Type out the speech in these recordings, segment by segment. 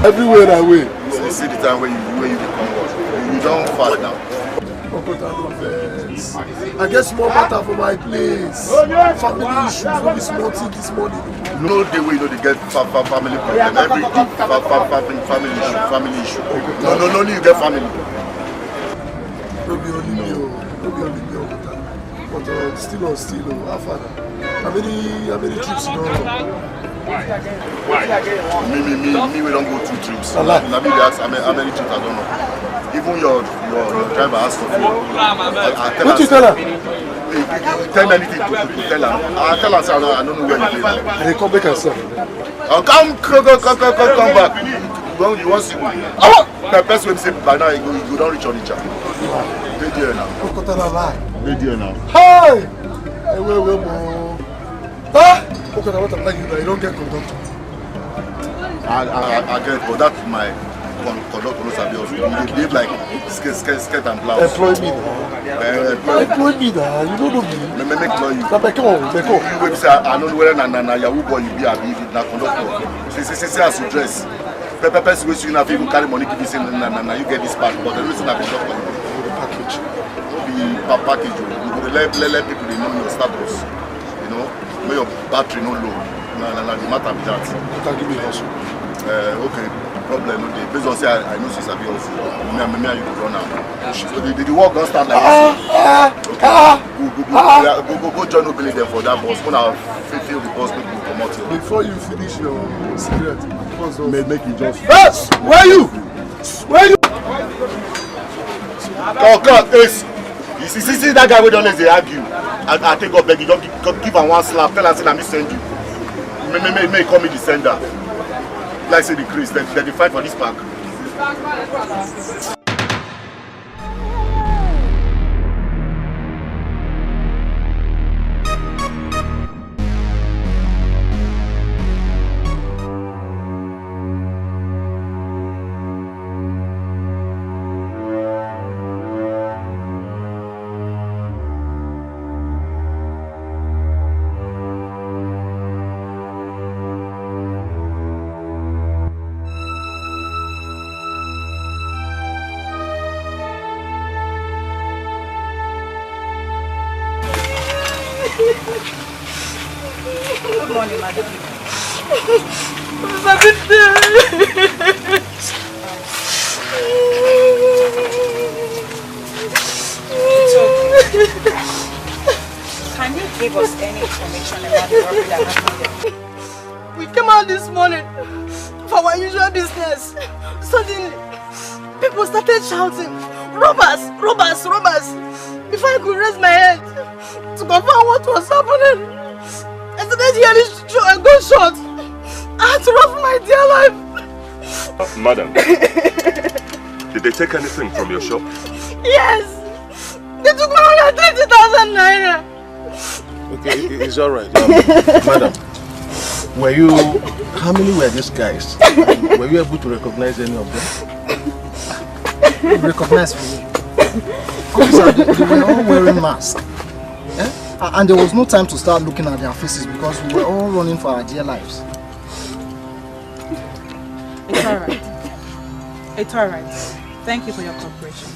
Everywhere I wait. You see the time when you become what? You don't fast now. I get small matter for my place. Family issues, no be small thing this morning. No day where you know they get family problem. Everything family issue. No, you get family. No be only me, but still, how far? How many trips you don't run? Me, we don't go 2 trips. How many trips I don't know. Even your driver asks for you. What you tell her? Tell me anything to tell her. I tell her, I don't know where you live. They come back and say. Come back. You want to see me? The best way to say by now, you don't reach on each other. They're there now. Hi! Hey, wait, huh? Okay, what I'm telling you, you don't get conductor. I get, but that's my conductor. They behave like skirt and blouse. Employ me now. Employ me now. You don't know me. Let me employ you. Come You say I don't know whether na Yahoo boy you be a conductor. Say as you dress. Person wey you have even carry money give you say na you get this part, but the reason I conductor the package. Be package. You go let people they know your status. You know, make your battery no low. The matter be that. You can give me a hustle. Okay, problem no dey. Based on say I know since I be also. Me and you go run now. So the work don't start like this. Go join nobody there for that boss. When I feel the boss people will come out here. Before you finish your cigarette, make you just. Yes! Where you? God, Ace. You see that guy we don't let they argue. I take up beg you, don't give him one slap. Tell her say I me send you. May call me the sender. like say the Chris, then they fight for this park. Good morning, madam. Can you give us any information about the robbery that happened there? We came out this morning for our usual business. Suddenly, people started shouting, "Robbers! Robbers! Robbers!" Before I could raise my head to confirm what was happening, I started hearing a gunshot. I had to run for my dear life. Madam, did they take anything from your shop? Yes! They took 130,000 naira. Okay, it's alright. Madam, how many were these guys? Were you able to recognize any of them? Recognize me? Officer, they were all wearing masks. And there was no time to start looking at their faces because we were all running for our dear lives. It's alright. It's alright. Thank you for your cooperation.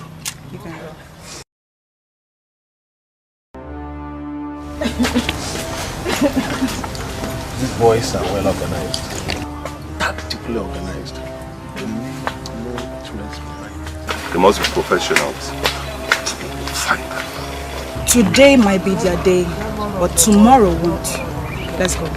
You can go. These boys are well organized. Tactically organized. They make no difference behind. They must be professionals. Fine. Today might be their day, but tomorrow won't. Let's go.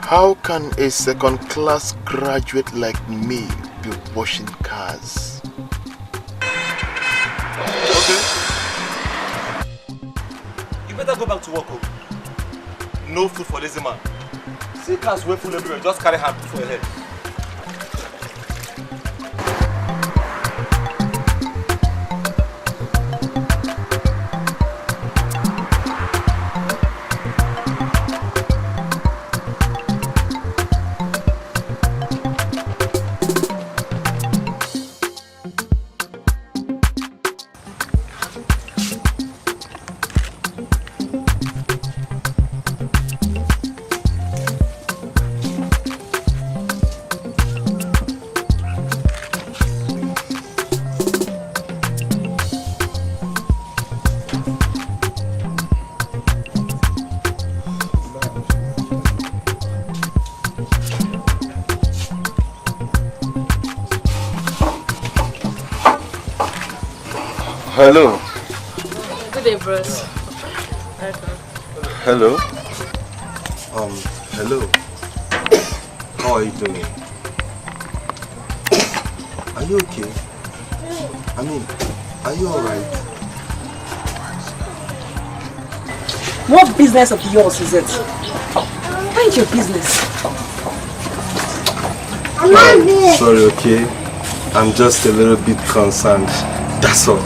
How can a second-class graduate like me be washing cars? Okay. You better go back to work. Oh. No food for lazy man. See cars way full everywhere. Just carry hand for your head. Hello. Good day, bros. Hello. Hello. How are you doing? Are you okay? I mean, are you alright? What business of yours is it? Mind your business. Sorry, okay? I'm just a little bit concerned. That's all.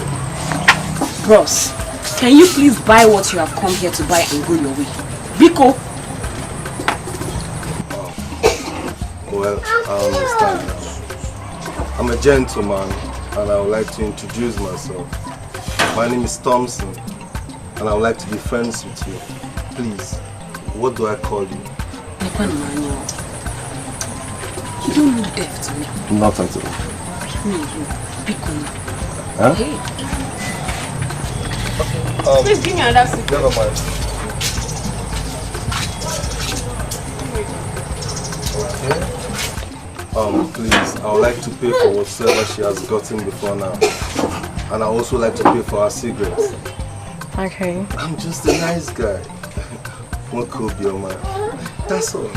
Bros, can you please buy what you have come here to buy and go your way? Biko! Well, I understand. I'm a gentleman and I would like to introduce myself. My name is Thompson and I would like to be friends with you. Please, what do I call you? You don't look deaf to me. Not at all. Huh? Hey. Please give me another sip. Never mind. Okay. Please, I would like to pay for whatsoever she has gotten before now. And I also like to pay for her cigarettes. Okay. I'm just a nice guy. What could be your mind? That's all.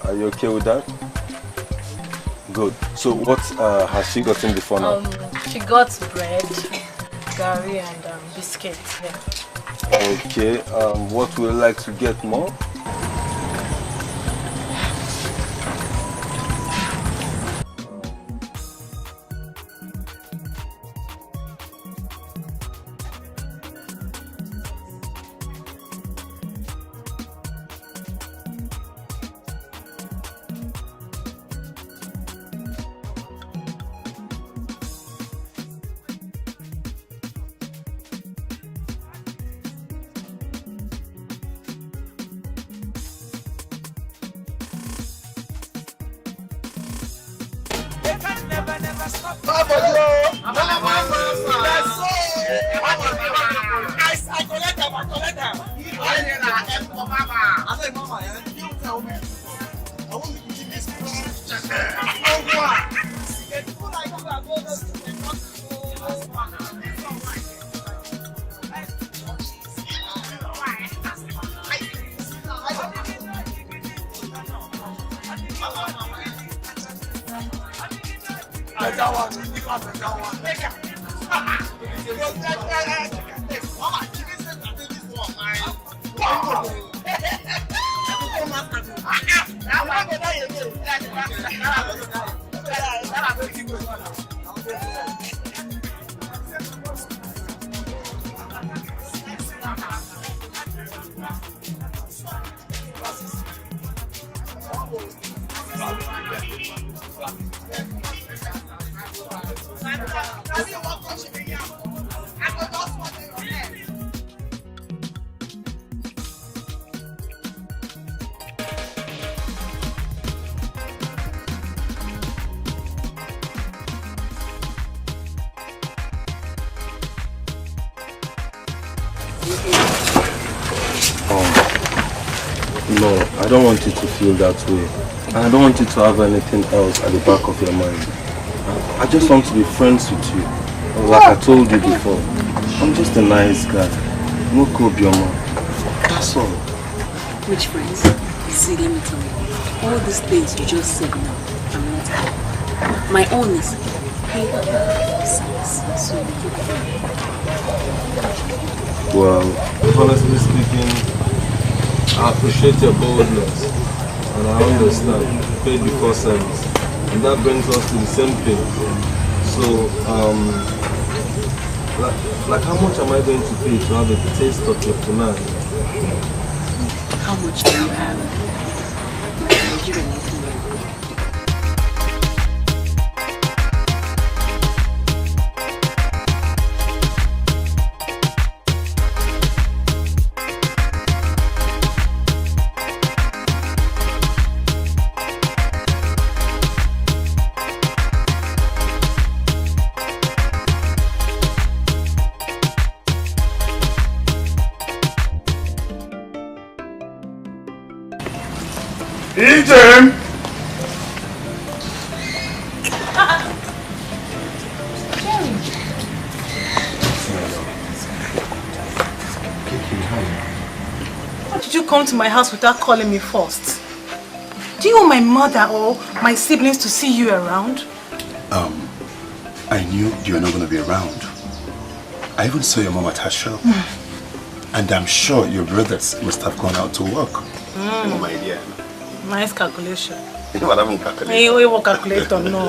Are you okay with that? Good. So what has she gotten before now? She got bread, curry and biscuits. Yeah. Okay. What would you like to get more? No, I don't want you to feel that way. And I don't want you to have anything else at the back of your mind. I just want to be friends with you. Like I told you before, I'm just a nice guy. No Kobioma. That's all. Which friends? See, let me tell you. All these things you just said now, I'm not happy. My own is so well, honestly speaking, I appreciate your boldness and I understand paid before service, and that brings us to the same thing. So like how much am I going to pay to have a taste of your tonight? How much do you have? Nigerian. Iyke! Why did you come to my house without calling me first? Do you want my mother or my siblings to see you around? I knew you were not going to be around. I even saw your mom at her shop. And I'm sure your brothers must have gone out to work. Oh, my dear. Nice calculation. You know what I mean, calculation? Hey, we will calculate or no.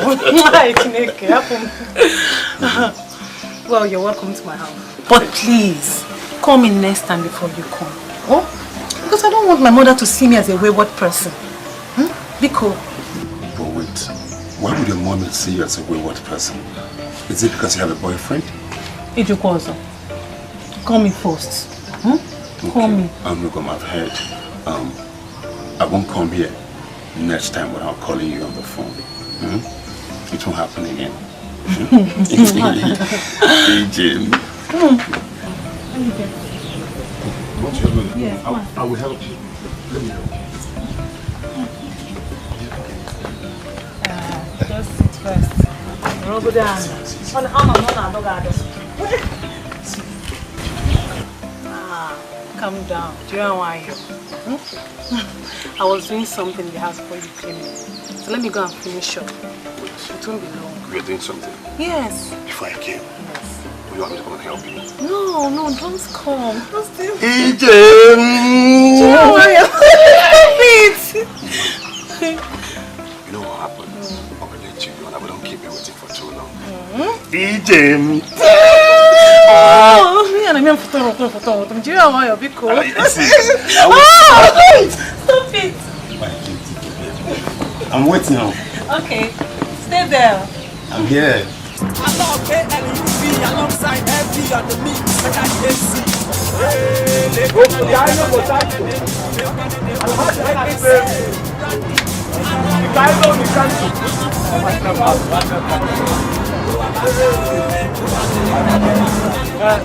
Well, you're welcome to my house. But please, call me next time before you come. Oh? Because I don't want my mother to see me as a wayward person. Be cool. But wait, why would would your mom see you as a wayward person? Is it because you have a boyfriend? It was. Call me first. Okay. Call me. I've heard. I won't come here next time without calling you on the phone. It won't happen again. Hey, Jim. Come on. What you doing? Yeah, I will help you. Let me help you. Just sit first. Go down. Calm down. Do you know why you? I was doing something in the house before you came in. So let me go and finish up. It won't be long. You're doing something? Yes. Before I came? Yes. You want me to come and help you? No, don't come. Just do it. Iyke! Do you know why you're You know what happened? I'm gonna let you go, but don't keep me waiting for too long. Iyke! Oh, yeah, I'm going to do you know why you're cool? Stop it! I'm waiting now. Okay, stay there. I'm here. Alongside heavy on the mix, I can't see.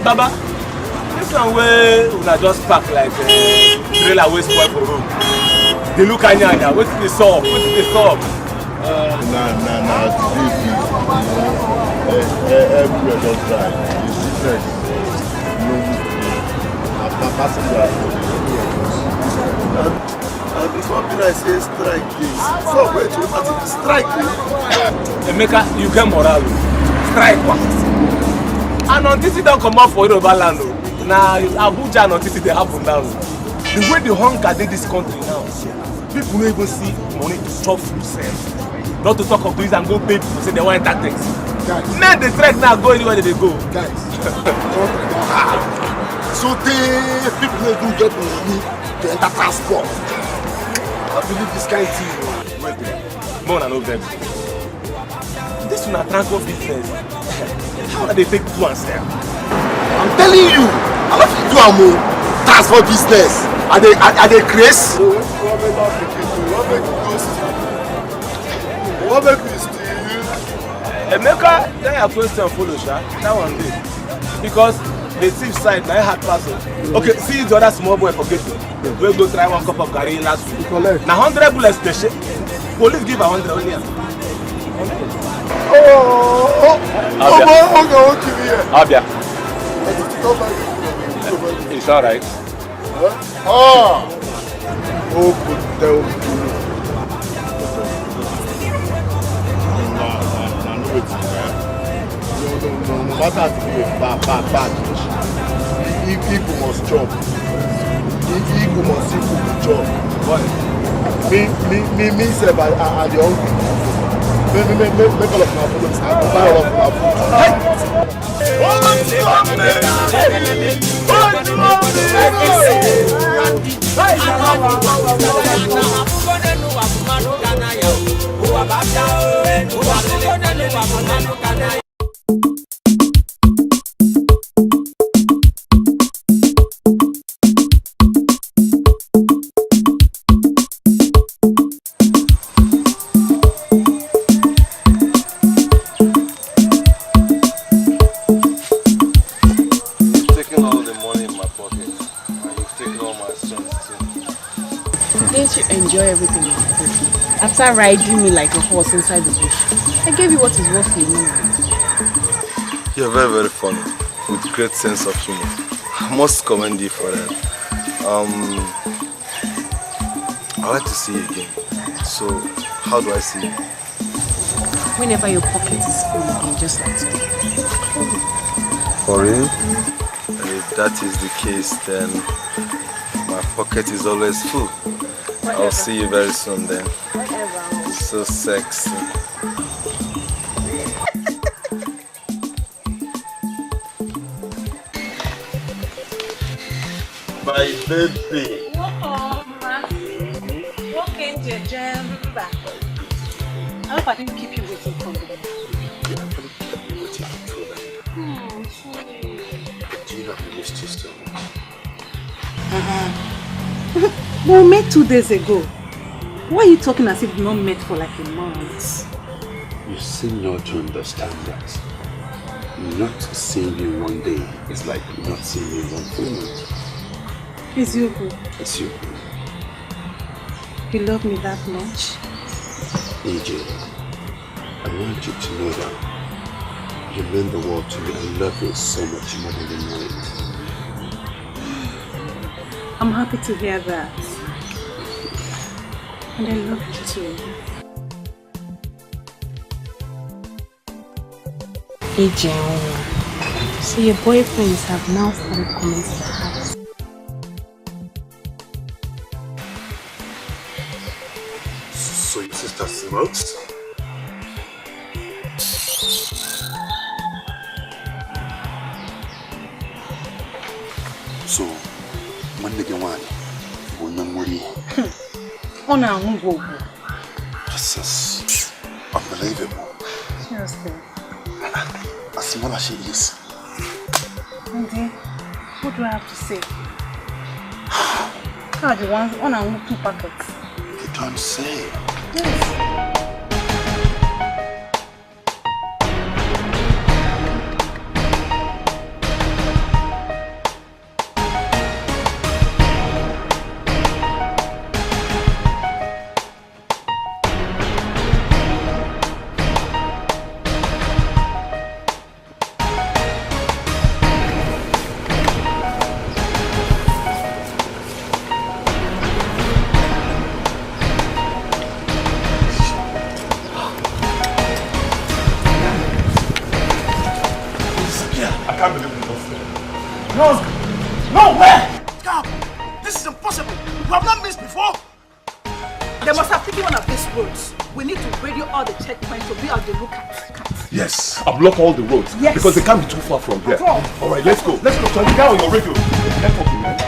Baba, this one way una just pack like trailer wey spoil for road. They look anya, wetin dey sup? Nah, everywhere just dry. It's different. Passenger. Before I say strike this, so wait to strike this. Emeka, you get moral. Strike once. And until it don't come out for Yoruba land, now Abuja and until they happen now. The way the hunger in this country now, people don't even see money to chop food sales. Not to talk of this and go pay people say they want that things. Men they threat now go anywhere they go. Guys, so people don't get money to enter transport. I believe this kind of thing. Wait, more than over. This is not transport business. How do they take two and sell? I'm telling you, I love to do a transport business. Are they crazy? What make you steal? Emeka, then your question follow, Sha. That one day. Because the thief side, now hard person. Okay, see the other small boy forget it. We'll go try 1 cup of garri last week. Now 100 bullets special. Police give 100 only. Abia. It's alright. No matter if you bad, people must chop. People must see food to chop. Me, sir, I the hungry. Make all of my food. I will buy all of my Didn't you enjoy everything you did? After riding me like a horse inside the bush, I gave you what is worth your money. You're very, very funny, with great sense of humor. I must commend you for that. I'd like to see you again. So, how do I see you? Whenever your pocket is full again, just like today. For real? If that is the case, then my pocket is always full. Whatever. I'll see you very soon then. Whatever. So sexy. My baby. hope I didn't keep you waiting for me. Yeah, I'm waiting for them. Oh, sorry. Do you know I missed you so much? We met 2 days ago. Why are you talking as if we've not met for like a month? You seem not to understand that. Not seeing you one day is like not seeing you one full month. Ezeonu. It's you. You love me that much? Iyke, I want you to know that you mean the world to me. I love you so much more than you know it. I'm happy to hear that. And I love you too. Ezeonu. So your boyfriends have now started coming to the house. So your sister smokes? So, when they get one, this is unbelievable. Seriously. As small as she is. Okay. What do I have to say? God, you want 1 and 2 packets. You don't say. Yes. Block all the roads, yes, because they can't be too far from here. All right, let's go. Let's go. Turn it down on your radio. Let's go, man.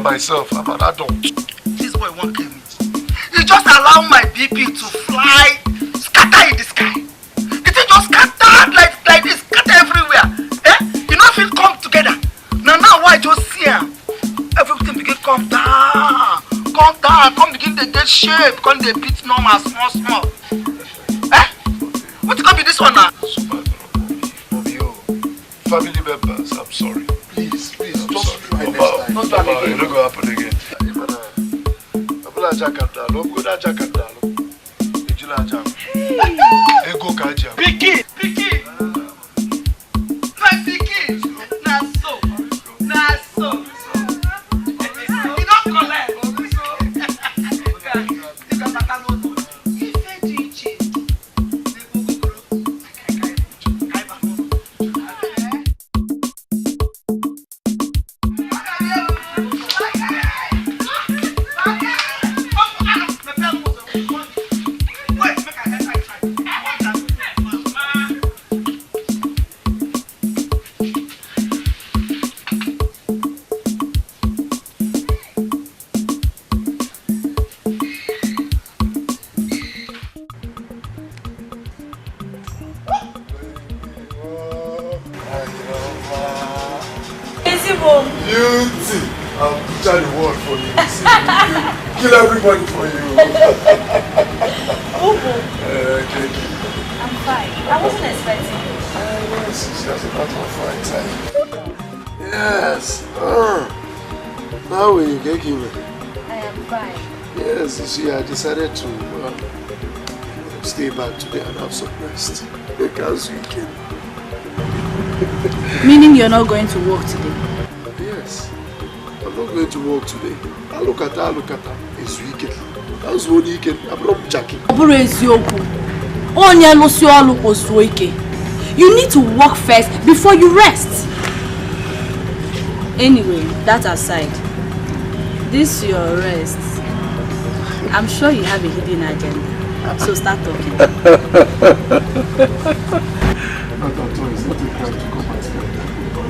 Myself about adult. This boy won't kill me. You just allow my BP to fly, scatter in the sky. The thing just scattered like this, scatter everywhere. Eh? You know if it come together. Now I just see him. Everything begin come down, come begin to get shape, come they beat normal, small. Eh? What can be this one now? You, family members, I'm sorry. Please, don't try next time. Don't try again. It's not going to happen again. Picky! My Picky! Na so. You don't collect. Kill everybody for you. I'm fine. I wasn't expecting you. Yes, it's just a matter of fine time. Yes. How will you get you? I am fine. Yes, you see, I decided to stay back today and have some rest. Because weekend. Meaning you're not going to work today? Yes, I'm not going to work today. I look at her. It's weekend. That's one weekend. I'm not jacking. You need to work first before you rest. Anyway, that aside, this your rest. I'm sure you have a hidden agenda. So start talking. Not at all. It's not a crime to come and spend time.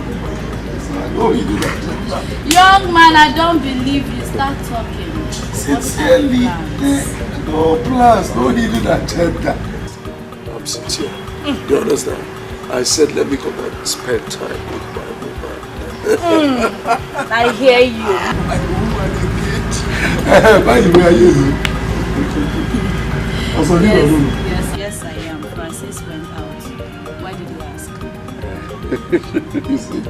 I know you do that. Young man, I don't believe you. Start talking. Sincerely. No plans. No hidden agenda. I'm sincere. You understand? I said let me come and spend time with my woman. I hear you. My woman again. By the way, are you? Yes, I am. Francis went out. Why did you ask? You see?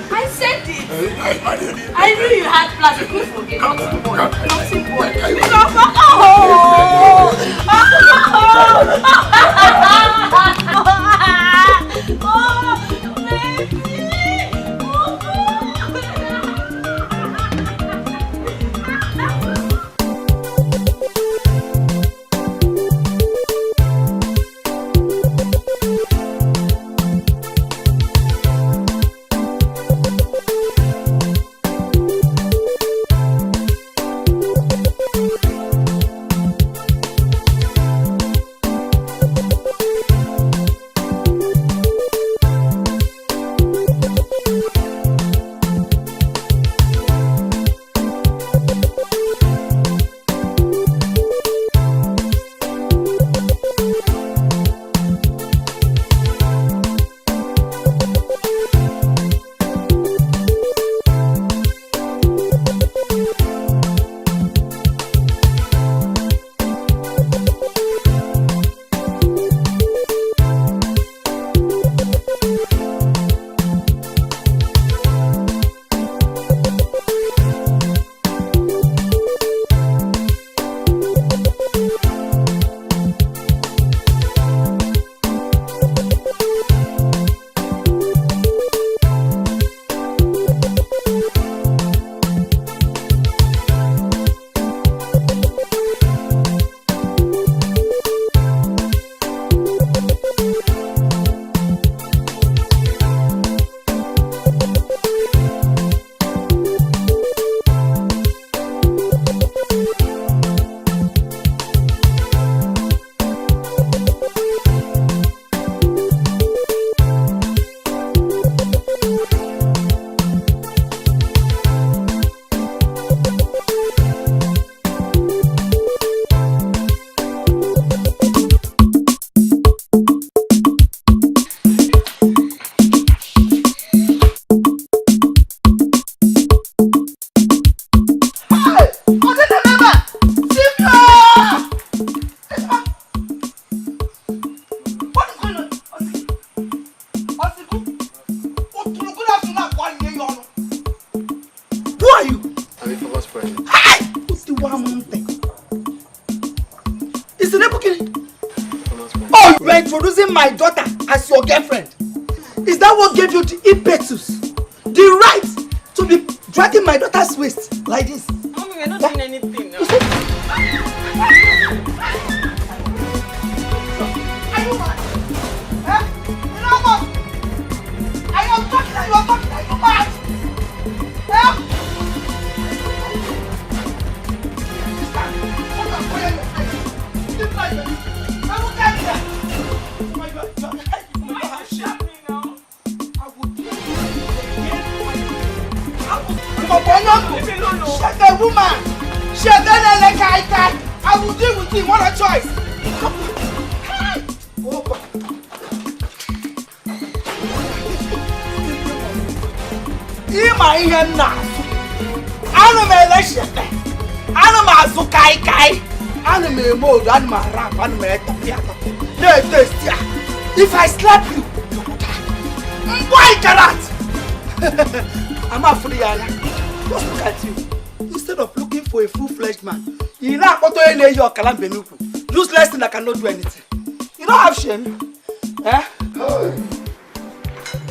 I said it. I knew you had plans. You couldn't forget. Nothing boy. Introducing my daughter as your girlfriend. Is that what gave you the impetus, the right to be dragging my daughter's waist like this? Mommy, we're not doing anything now. Are you mad? Eh? You know what? I am talking and you are talking. Are you mad? Eh? She's a woman. She's a Iyke. I will deal with him. What a choice. Ima ihe nna. Ana m eleshete. Ana m azụ Iyke. Ana m eme odo. Ana m rap. Ana m etapia. Na-etesti ya. If I slap you, you will die. Why cannot? I'm out for the area. Just look at you. Instead of looking for a full-fledged man, you know what to your Kalambenuku. Useless thing that cannot do anything. You don't have shame. Eh? Hi.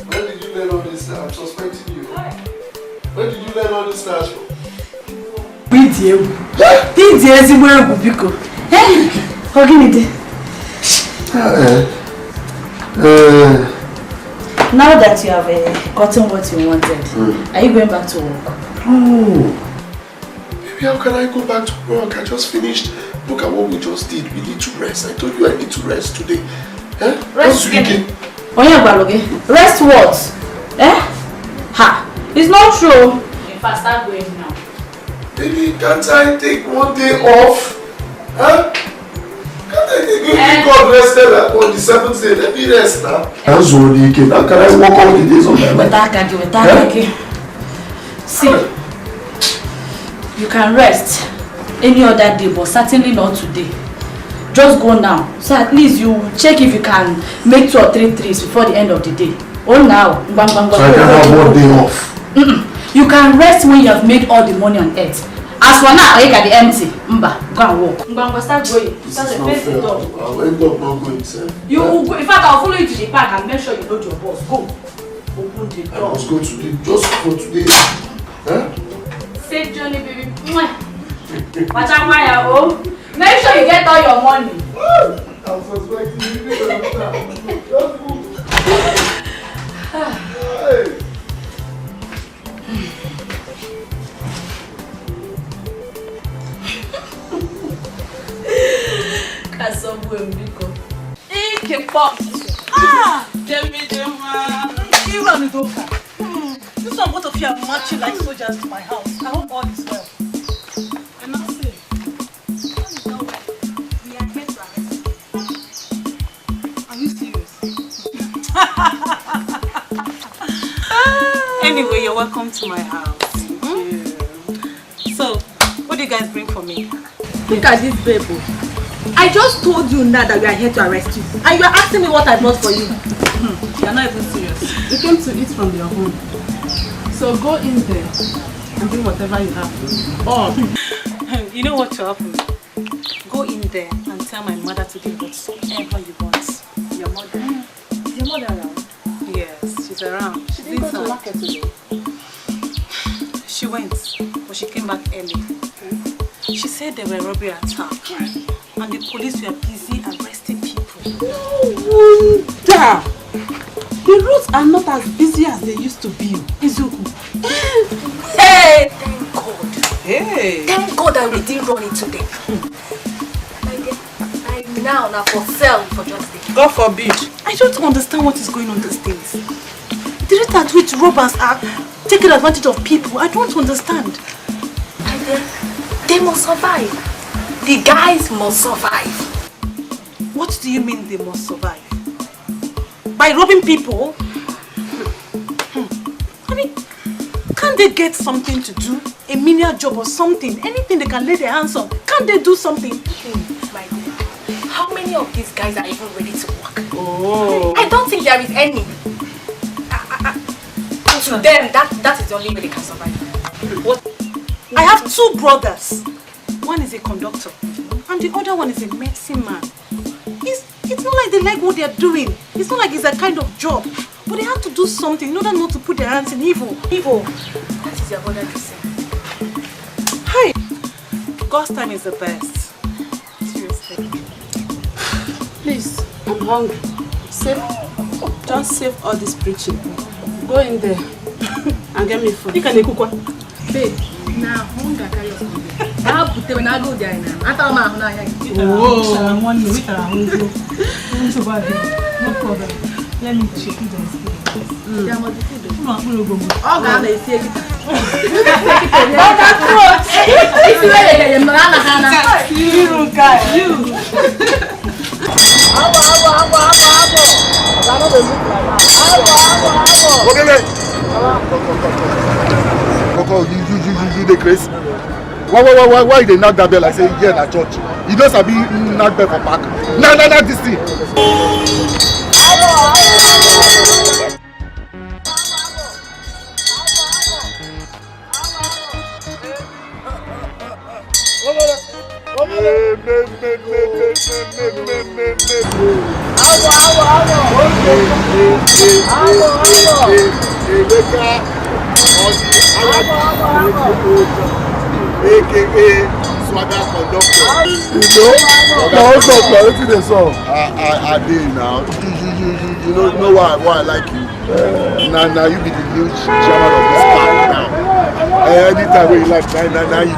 When did you learn all this? I'm suspecting you. When did you learn all this now? Now that you have gotten what you wanted, are you going back to work? Oh, baby, how can I go back to work? I just finished. Look at what we just did. We need to rest. I told you I need to rest today. Eh? Rest again. Rest what? Eh? Ha! It's not true. If I start going now. Baby, can't I take one day off? Huh? Can't I take God rested on the 7th day? Let me rest now. That's only Iyke. Now can I walk all the days of my life? See, you can rest any other day, but certainly not today. Just go now, so at least you check if you can make 2 or 3 trees before the end of the day. Oh, now. So I can have one day off. You can rest when you have made all the money on earth. As for now, you can be empty. Mba, go and walk. Mba, start going. Start the face the door. I'll end up not going, sir. You will go. In fact, I'll follow you to the park and make sure you know your boss. Go. Open the door. I must go today, just for today. Huh? Safe journey, baby. Watch out, Maya. Oh, make sure you get all your money. I'm suspecting you. Just move. Hey. Iyke pop. This one, both of you are marching like soldiers to my house. I hope all is well. And I'll say, we are here to arrest you. Are you serious? Anyway, you're welcome to my house. So, what do you guys bring for me? Look at this baby. I just told you now that we are here to arrest you. And you are asking me what I brought for you. You're not even serious. You came to eat from your home. So go in there and do whatever you have. Oh. You know what will happen? Go in there and tell my mother to give whatever you want. Your mother? Is your mother around? Yes, she's around. She didn't go to market today. She went, but she came back early. She said there were robbery attacks and the police were busy arresting people. No wonder! The roads are not as busy as they used to be. Ezeonu. Hey! Thank God. Hey! Thank God that we didn't run it today. I'm now for sale for justice. God forbid. I don't understand what is going on these days. The rate at which robbers are taking advantage of people, I don't understand. They must survive. The guys must survive. What do you mean they must survive? By robbing people? I mean, can't they get something to do? A menial job or something? Anything they can lay their hands on? Can't they do something? My dear, how many of these guys are even ready to work? Oh. I don't think there is any. To them, that is the only way they can survive. What? I have 2 brothers. One is a conductor and the other one is a medicine man. It's not like they like what they are doing. It's not like it's a kind of job. But they have to do something in order not to put their hands in evil. That is your brother to say. Hi. God's time is the best. Seriously. Please, I'm hungry. Just save all this preaching. Go in there and get me food. You can cook one. Babe, now hunger carry us hungry. I'll put them when I go there now. I thought I'm not here. Oh, no problem. Let me check it and see. There must be food. No, I'm going to go. Oh, God, they say it. If you ready, you're not You guys. You. You the crazy. Why they knock that bell like say yeah na church? You know sabi knock bell for park. No, this thing. AKA Swagger Conductor. You know? What's up, man? What's the song? I did now. You know why I like you? Now you be the new chairman of this park now. Anytime when you like, now you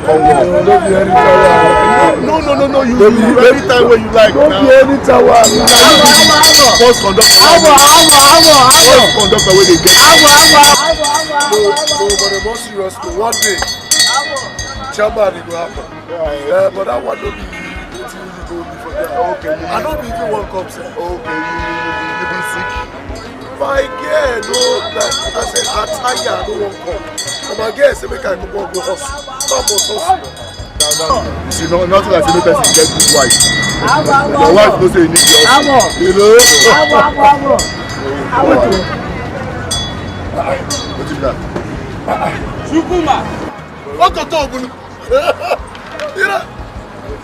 come on. Don't be anytime. No. You anytime when you like. Don't be anytime. First conductor. First conductor when they get. No, but the most serious one day. Chairman it will happen. Yeah, but that one don't be really go before that. Okay. I don't be even one cup, sir. Okay, you be sick. My girl, no, I said I tire, I don't want cup. But my girl say make I go hustle. Not go hustle. You see, nothing like any person get good wife. Your wife don't say you need the hustle. You know? What is that? Supuma. What the talk? You know?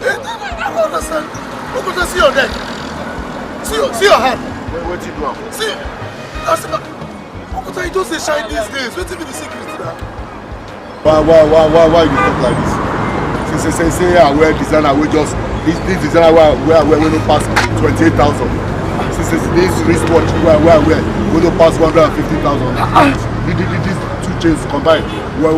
I don't understand. Look at see your neck. See your hand. What you do? See. What you just say shine these days? What is the secret to that? Why you talk like this? Say I wear designer. We just this designer where we don't pass 28,000. This wristwatch where we don't pass 150,000. These two chains combined. We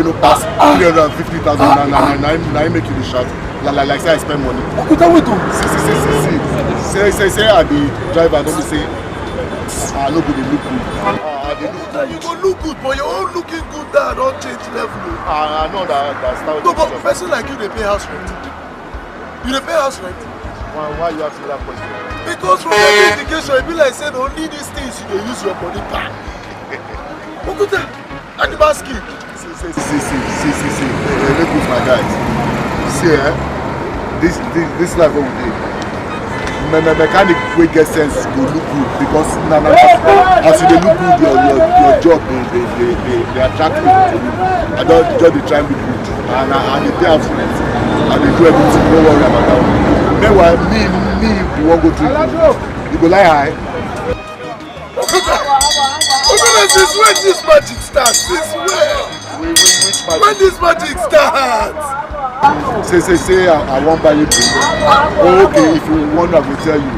don't pass 350,000. Now make you the shot. Like say I spend money. What are we doing? See. Say I be driver. Don't be say I look good. Look good. You go look good, but you're all looking good. That don't change level. I know that's how. No, but person like you, they pay house rent. You pay house rent. Why you asking that question? Because from every indication, it be like saying only these things you use your money back. Look at that. And the basket. See. Look with my guys. See, this life what we did. Mechanic we get sense go look good because as you look good, your job they attract people to you. I don't just they try and be good and they pay out rent and they do everything. Don't worry about that. Meanwhile, me, you won't go drink. You go lie high. Since when this magic starts? Since when? Which magic? When this magic starts? Say, I won't buy you drink. Oh, okay, if you want, I will tell you.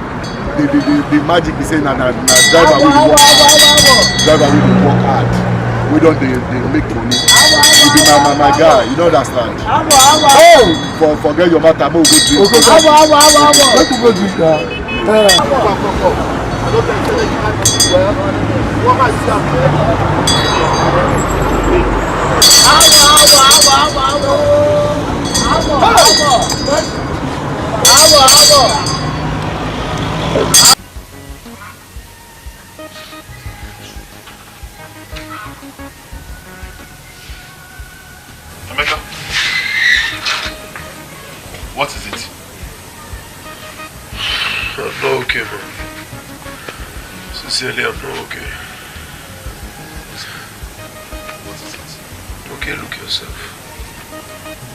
The magic is saying that driver will work hard. Driver will work hard. We don't they make money. You be my guy, you don't understand. Oh! Forget your matter, we'll go drink. Let's go drink now. Emeka, what is it? I'm not okay, bro. Sincerely, I'm not okay. What is it? Okay, look yourself.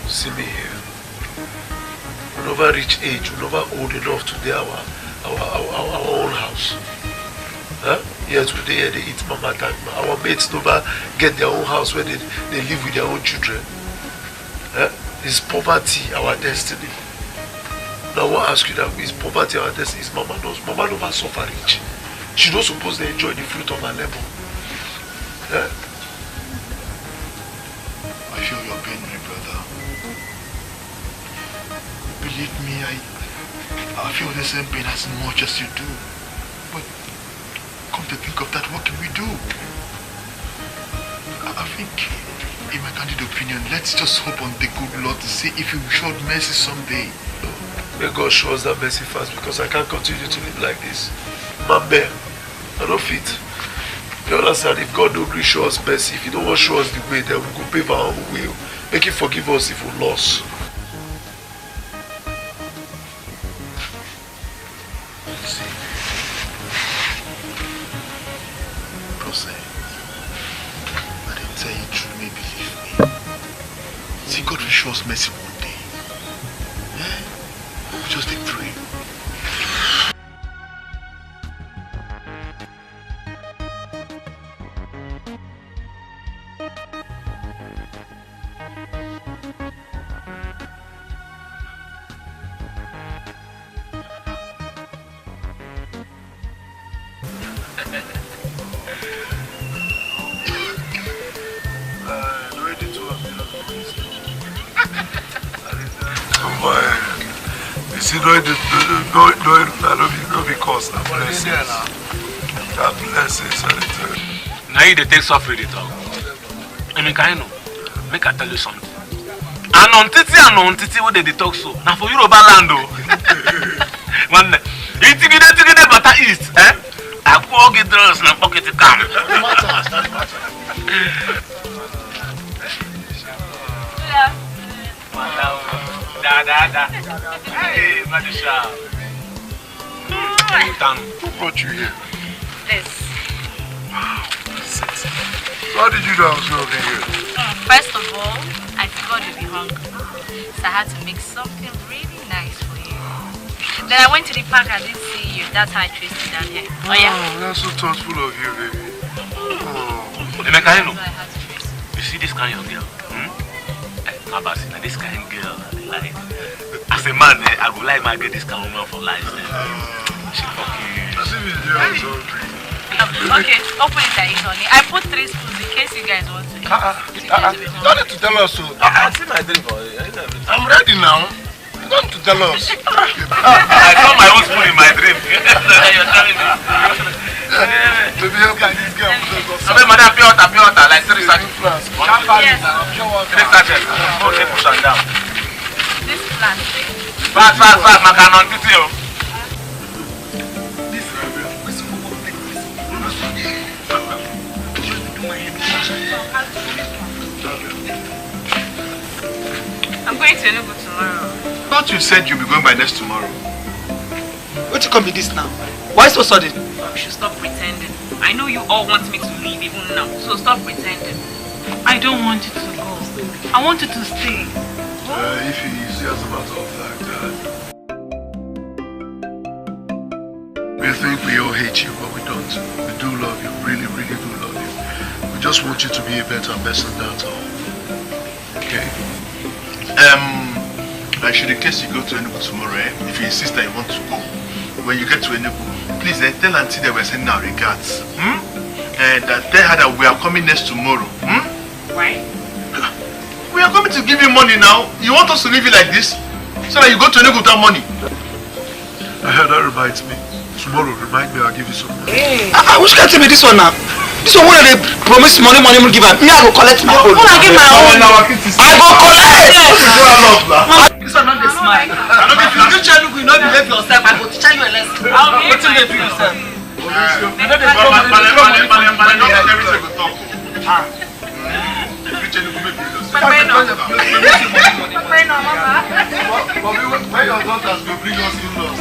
See me here. We never reach age, we never old enough to do our own house. Huh? Yes, we here, they eat mama time. Our mates never get their own house where they live with their own children. Huh? Is poverty our destiny? Now I want to ask you that, is poverty our destiny? Is mama never suffer rich. She not supposed to enjoy the fruit of her labor. Yeah? I feel your pain, my brother. Believe me, I feel the same pain as much as you do. But come to think of that, what can we do? I think, in my candid opinion, let's just hope on the good Lord to see if He will show mercy someday. May God show us that mercy fast, because I can't continue to live like this. Mambe, I don't fit. You understand? If God don't really show us mercy, if He don't want to show us the way, then we go pave our own way. Make Him forgive us if we lost. See, Prose, I didn't tell you truly, believe me. See, God will show us mercy one day. Just a pray. No because that blessings. Now you take suffering the talk. I mean, can you know? Make I tell you something. And on titi what they talk so. Now for Yoruba land one it's get better east, eh? I go get drugs na pocket cam. Da. Hey, Madisha. Who brought you here? This. Wow. So how did you know I was going to be here? First of all, I figured you'd be hungry. So I had to make something really nice for you. Then I went to the park and didn't see you. That's how I traced you down here. Oh yeah? Oh, that's so thoughtful of you, baby. Oh. You see this kind of girl? Abasi, now this kind of girl, like, as a man, I would like my get this kind of woman for life. She fucking. Okay, open it and eat, honey. I put 3 spoons in case you guys want to eat. You don't need to tell us so. I see my drink for you. I'm ready now. You don't need to tell us. I saw my own spoon in my drink. You're telling me. Baby, help me this girl. Madam, pure water, like 3 sachets. Yes. 3 sachets. Okay, push on down. This plastic. Fast, Makanon, titi yo. I'm going to Enugu tomorrow. Thought you said you'll be going by next tomorrow. What you come with this now? Why so sudden? You should stop pretending. I know you all want me to leave even now, so stop pretending. I don't want you to go. I want you to stay. If he's just about to like that. We think we all hate you, but we don't. We do love you, really, really do love you. We just want you to be a better person, that's all. Okay? I should, in case you go to Enugu tomorrow, if you insist that you want to go, when you get to Enugu, please tell Auntie that we're sending our regards. And tell her that we are coming next tomorrow. Why? We are coming to give you money now. You want us to leave you like this? So that you go to Enugu without money? I heard that reminds me. Tomorrow, remind me, I'll give you some money. Hey. Which can't tell me this one now? This one when they promise money will give her. Me, I go collect my own. I give my own. I go collect! This one not the smile. If you reach Enugu, you know behave yourself. I go teach you a lesson. What do you do yourself? When your daughters will bring us in-laws.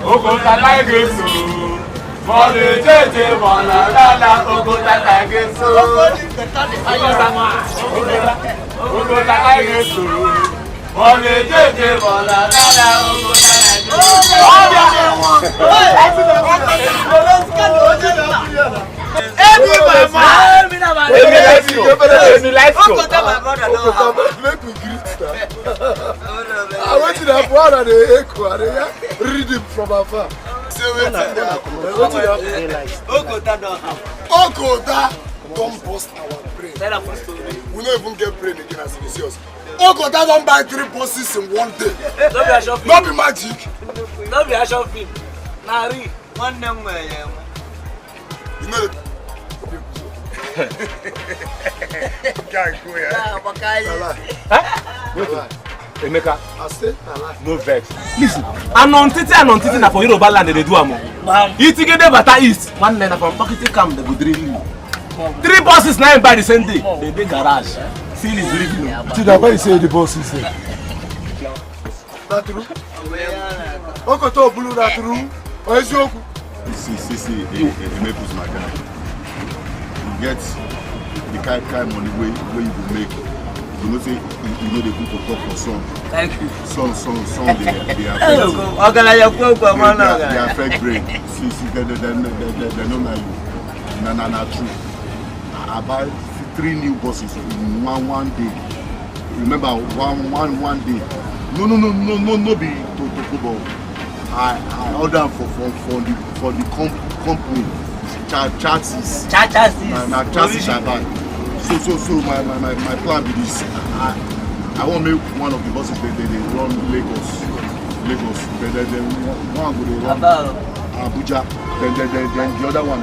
Ogota like so. Mole jeje wana lala ogota like so. Ogota like so. Mole jeje wana lala ogota like so. Every mama. Make we greet I went to the one and the echo and they read him from afar. Ogota don't bust our brain. We don't even get brain again as it is. Ogota don't buy 3 buses in one day. Not be magic. Not be a shopping. Nari, one name where you know it. Emeka, no vex. Listen, Anontiti na for Yoruba land they do amo. Iyke dey better east. One na from pocket cam they go drill you. 3 buses now by the same day. They dey garage. Seal is leaving. See that why you say the buses say? That true? Okoto bulu that true? Or is you? See, it puts my guy. You get the kind money where you will make You know, say, you know they go to talk for song. Thank you. Song, they affect. They affect brain. See, they know now you. Na true. I buy 3 new buses in one day. Remember, one day. No, be to go. I order for the company. Chassis. Chassis I buy. So my plan is this. I want to make one of the buses they run Lagos. Then one will run Abuja. Then the other one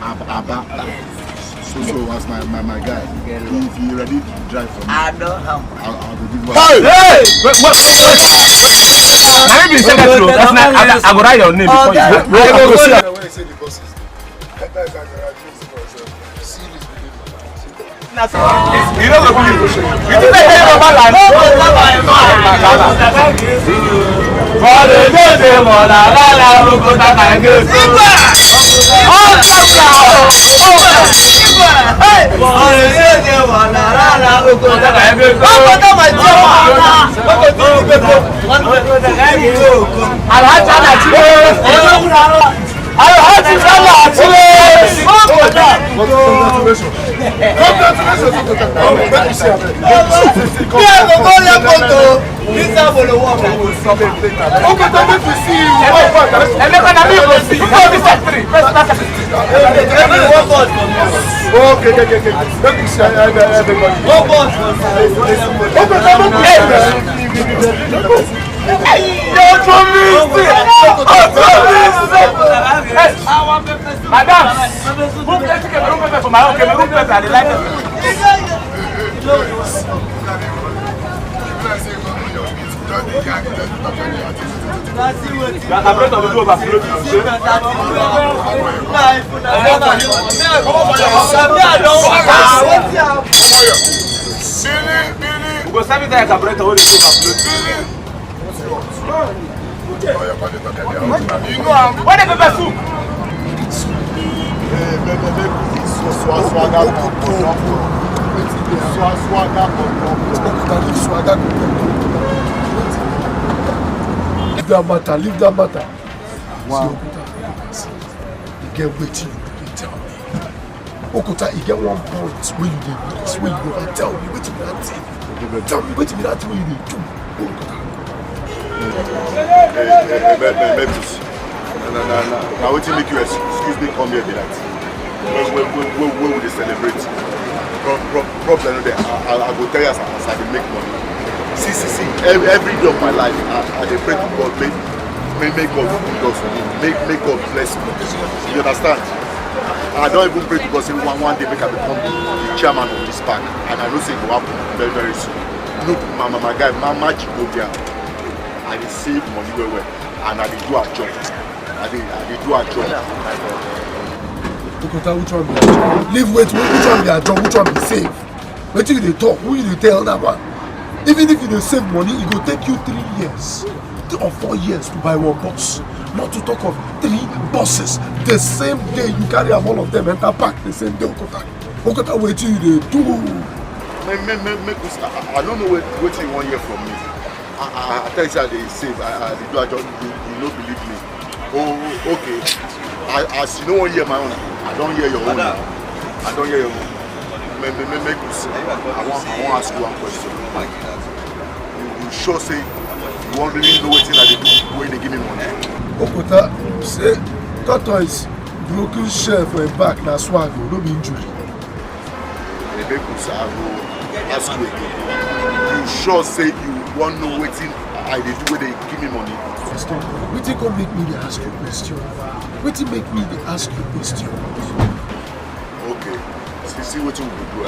Aba. So as my guy, if you ready to drive for me, I don't have. I'll do this one. Hey! Now you be saying that true. That's not. I go write your name before you go see. When I say the buses, you know the believe. You think they have a land? For the day, la go that again. Madam, for my own Leave that matter. Wow. You get waiting, you tell me. Okuta, you get one point where you did this, where you never tell me, wait till that thing. Tell me, wait till that thing where you did do. Okuta. Hey, no. Now, what you make you excuse me, come here, be that. Where will they celebrate? Problem there. I go tell you as I make money. See. Every day of my life, I pray to God, make God does for me. Make God bless me. You understand? I don't even pray to God, say one day make I become the chairman of this park. And I know say it will happen very, very soon. Look, my guy, Mama Chibobia, I dey save money well, and I dey do a job. I dey do a job. Which one be a job? Leave wait, which one be a job, which one be save? Wait till they talk, who you tell that one? Even if you dey save money, it will take you 3 years or 4 years to buy one bus. Not to talk of 3 buses. The same day you carry all of them enter park the same day. Okota wait till you dey do. I don't know what you want to hear from me. I tell you they save, I do a job, you don't believe me. Oh, okay. As you don't hear my own, I don't hear your own. I don't hear your own. I want to ask you one question. You sure say you won't really know what they do when they give me money? Okota, say tortoise broken shell for a back, na swag, no be injury. I will ask you again. You sure say you won't know what I do when they give me money? What you gonna make me to ask you a question? What you make me to ask you a question? Okay. See what you will do.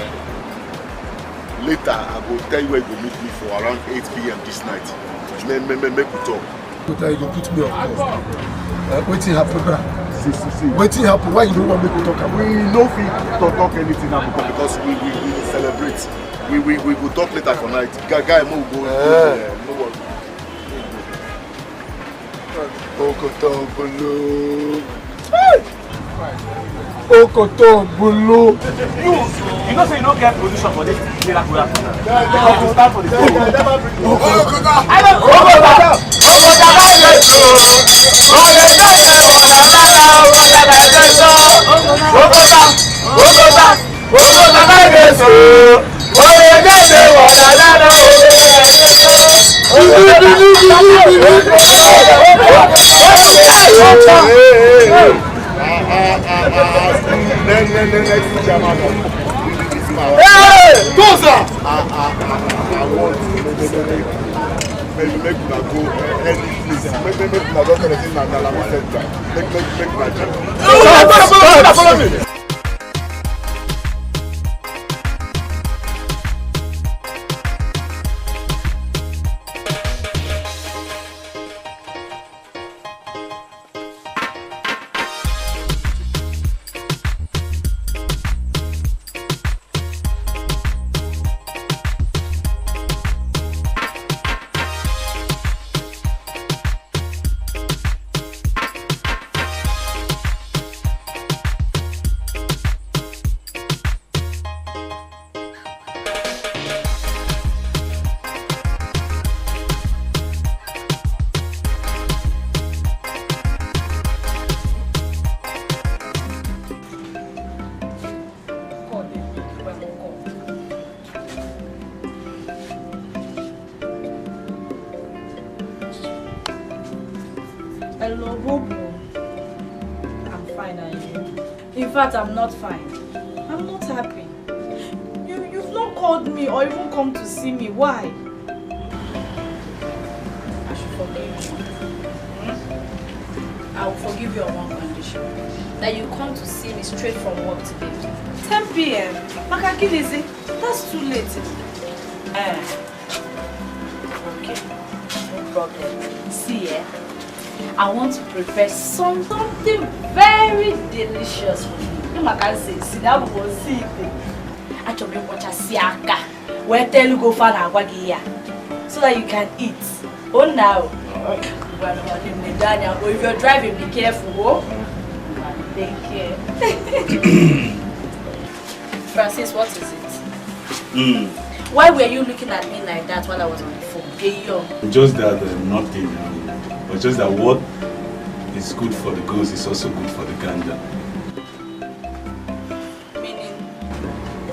Later, I will tell you where you will meet me for around 8 p.m. this night. Make we talk. But you go put me on hold. What's happen now? See. What's happen? Why you don't want me to talk about? We know if we talk anything now because we celebrate. We will talk later for night. Guy, no go. No worry. Okota. Okoto, Bulu. You know, say you don't get position for this miracle. You have to stand for the table. I don't Make una go any place. Make una go anything na Nalama Central. Make una follow me. Hello, Bobo. I'm fine, are you? In fact, I'm not fine. I'm not happy. You've not called me or even come to see me. Why? I should forgive you. I will forgive you on one condition. That you come to see me straight from work today. 10 p.m. Makakilizi, that's too late. Okay, no problem. See, I want to prepare something very delicious for you. You can say, see that we will see it. Actually, watch a siaka. Where tell you go find a wagia so that you can eat. Oh, now. Or if you're driving, be careful. Oh, take care. Francis, what is it? Why were you looking at me like that while I was on the phone? Just that nothing. But just that what is good for the goose is also good for the ganja.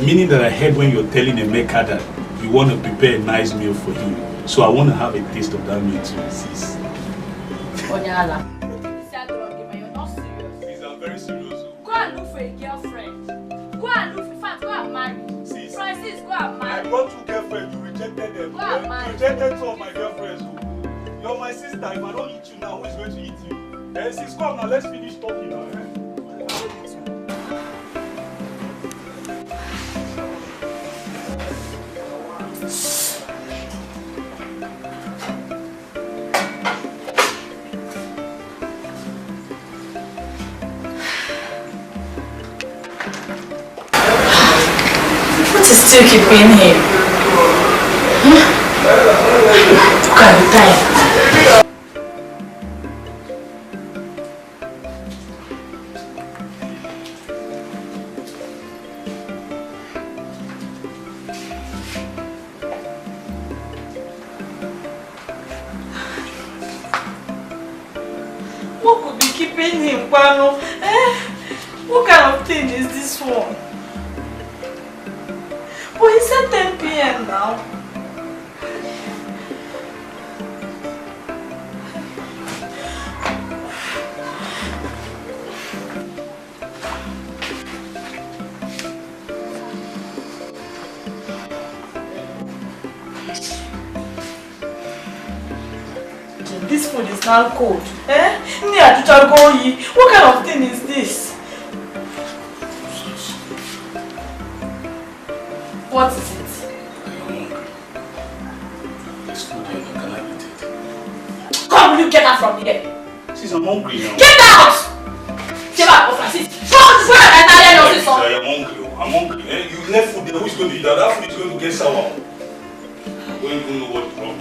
Meaning that I heard when you're telling Emeka that you want to prepare a nice meal for him. So I want to have a taste of that meal too, sis. Onyala. You're not serious. Please, I'm very serious. Go and look for a girlfriend. Go and look for, in fact, go and marry. Sis. Francis, go and marry. I brought 2 girlfriends, you rejected them. Go and marry. You rejected 2 of my girlfriends. You're my sister. If I don't eat you now, who is going to eat you? Sis, come now, let's finish talking now. What is still keeping him? Look at the time. What could be keeping him, Pano? What kind of thing is this one? But it's at 10 p.m. now. This food is now cold. What kind of thing is this? What is it? It's food here, can I eat it? Come, will you get out from here? Sis, I'm hungry now. Get out! Cheba, Francis. Go and I know this song. I'm hungry. You left food there, who's going to eat that? That food is going to get sour. You don't even know what's wrong.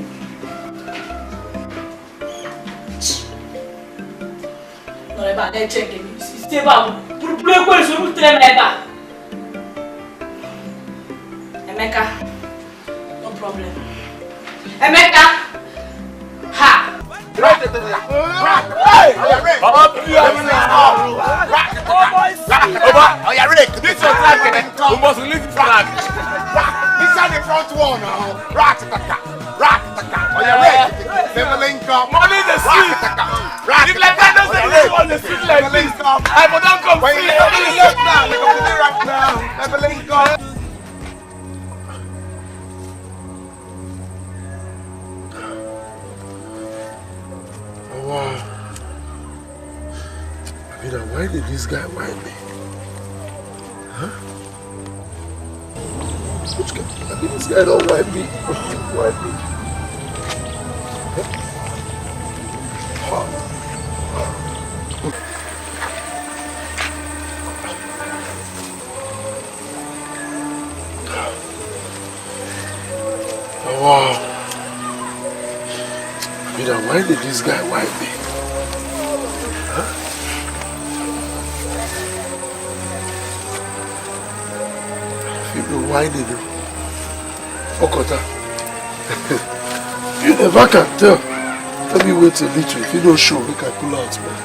No, but they're checking. Stay back. Emeka, no problem. Emeka! Ha! This is your target. We must release the flag. This is the front one now. Oh, you're ready? Never link up. Money in the street. If like that doesn't live on the street like this, I will not come see you. Never link up. Oh, wow. Peter, why did this guy wipe me? Huh? Which guy? I mean, this guy don't wipe me. Wipe me. Oh, wow. Peter, why did this guy wipe me? Huh? People, why did you? Okota. You never can tell. Let me wait a little. If you don't show, we can pull out, man.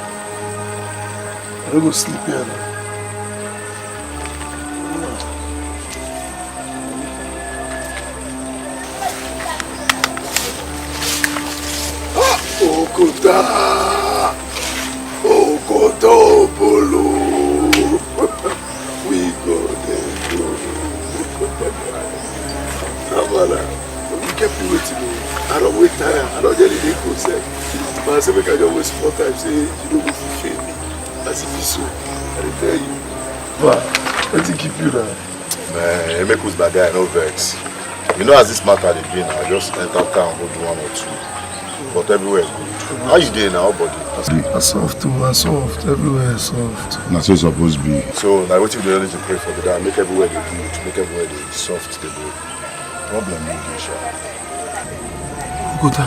I don't go sleep here now. Okota! Okota Bolo! We go there, go. Namala, we kept you waiting. I don't wait tired. I don't get any good say. But I say we can just waste 4 times. Say you don't go fulfill me. As if it's so. I tell you. But let's keep you there. Man, it make us bad there, no vex. You know, as this matter they been, I just enter town, go do 1 or 2. But everywhere is good. How you doing now, buddy? I'm soft too, I'm soft. Everywhere is soft. That's what it's supposed to be. So, now what you do only to pray for that, make everywhere they good, make everywhere they soft, they good. Problem you do, sure. Okota.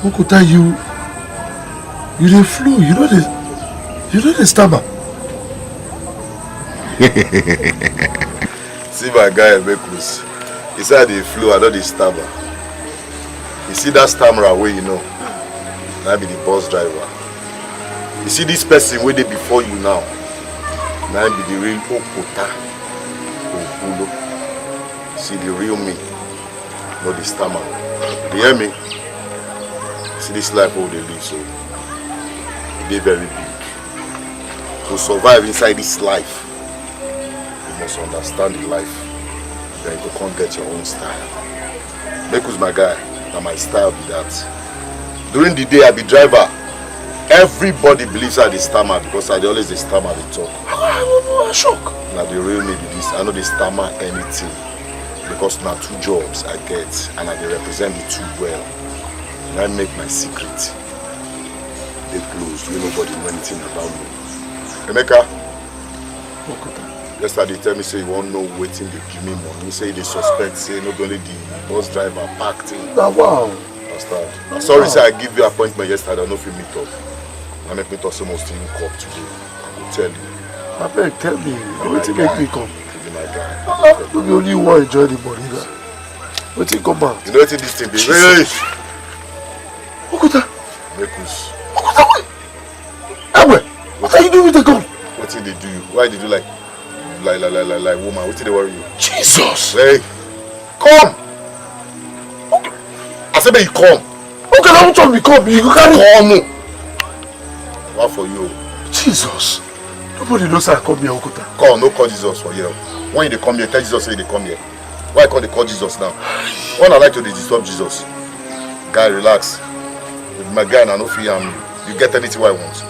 Okota, you the flu, you know the stammer. See my guy Bekus. He said the flu, I know the stammer. You see that stammerer where you know? That be the bus driver. You see this person where they before you now? Now be the real Okota. Okulo. See the real me, not the stammer. You hear me? See this life how they live, so they very big. To survive inside this life, you must understand the life. Then you can't get your own style. Bekus my guy, now my style be that. During the day I be driver. Everybody believes I the stammer because I always the stammer they talk. I'm shocked. Now the real me be this. I know they stammer anything. Because now 2 jobs I get and I represent the 2 well. And I make my secret. They closed. You nobody know anything about me. Emeka. Yesterday tell me say you won't know waiting they give me money. You say they suspect say not only the bus driver packed in. Wow. Understand? I'm sorry say I give you appointment yesterday. I don't know if you meet up. I make me talk so much to you come today. I will tell you. I beg, tell me. What you make me come? Be my guy. You only want to enjoy the money now. What you come back? You know what this thing be? Hey! Okota. Bekus. Okota, wait. What are you doing with the gun? What did they do you? Why did you like woman? What did they worry you? Jesus! Hey! Come! Okay. I said you come. Okay, now which one we come? You can't come. What for you? Jesus! Nobody knows I come here, Okota. Come, no call Jesus for you. When they come here, tell Jesus say they come here. Why can't they call Jesus now? When I like to disturb Jesus. Guy, relax. With my guy, I no fear him. You get anything I want.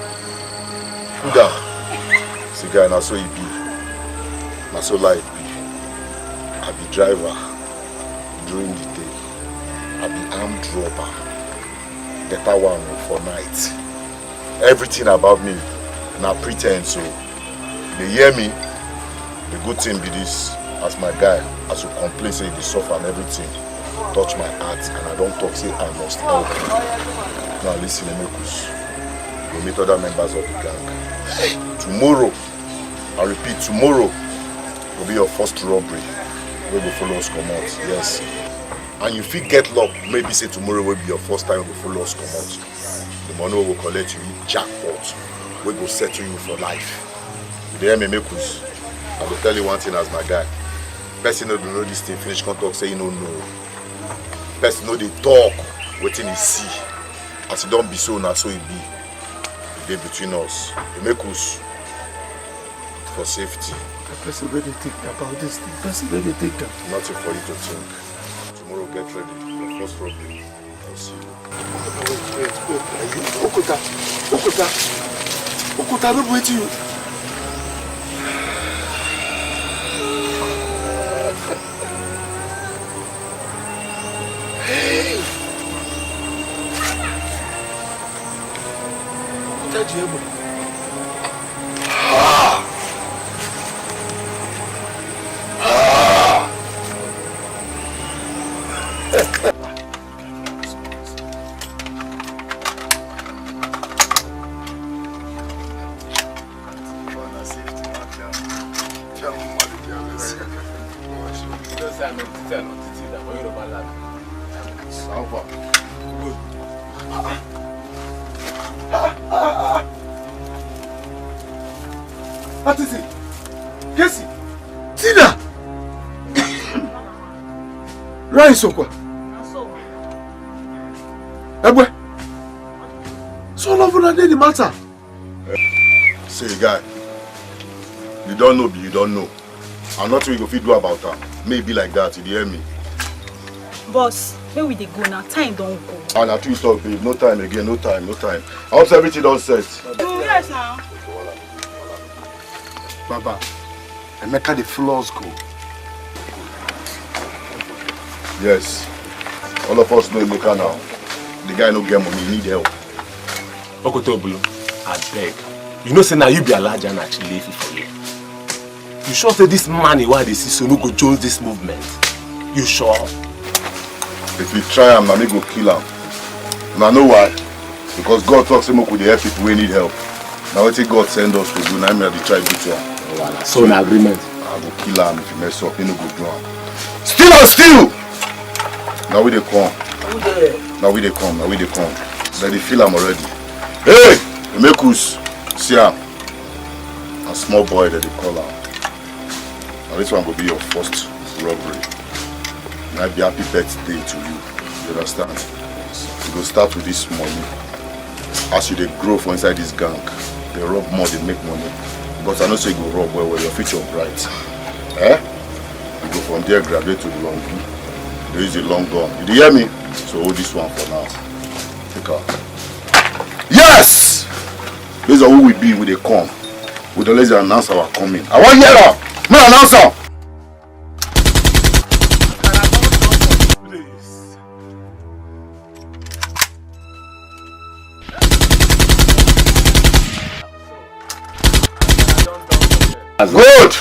Cool down. See, guy, now so he be. Now so life be. I be driver during the day. I be armed robber. Better one for night. Everything about me now pretend so. They hear me. The good thing be this, as my guy, as you complain say they suffer and everything. touch my heart and I don't talk, say I must help you. Now listen, Emekus. We'll meet other members of the gang. Tomorrow, I repeat, tomorrow will be your first robbery. We will follow us come out, yes. And if you get luck, maybe say tomorrow will be your first time we will follow us come out. The money we will collect you, jackpot. We will settle you for life. You hear me, Mekus? I will tell you one thing as my guy. Person no know this thing, finish contact, say you don't know. Person know they talk, waiting he see. As it don't be so, not so it be. They between us. They make us for safety. The person ready to think about this thing. Person ready to think. Nothing for you to think. Tomorrow get ready. Your first robbery. I'll see you. Wait. Okuta, don't wait you. Hey! Diego. What is it? Kesi! Tina! Rise, Okwa. Ebwe! So all of you the matter. Say, guy, you don't know, you don't know. And nothing we go fit do about her. Maybe like that, you hear me? Boss, where will they go now? Time don't go. And I you talk, babe. No time again, no time. I hope everything done set. Yes, now. Baba, I make the floors go. Yes. All of us know Emeka now. The guy no get money, he need help. Okotobulu, I beg. You know say now you be a large and actually leave it for you. You sure say this money why they see so no go join this movement? You sure? If we try him, now me go kill him. Now know why? Because God talks him with the help people who need help. Now what God send us to do, now I'm going to try to beat him. So an agreement. I will kill him if he mess up, he no go do him. Still and still! Now we they come. Now we they come. Let they feel him already. Hey! Emekus! See him. A small boy that they call him. Now this one will be your first robbery. And I'll be happy birthday to you. You understand? You go start with this money. As you they grow from inside this gang, they rob more, they make money. But I know say you go rob well, your future bright. Eh? You go from there, graduate to the long gun. There is a long gun. Did you hear me? So hold this one for now. Take out. Yes! These are who we be when they come. We don't let them announce our coming. I want to hear her! No announcer! Good!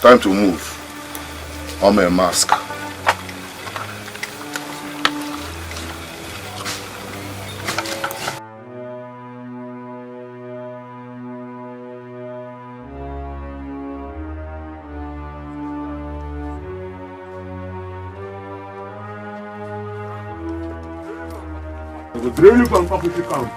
Time to move. On my mask. Really from property count.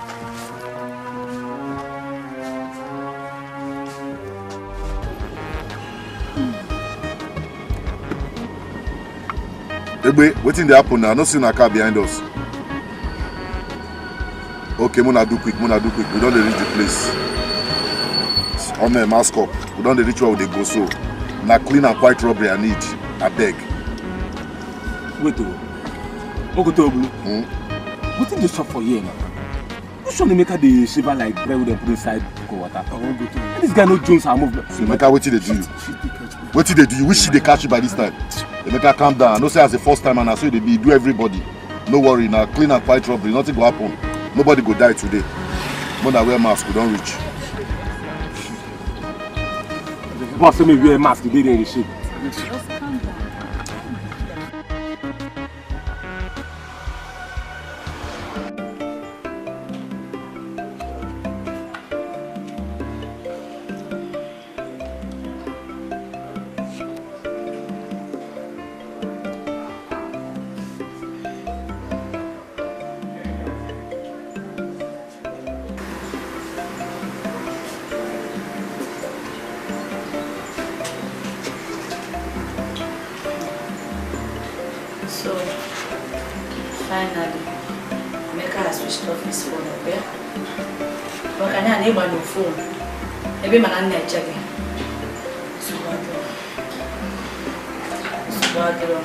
Egbe, wetin dey happen now? No see na car behind us. Okay, muna do quick. We don't reach the place. Ome, mask up. We don't reach where they go so. Na clean and quiet robbery I need. I beg. Wait, Okotobulu. Wetin dey shop for here now? Who show Emeka dey shiver like bread with them put inside cold water? I won't go to. This guy no joins our movement. Emeka, wetin dey do you? Wetin dey do you? Which shit dey catch you by this time? Emeka, calm down. I know say as the first time and I say they be do everybody. No worry now. Clean and quiet robbery. Nothing go happen. Nobody go die today. More than wear mask, we don't reach. Boss, let me wear mask. The day they shake. Just calm down. So, finally, Emeka has switched off his phone, okay? But can I enable your phone? Maybe my name is checking. Subadro.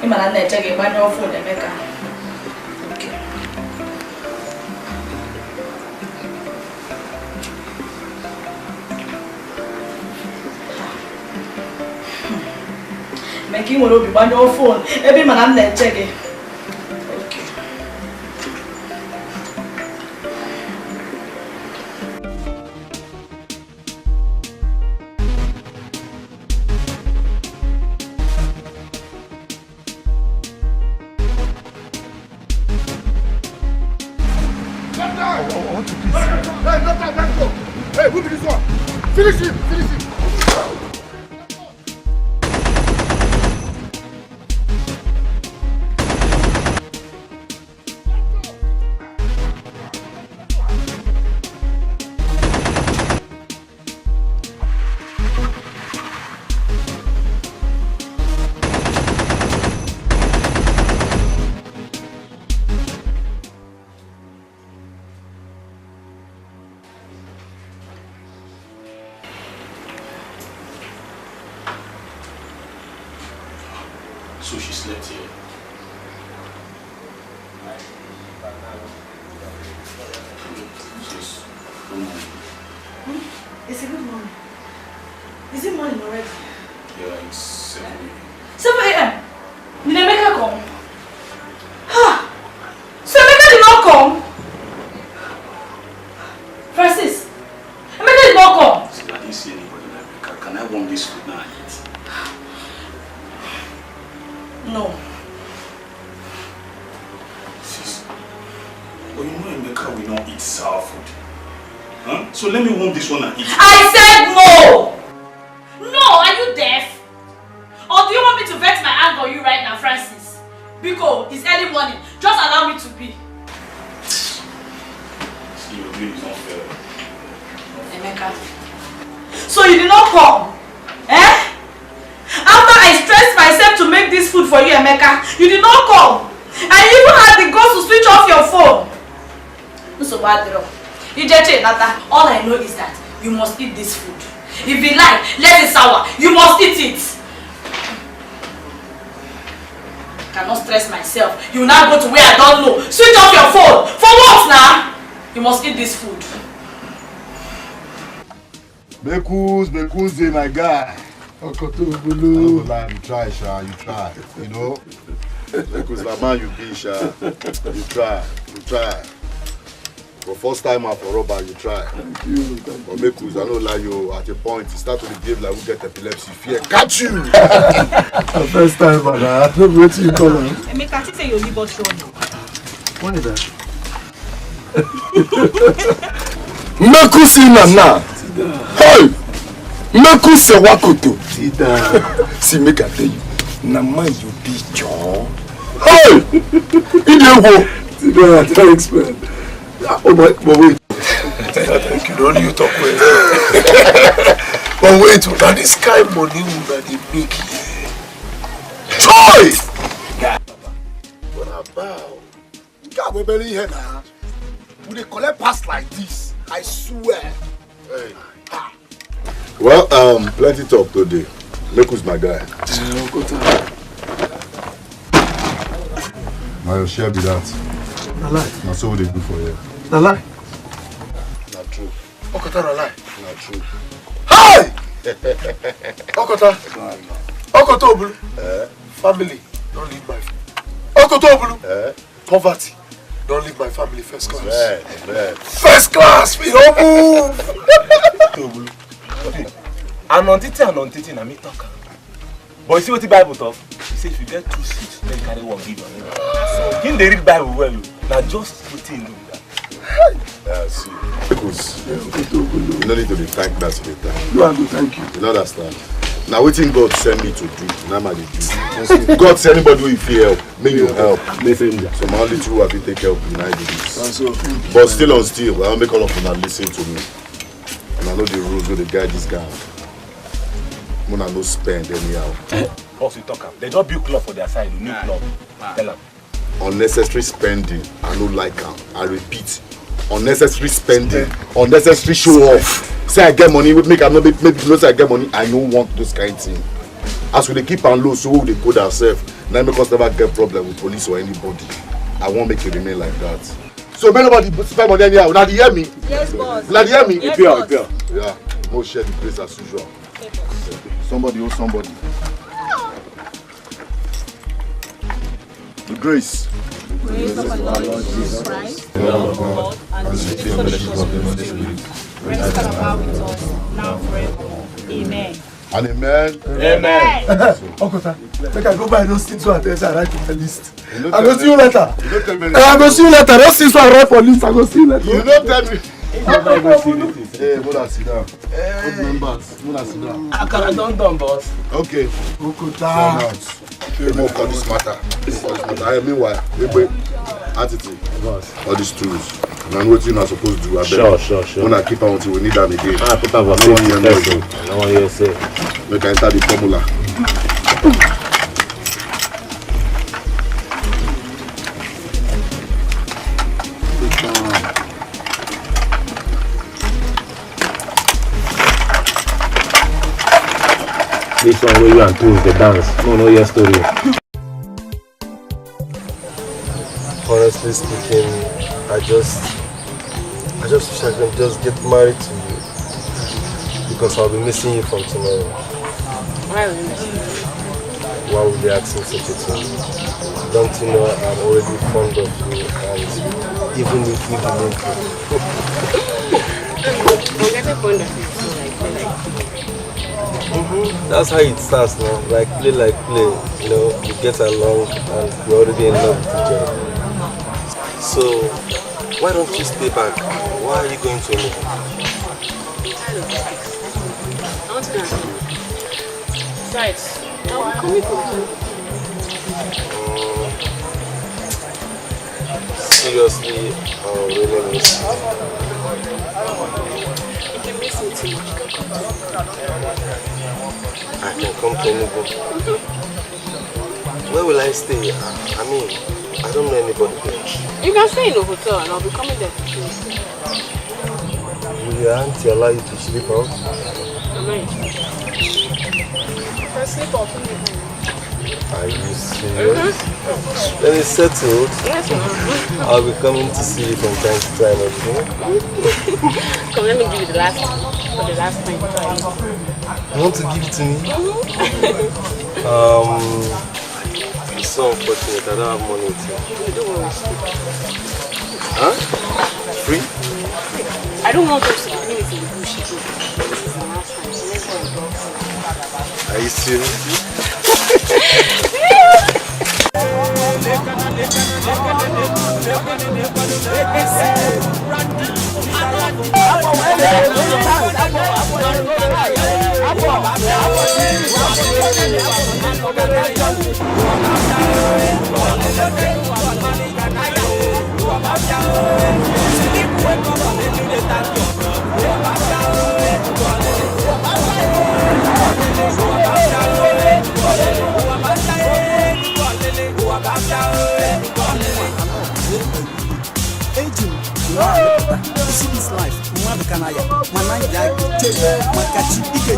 If my name is checking, my your phone, Emeka. Okay. Making will be by your phone. Maybe my name is checking. Finish him! Finish him! So she slept here. Yes. Good morning. It's a good morning. Is it morning already? Yeah, it's 7 a.m. 7 a.m. Did Emeka come? Ha! So Emeka did not come? Francis, Emeka did not come? See, I didn't see anybody like Emeka. Can I warm this food now and eat? No. Sis, but you know Emeka will not eat sour food. Huh? So let me warm this one and eat. I said no! No, are you deaf? Or do you want me to vex my anger on you right now, Francis? Because it's early morning. Just allow me to be. See, your doing is not fair. Emeka. So you did not come? Eh? After I stressed myself to make this food for you, Emeka, you did not come. And you even had the guts to switch off your phone. All I know is that you must eat this food. If you like, let it sour. You must eat it. I cannot stress myself. You will now go to where I don't know. Switch off your phone. For what now? You must eat this food. Bekus, my guy. You try, Sha. You try. You know? Because the man you be, Sha. You try. For first time for robber, you try. Thank you. But Bekus, I know like you at a point, you start to behave like we get epilepsy. Fear catch you! First time, man. I don't know what you call him. Emeka, say you leave us wrong. What is that? Mekusi nana! Hey! Mekusi wakoto! See, make I tell you. Nama you be Joe. Hey! Idiot! I can't explain. Oh, but wait. Thank you. Don't you talk well. But wait, now this kind of money that they make here. Joy! What about? God, we barely here now. When they collect pass like this, I swear. Hey. Well, plenty talk today. Meku's my guy. Now your share be that. Na lie. Now so what they do for you. Na lie. Not true. Okota na lie. Not true. Hey! Okota. Okota Obulu. Family. Don't leave my family. Okota Obulu. Poverty. Don't leave my family first class. First class! We don't move! Anontiti na me talk. But you see what the Bible talk? He says if you get 2 seats, then carry one give on. So him they read Bible well. Now just put in that. See, because you don't need to be thanked that way. You are good, thank you. You understand? Now what thing God send me to do, now I do. God send anybody who you feel help, make you help. So my only two have been take help in I do this. But still on still, I'll make all of them listen to me. And I know the rules will guide this guy. Mona no spend anyhow. Boss, you talk am. They just build club for their side, new club. Tell them. Unnecessary spending, I no like am. I repeat, unnecessary spending, unnecessary show off. Say I get money, make I no make no say I get money. I don't want those kind of thing. As we dey keep am low, so we dey code ourselves. Now make us never get problem with police or anybody. I won't make it remain like that. So make nobody spend money anyhow. Now do you hear me? Yes, boss. Now do you hear me? Yes, boss. Yeah. No share the place as usual. Somebody owe somebody. The grace. Praise of our Lord Jesus Christ, the love of God, and the sweet fellowship of the Holy Spirit. Rest and abide with us now and forevermore. Amen. And amen. Amen. Okota, make I go buy those things so I write on the list. I go see you later. I go see you later. Those things so I write for list. I go see you later. You don't tell me. Hey, Mona, sit down. Good members. Mona, sit down. Akara don done, boss. Okay. Okota. We move for this matter. Meanwhile, wait. Attitude. All these tools. And what you're not supposed to do. Sure. When I keep on until we need them again. Put up a safety person. No one here say. Make I enter the formula. This one where you and tools the dance. No your story. Honestly speaking, I just wish I could just get married to you because I'll be missing you from tomorrow. Why will you miss me? Why would they ask me such a thing? Don't you know I'm already fond of you, and even if you didn't I'm getting fond of you too, That's how it starts now, like play, you know, you get along and you're already in love with each other. So, why don't you stay back? Why are you going to me? I want to go and see you. Besides, I'll be coming from home. Seriously, I really miss you. If you miss me too much, you can come to me. I can come to Enugu. Where will I stay? I mean, I don't know anybody there. You can stay in a hotel and I'll be coming there to see you. Will your auntie allow you to sleep out? I'm not interested. If I sleep, I'll come here. Are you serious? Then it's settled. Yes, ma'am. I'll be coming to see you from time to time, okay? Come, let me give you the last one. For the last time before I leave. You want to give it to me? It's so unfortunate. I don't have money to. Don't worry. Huh? Free? I don't want us to be doing it in the bush. This is the last time. So let's go and go. Are you serious? See this life, Mwabikanaya, Mananja, Makachi, Iyke,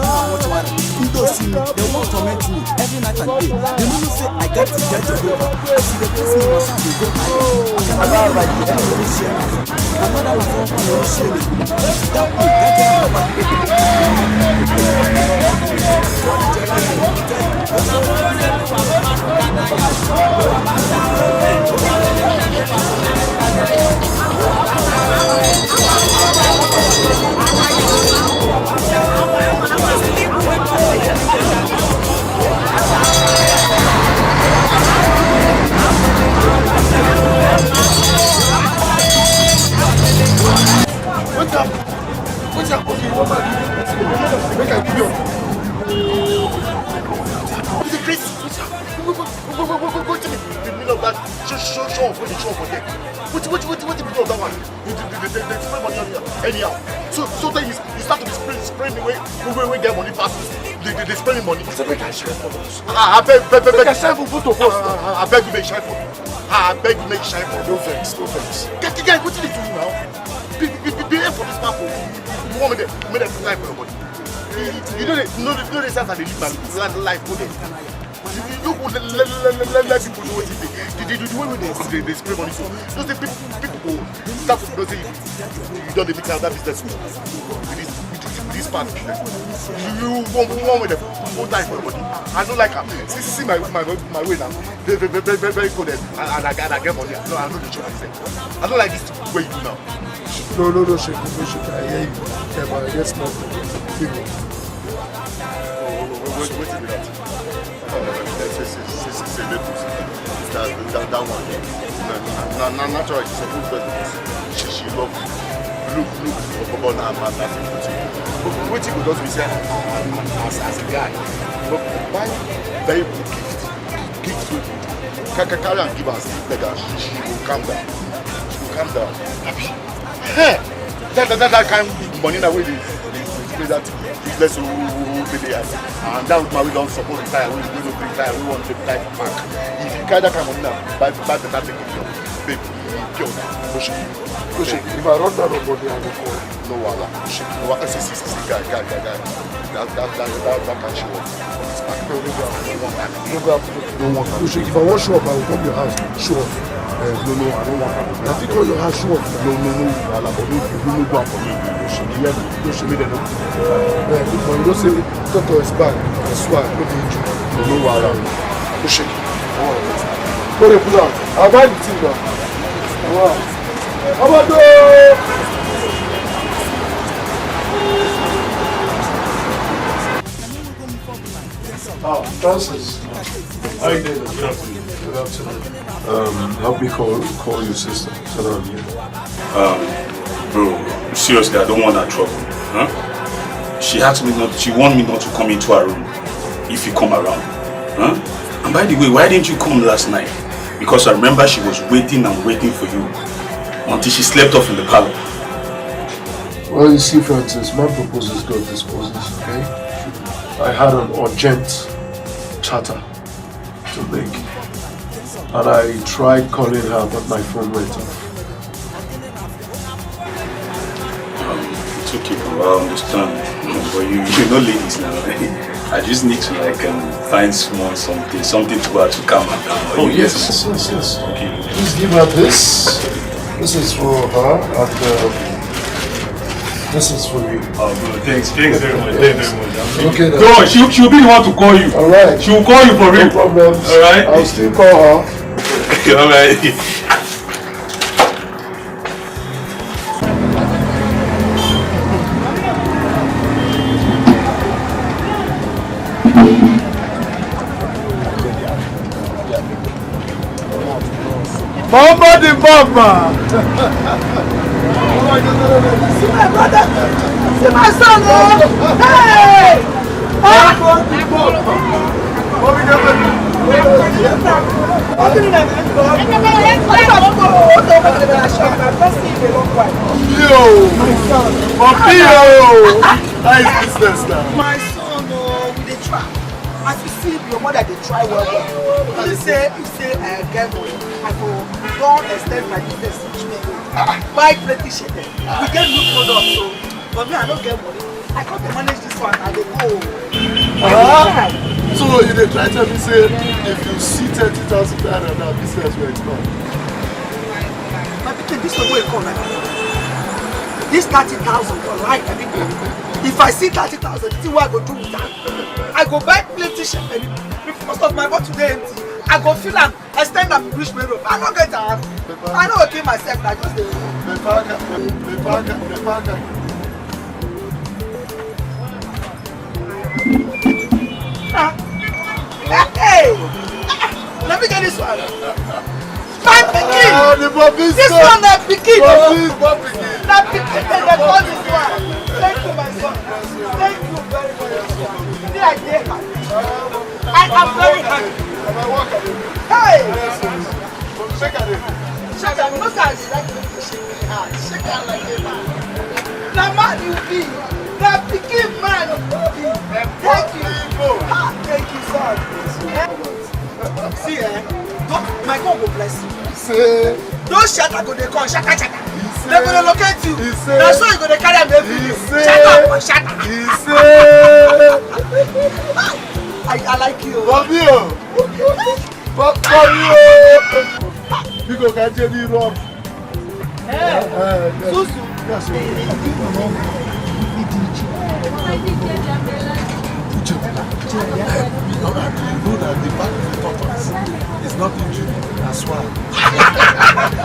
Ndo see me, they won't torment me every night and day. They don't say I got to get a river. As they place me, was how they go higher. I cannot like you, I don't share it. My mother was all for share it. Help me, What's up? Okay, what about you? Make I give you. What's the crazy? What's up? Go to me. The middle of that. Show off when you show up for there. What the middle of that one? They spend money on you anyhow. So then you start to be spraying we get money passes. They spending money. I said, make I shine for us. I beg, make I shine for both of us. I beg you make shine for. I beg you make shine for. No thanks, no thanks. Guy, what did you do now? Be here for this man. You want me to fly for your body. You know the sense that they live my life for them. You would let people do what they way they spray money. So those people go start to say you don't mix out that business with this part. You want with them full time for your body. I don't like her. See my way now. Very good and I get money. No, I know the truth myself. I don't like this way you do now. No, shake. I hear you. Yeah, but I get small. Wait a minute. That one. No, naturally, she's a good person. She loves you. Look, about her man, that's it. But what you could also be saying as a guy, but buy very good gift with carry and give us beggar. She will calm down. Hey, that kind of money that way they that useless who they have. And that would we don't support the tire, we don't bring tire, we want the tire back. If you carry that kind of money now, buy the that thing of baby, pure now. Go shake. If I run down nobody, I will call. No wala. Shake. No wala. See, guy. That can show up. No go shake. If I want show up, I will come to your house. Show up. No, I don't want that. I think all your house show up. No, wala. But you no go for me. Go shake. Me then. Yeah, but you don't say doctor is bad. I swear, no be injury. No wala. Go shake. Go dey pull out. I'll buy the thing now. Wow. Francis. How you doing? Good afternoon. Good afternoon. Help me call your sister. So that I'm here. Bro, seriously, I don't want that trouble. Huh? She warned me not to come into her room if you come around. Huh? And by the way, why didn't you come last night? Because I remember she was waiting for you until she slept off in the parlor. Well, you see, Francis, my proposals got disposes, okay? I had an urgent chatter to make. And I tried calling her, but my phone went off. It's okay, bro. I understand. But you know ladies now. I just need to find something to go to calm her down. Oh, yes. Okay. Please give her this. This is for her, and this is for you. Oh, bro, thanks very much. Okay, then. Go on, she'll be the one to call you. Alright. She will call you for real. No problems. Alright. I'll still call her. Alright. Mama the Mama! See my brother! See my son! Hey! Nice business now. My son, we dey try. As you see, your mother dey try well. You say get money. I go don't extend my business to buy plenty shit. We get new products, so for me I don't get money. I can't manage this one and they go. So you dey try to me say if you see 30,000 naira now, business will expand. But because this one will come like this 30,000, right? If I see 30,000, see what I go do with that. I go buy plenty shit and most of my bottle today empty. I go feel am, I stand up reach my road. I don't get am. I don't okay myself like just the Hey! Let me get this one. My pikin! This one that pikin! That pikin that call this one. Thank you, my son. Thank you very much. I dey happy. I am very happy. Hey! Shake her. Look at it. Shake her like a man. The man you be. The pikin man. See, my God will bless you. Say. Those shatter go they come, shaka. They go to locate you. That's why you go to carry them every day. Shut up, shatter. I like you. Fabio. You go catch any rock. Susu. You know that the back of the tortoise is not injured. That's why.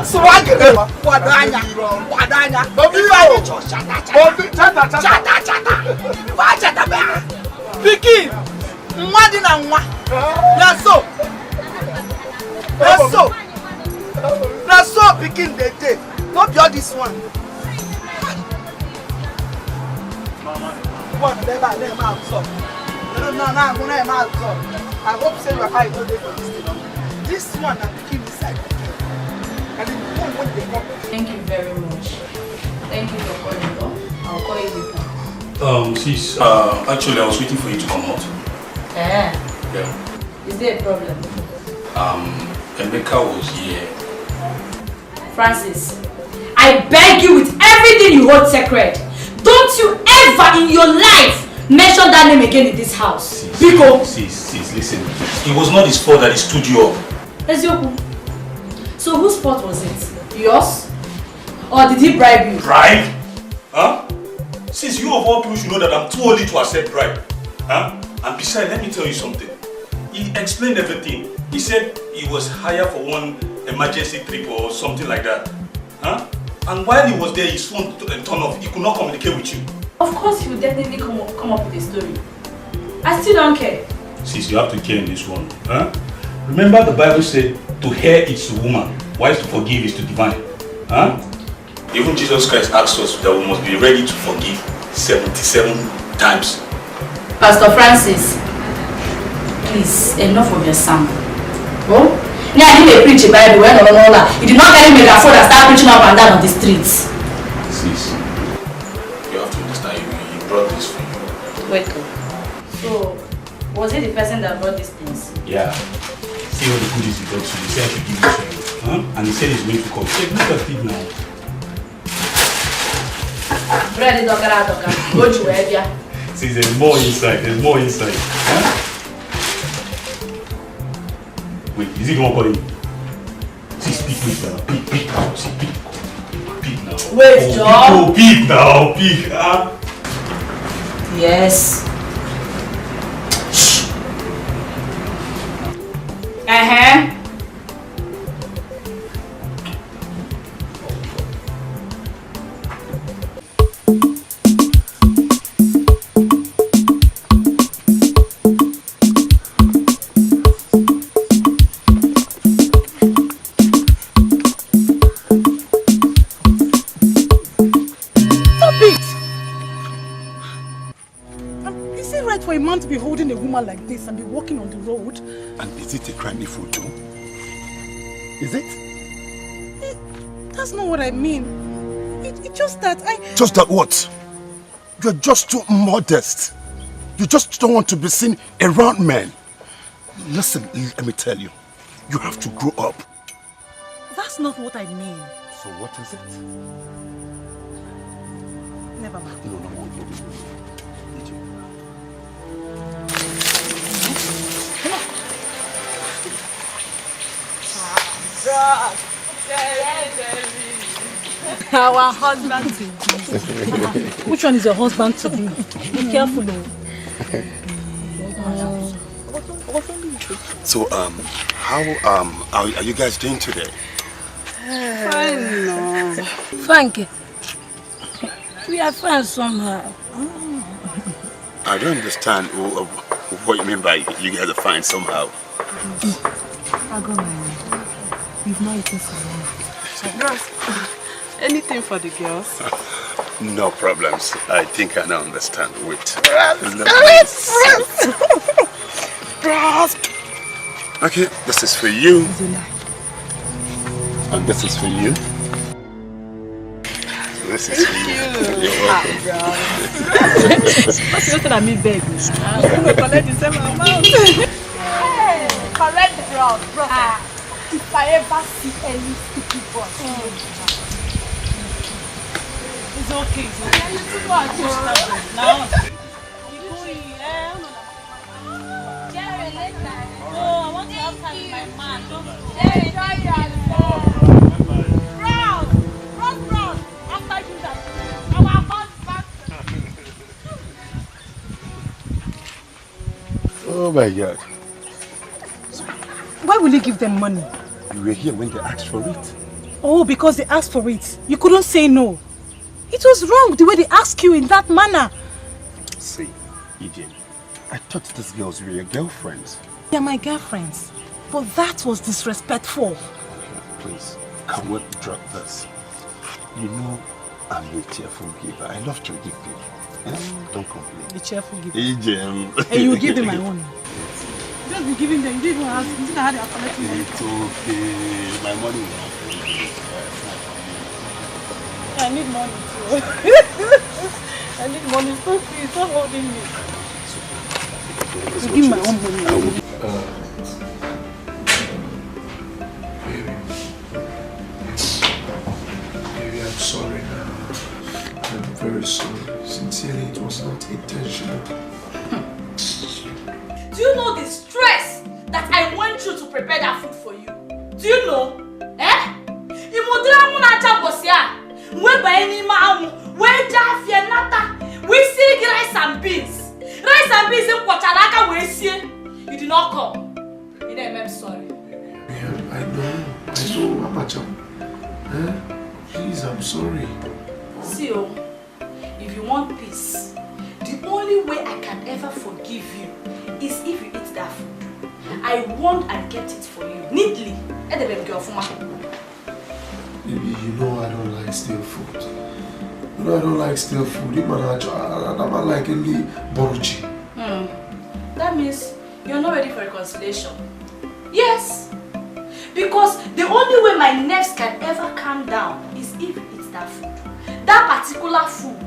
Swag. Wadanya. Chata. Pikin. Mwadi na mwa. That's so pikin the day. Not be all this one. What never absorb. No, I'm gonna absorb. I hope say your eye don't dey for this thing. This one na pikin inside. And the one when they come. Thank you very much. Thank you for calling. I'll call you later. Sis, actually I was waiting for you to come out. Yeah. Is there a problem? Emeka was here. Francis, I beg you with everything you hold sacred. Don't you ever in your life mention that name again in this house. Sis, listen. It was not his fault that he stood you up. Ezeonu. So whose fault was it? Yours? Or did he bribe you? Bribe? Huh? Sis, you of all people should know that I'm too old to accept bribe. Huh? And besides, let me tell you something. He explained everything. He said he was hired for one emergency trip or something like that. Huh? And while he was there, his phone turned off. He could not communicate with you. Of course he will definitely come up with a story. I still don't care. Sis, you have to care in this one. Huh? Remember the Bible said, to err is to woman, whilst to forgive is to divine. Huh? Even Jesus Christ asked us that we must be ready to forgive 77 times. Pastor Francis, please, enough of your sermon. Oh? Now I didn't preach a Bible when you did not get him megaphone and start preaching up and down on the streets. Sis, you have to understand, he brought this for you. Wait. So, was it the person that brought these things? Yeah. See all the goodies he got to. He said I should give it to him. Huh? And he said he's going to come. Check, look at it now. Bread doka. Go to where you are. See, there's more inside. Huh? Wait, is he the one calling you? See, speak now. Speak now. Wait, John. Speak now. Huh? Yes. Shh. To be holding a woman like this and be walking on the road. And is it a crime if we do? Is it? That's not what I mean. It's just that Just that what? You're just too modest. You just don't want to be seen around men. Listen, let me tell you. You have to grow up. That's not what I mean. So what is it? Never mind. No. Our husband to be. Which one is your husband to be? Be careful though. So how are you guys doing today? Fine, no. Frankie, we are fine somehow. I don't understand what you mean by you guys are fine somehow. You've not eaten some. Anything for the girls? No problems. I think I now understand. Wait. Okay, this is for you. And this is for you. This is for you. You're welcome. What's your thing at me, baby? I'm going to collect the same amount. Correct, bro. bros. If I ever see any stupid boy, it's okay. Now. I want to have time with my man. Don't Bros. After you that, our husband. Oh my God. Why will you give them money? You were here when they asked for it. Oh, because they asked for it. You couldn't say no. It was wrong the way they asked you in that manner. See, Iyke, I thought these girls were your girlfriends. They're my girlfriends. But that was disrespectful. Please, can we drop this? You know I'm a cheerful giver. I love to give you. Don't complain. The cheerful giver. Iyke. And you give them my own. Just be giving them. You didn't even ask. You didn't have their collecting money. It's okay. My money will not pay. I need money too. I need money. So please, stop holding me. You give my own money. Baby, I'm sorry now. I'm very sorry. Sincerely, it was not intentional. Do you know the stress that I went through to prepare that food for you? Do you know? We see rice and beans. Rice and beans in Kwacharaka we see. You did not come. I'm sorry. I know, Mama Cham. Please, I'm sorry. See, if you want peace, the only way I can ever forgive you is if you eat that food. I want and get it for you, neatly. Baby, you know I don't like stale food. You know I don't like stale food. I don't like any boruchi. That means you're not ready for reconciliation. Yes. Because the only way my nerves can ever calm down is if you eat that food. That particular food.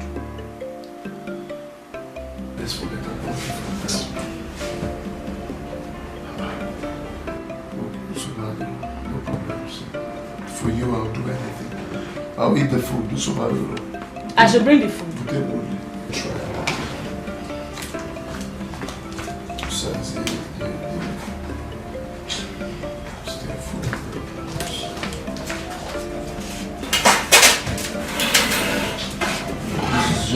Let's forget about it. No problems. For you, I'll do anything. I'll eat the food. Do some. I should bring the food. You can only try.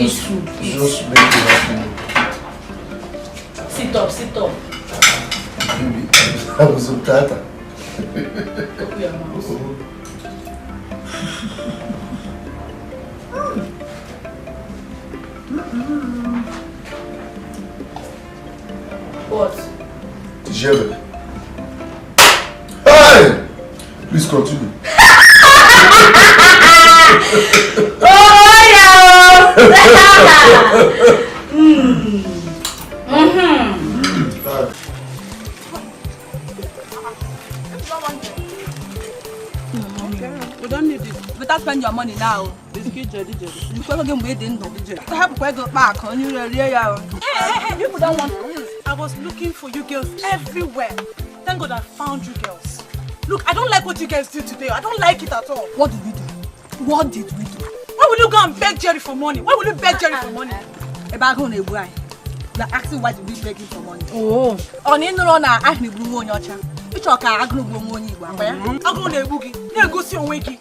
It's food. Just make it happen. Sit up, sit up. Baby, I was a tata. Open your mouth. What? Tijere. Hey! Please continue. We don't need it. Better spend your money now. Biscuit jelly. You can't get waiting. To have to go back on you. Hey, people don't want to. I was looking for you girls everywhere. Thank God I found you girls. Look, I don't like what you guys did today. I don't like it at all. What did we do? What did we do? Why will you go and beg Jerry for money? Why will you beg Jerry for money? About going to buy. You're asking why did we beg him for money? Oh. On in the run, I asked me blue on your child. Which are I grew money. I'm going to boogie. They'll go see on Wakey.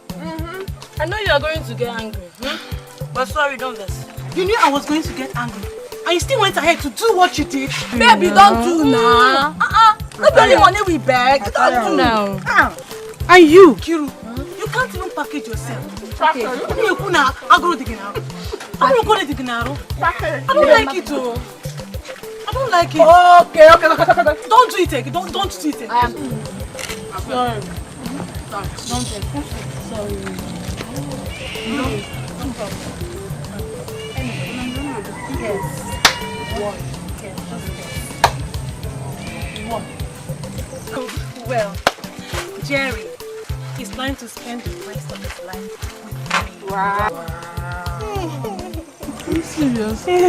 I know you are going to get angry. But sorry, don't listen. You knew I was going to get angry. And you still went ahead to do what you did. Baby, don't do now. Not the only money we beg. Don't do now. And you, Kiru, you can't even package yourself. I don't like it too. I don't like it. Okay. Don't do it again. Don't do it again. I am sorry. Don't take it. Sorry. No problem. Yes. One. One. Well, Jerry is planning to spend the rest of his life with me. Wow. Are you serious? Did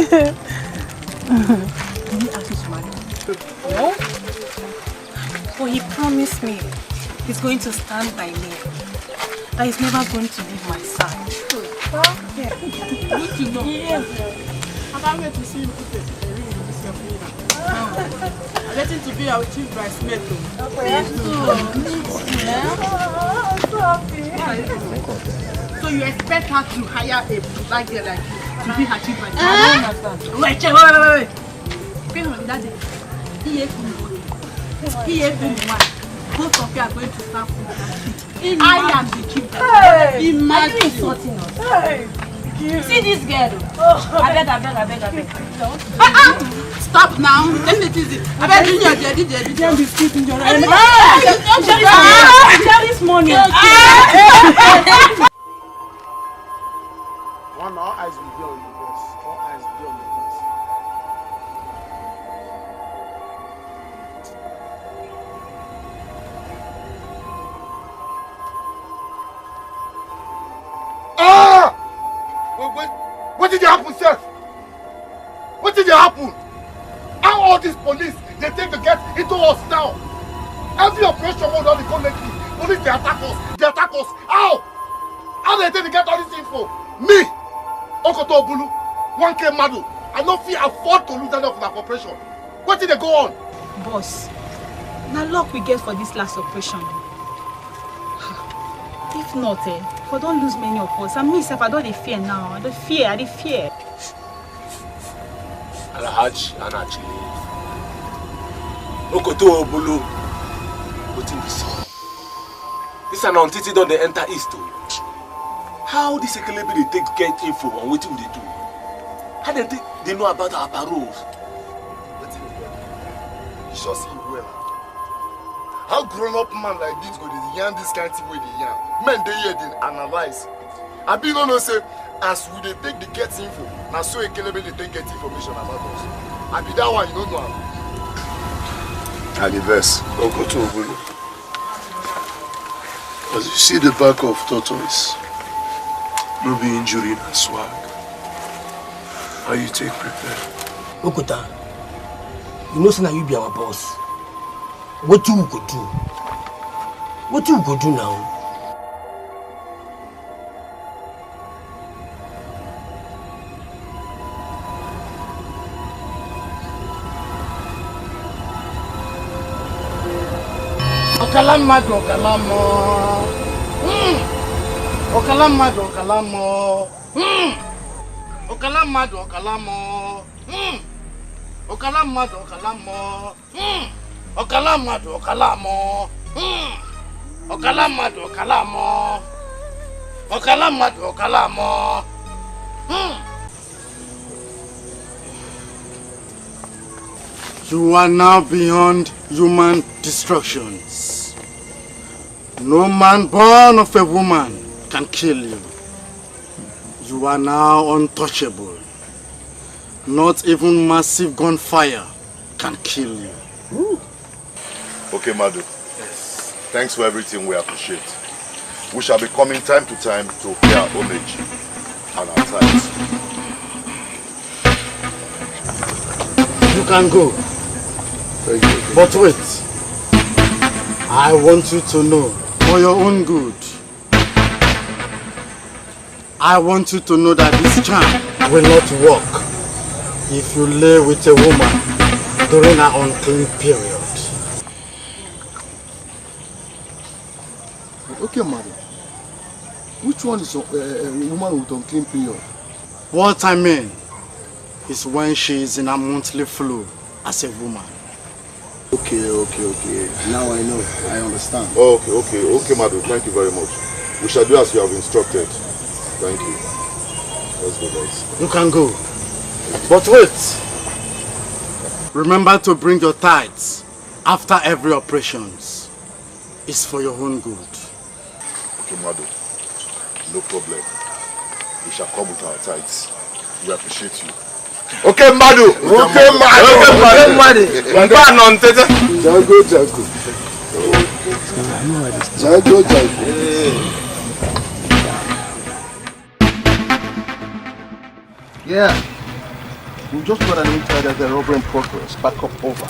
he ask you to marry? No. But he promised me he's going to stand by me. That he's never going to leave my side. Okay. Good to know. Yes. I can't wait to see you put a ring in this your finger. I'm getting to be our chief bridesmaid too. So you expect her to hire a black girl like you to be her chief bridesmaid? I don't understand. Wait. Bring on that day. Both of you are going to start food. I am the chief bridesmaid. Imagine. Are you insulting us? See this girl. I beg. Stop now. Let me tease it. I beg you, Daddy. Don't be speaking your right. Share this money. All eyes will be on you, boss. All eyes will be on the boss. What did happen, sir? What did happen? How all these police, they take to get into us now? Every operation we done the lately, police they attack us. How? How they take to get all this info? Me, Okoto Obulu, 1K Madu, I don't feel afford to lose any of that operation. What did they go on? Boss, now luck we get for this last operation. If not, if I don't lose many of us, and myself, I don't fear now. I don't fear. Alhaji and actually, Okoto Obulu, what in this? This an entity don't they enter east too. How this equilibrium they take get info on what they do? How they know about our paroles? You sure see you well. How grown-up man like this go to yarn this kind of thing with the yarn? Men they hear they analyze. I be no say as we they take the get info, now so equilibrium they take get information about us. I be that one you don't know. And the verse, Okoto Obulu. As you see the back of tortoise, no be injury and swag. How you take prepare? Okota, you know say you be our boss. What you go do? What you go do now? Okalamado. You are now beyond human destructions. No man born of a woman can kill you. You are now untouchable. Not even massive gunfire can kill you. Ooh. Okay, Madu. Yes. Thanks for everything, we appreciate. We shall be coming time to time to pay our homage and our tithes. You can go. Thank you. But wait. I want you to know, for your own good, I want you to know that this charm will not work if you lay with a woman during her unclean period. Okay, madam. Which one is a woman with unclean period? What I mean is when she is in a monthly flow as a woman. Okay. Now I know. I understand. Okay, madam. Thank you very much. We shall do as you have instructed. Thank you. Let's go, guys. You can go. But wait. Remember to bring your tithes after every operations. It's for your own good. Okay, madam. No problem. We shall come with our tithes. We appreciate you. Okay, Madu. Okay, Madu. Jago. Yeah. We just got an intel that the robbery in progress. Back up over.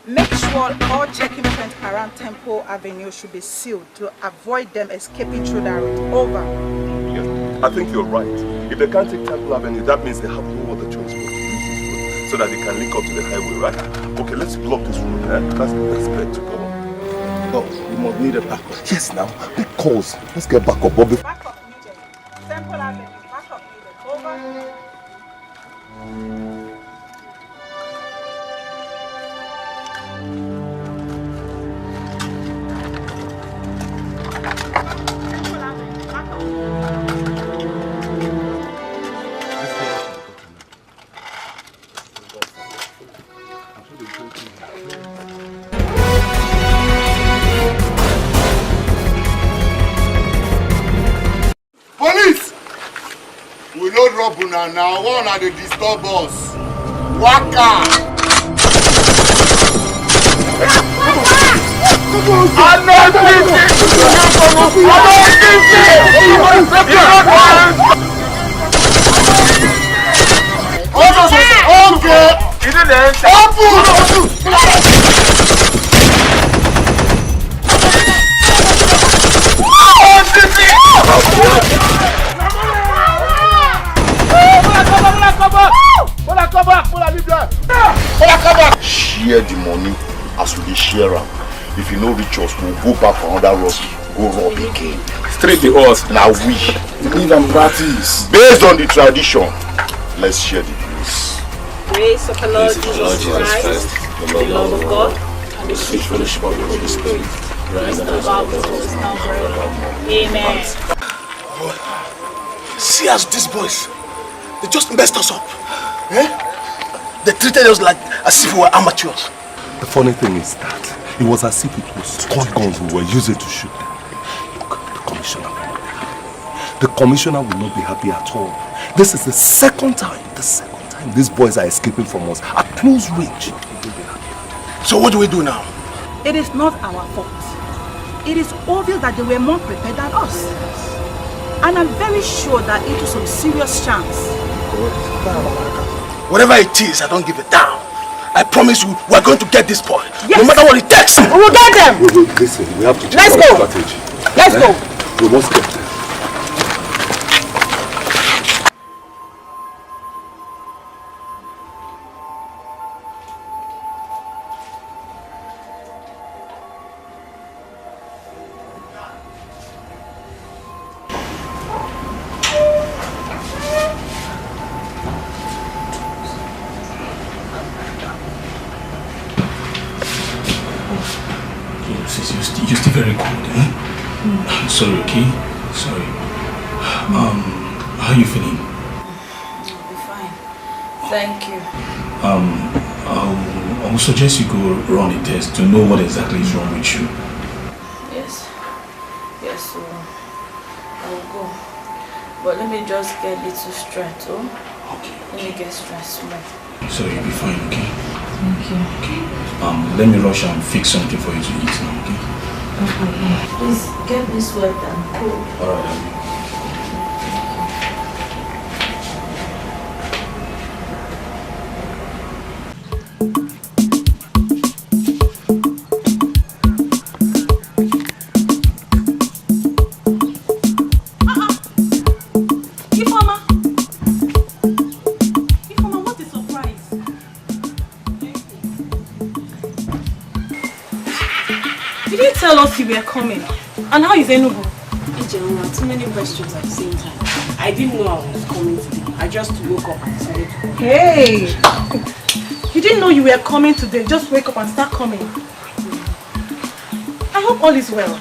Make sure all checking points around Temple Avenue should be sealed to avoid them escaping through that route. Over. Yes, I think you're right. If they can't take Temple Avenue, that means they have no other choice but to use this road so that they can link up to the highway, right? Okay, let's block this road. That's the best bet to go. No, we must need a backup. Yes, now. Big calls. Let's get back up, Bobby. Back up needed. Temple Avenue. Back up needed. Over. Police! We no drop una now. One are the disturb us. Waka! Share the money as we share am. If you no reach us, we'll go back for another robbery. Go rob again. Straight to us. Now we need and practice. Based on the tradition, let's share the grace. Grace of the Lord Jesus Christ, the love of God, and the sweet fellowship of the Holy Spirit. Rest and abide with us now forever. Amen. See us, these boys. They just messed us up. Eh? They treated us like as if we were amateurs. The funny thing is that it was as if it was toy guns we were using to shoot them. Look, the commissioner will not be happy at all. This is the second time these boys are escaping from us at close range. So what do we do now? It is not our fault. It is obvious that they were more prepared than us. And I'm very sure that it was some serious chance. Whatever it is, I don't give a damn. I promise you, we're going to get this boy. Yes. No matter what it takes. We will get them. Wait, listen, we have to check Let's our go. strategy. Let's go. We must get them. You're still very cold, eh? I'm sorry, okay? Sorry. How are you feeling? I'll be fine. Thank you. I will suggest you go run a test to know what exactly is wrong with you. Yes. Yes, so I will go. But let me just get a little strength, oh? Okay. Let me get strength more. So you'll be fine, okay? Thank you. Okay. Let me rush and fix something for you to eat now, okay? Okay. Please get me sweat and cold. Alright, Tell us you were coming. And how is Enugu? Ezeonu, too many questions at the same time. I didn't know I was coming today. I just woke up and decided to come. Hey! You didn't know you were coming today. Just wake up and start coming. I hope all is well.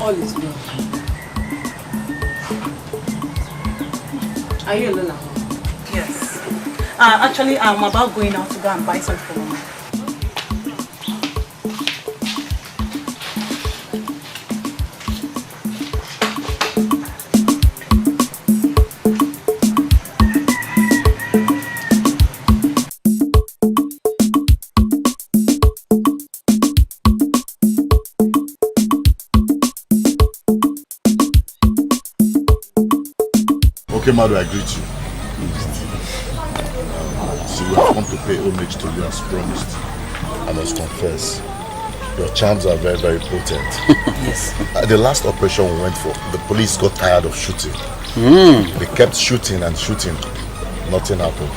All is well. Are you alone at home? Yes. Actually, I'm about going out to go and buy something for Mama. Okay, Madu, I greet you. So we have come to pay homage to you as promised. I must confess, your charms are very, very potent. Yes. At the last operation we went for, the police got tired of shooting. They kept shooting and shooting. Nothing happened.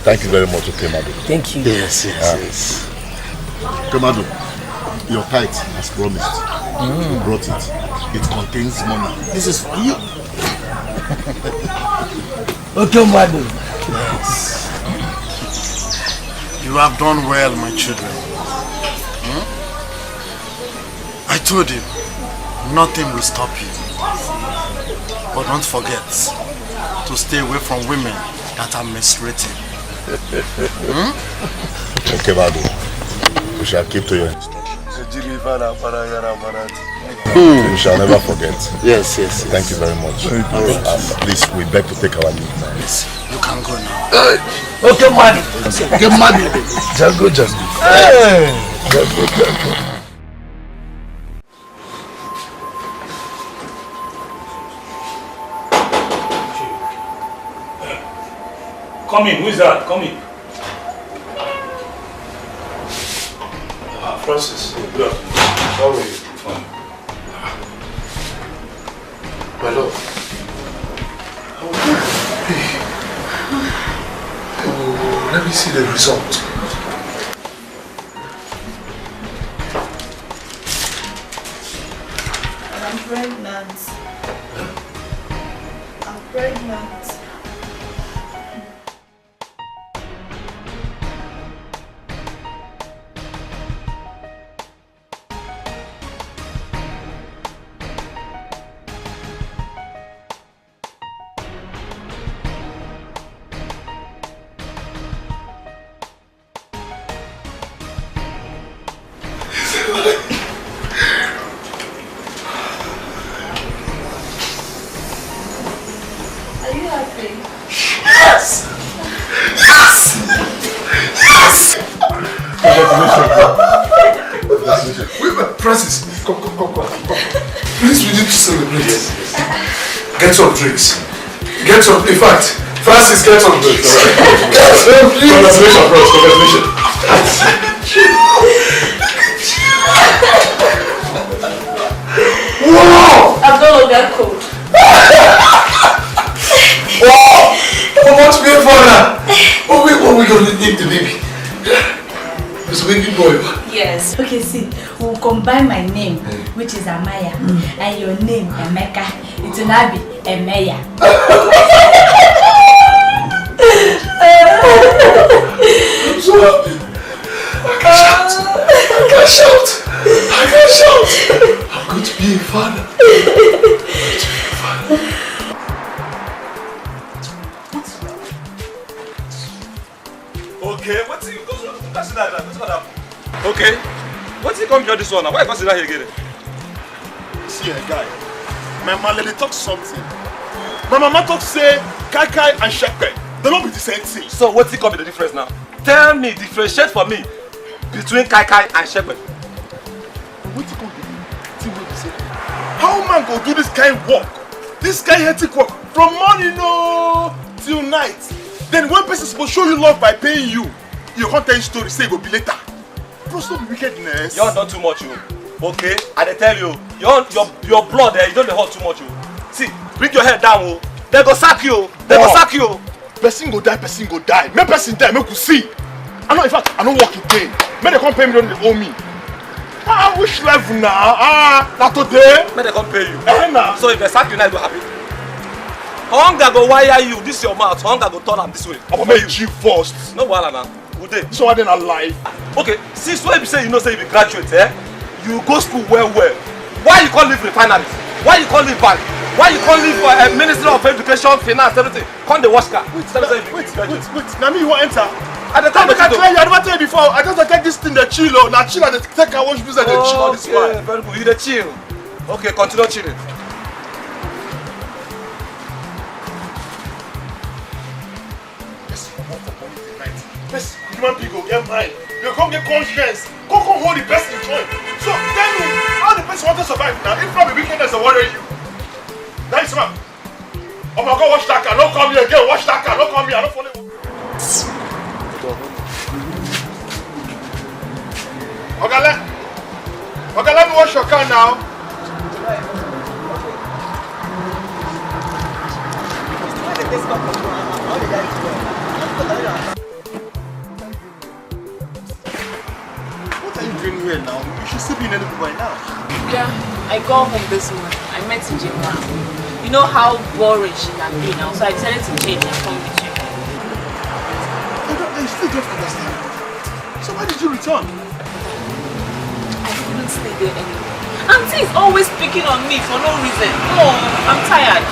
Thank you very much, Okemado. Thank you. Yes. Okemado, your kite as promised. You brought it. It contains money. This is for you. Okemado. Yes. You have done well, my children. I told you, nothing will stop you. But don't forget to stay away from women that are menstruating. Okay, Bado. We shall keep to your instructions. We shall never forget. Yes. Thank you very much. Please, we beg to take our leave now. Yes, you can go now. Okay, man. Get mad. Jango. Hey. Jango. Come in, who is that? Come in. Francis, good afternoon. How are you? Fine. My love. Oh, let me see the result. I'm pregnant. I'm pregnant. Are you happy? Yes! Yes! Yes! Wait, Francis, come. Please, we need to celebrate. Yes. Get some drinks. In fact, Francis, get some drinks. Get some drinks. Congratulations, bros. Wow! I'm no longer cold. Wow! How much beer for that? Oh, wait, what are we going to name the baby? It's a baby boy. Yes. Okay, see, we'll combine my name, which is Amaya, and your name, Emeka. It will now be Emeya. I'm so happy. I can shout. I'm going to be a father. Okay, what's it? Okay, what's he come here this one now? Why you consider here again? See a guy. My mama they talk something. My mama talk say Kai and Shepherd. They don't be the same thing. So what's he come the difference now? Tell me, differentiate for me between Kai and Shepherd. What's he come the thing what you say? How man go do this kind of work? This kind of hectic work from morning till night. Then one person is supposed to show you love by paying you. You can't tell your story, say it will be later. Bro, stop wickedness. You done too much, you. Okay? I dey tell you, your blood there, you don't hurt too much, you. See, bring your head down, oh. They go sack you. They go sack you. Person go die. Make person die, make you see. I know, in fact, I don't work again. Make they come pay me, don't they owe me. Which level now? Not today. Make they come pay you. Nah. So if they sack you now, you go happy. Hunger go wire you. This is your mouth. Hunger go turn am this way. I'm gonna make you first. No wahala now. Good day. So I didn't alive. Okay, since when you say you know say you be graduate, you go school well. Why you can't leave refineries? Why you can't leave bank? Why you can't leave Ministry of Education, Finance, everything? Can't they wash car? Wait. Now me you want enter? At the time I never tell you before. I just take this thing the chill. Now chill and take a wash business and chill all this while. Okay, very good. You the chill. Okay, continue chilling. This human being go get mine. You come get conscience. Come hold the best in joint. So tell me how the person want to survive now. If not the wickedness will worry you. That is man. Oh my God, watch that car. Don't come here again. Watch that car. Don't come here. I don't follow you. Okay, let me wash your car now. What are you doing here now? You should still be in Enugu by now. Yeah, I got home this morning. I met Iyke. You know how boring she can be now, so I decided to change and come with you. I still don't understand. So why did you return? I couldn't stay there anymore. Auntie is always picking on me for no reason. Oh, I'm tired.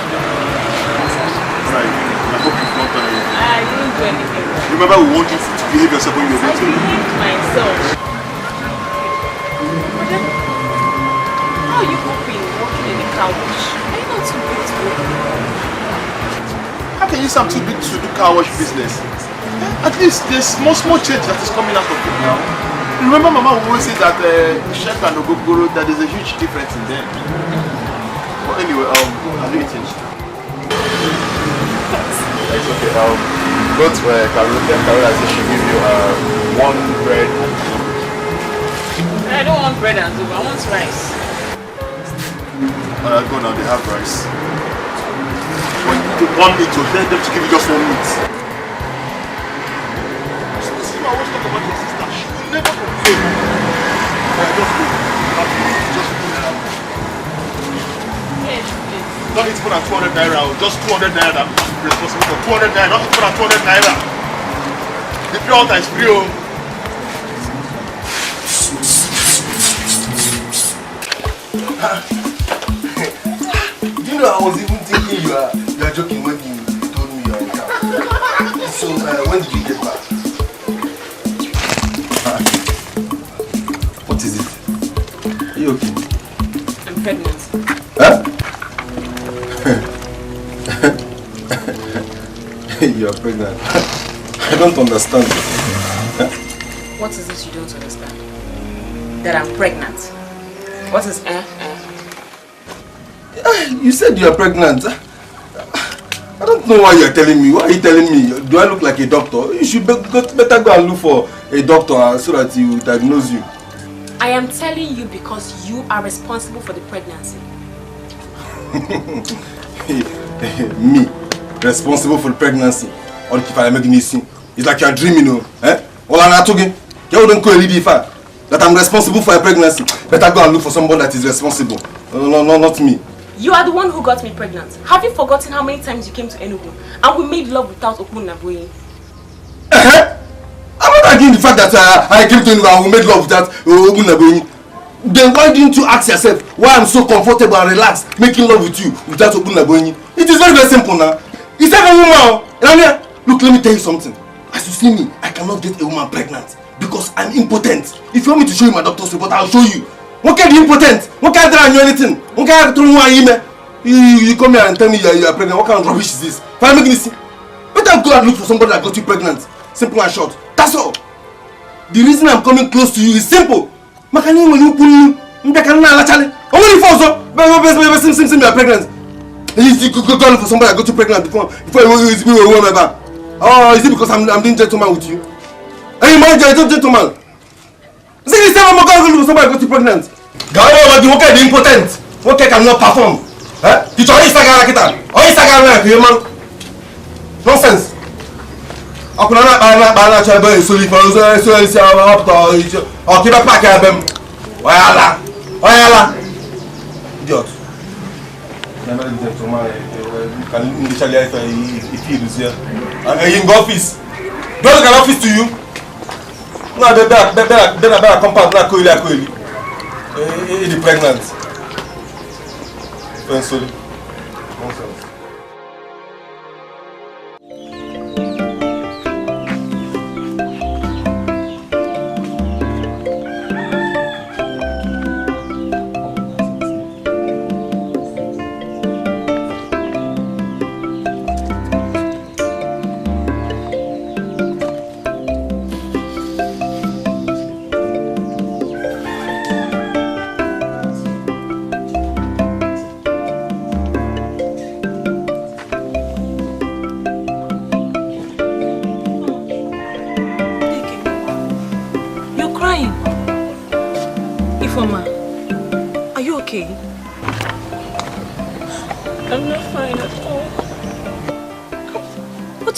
Right. I hope you've not done anything. I didn't do anything. Remember, we want you to behave yourself when you're I going to. behaved myself. How are you coping working in the car wash? Are you not too big to work? How can you say I'm too big to do car wash business? At least there's small change that is coming out of it now. Remember, Mama will always say that chef and ogogoro, that there's a huge difference in them. But anyway, have you eaten? It's okay. Go to Carola said she'll give you one bread and two. I don't want bread and soup. I want rice. Go now. They have rice. When you want meat, you tell them to give you just one meat. So this is why I always talk about your sister. She will never complain. Just go. Just go now. Yes, please. Don't eat more than 200 naira. Just 200 naira. I'm responsible for 200 naira. Not more than 200 naira. The pure water is free. You know, I was even thinking you are joking when you told me you are in town. So, when did you get back? What is it? Are you okay? I'm pregnant. Huh? You are pregnant. I don't understand. What is it you don't understand? That I'm pregnant. What is You said you are pregnant. I don't know why you are telling me. Why are you telling me? Do I look like a doctor? You should better go and look for a doctor so that he will diagnose you. I am telling you because you are responsible for the pregnancy. Me? Responsible for the pregnancy? Or if I make me see? It's like you are dreaming, you know? All I'm talking. You don't call it that I'm responsible for a pregnancy. Better go and look for somebody that is responsible. No, not me. You are the one who got me pregnant. Have you forgotten how many times you came to Enugu and we made love without Okunaboyi? I'm not arguing the fact that I came to Enugu and we made love without Okunaboyi. Then why didn't you ask yourself why I'm so comfortable and relaxed making love with you without Okunaboyi? It is very, very simple now. Is that a woman? Look, let me tell you something. As you see me, I cannot get a woman pregnant because I'm impotent. If you want me to show you my doctor's report, I'll show you. What can you impotent? What can I do anything? What can I do you come here and tell me you are pregnant? What kind of rubbish is this? If I'm making this, better go and look for somebody that got you pregnant. Simple and short. That's all. The reason I'm coming close to you is simple. Makani when you put you actually. Only for so you are pregnant. You go look for somebody that got you pregnant before you is me or whatever. Oh, is it because I'm being gentleman with you? Are you married? You're a gentleman. See this time I'm going to look for somebody that got you pregnant. What kind of impotent? What cannot perform? You try Instagram like that. Or Instagram like you man. Nonsense. I could not buy a child so if I was so up to or keep a pack of them. Why idiot. Never the gentleman can initially if he is here. In the office. Don't look at office to you. No, better compound na koili. The pregnant. Sorry. Nonsense.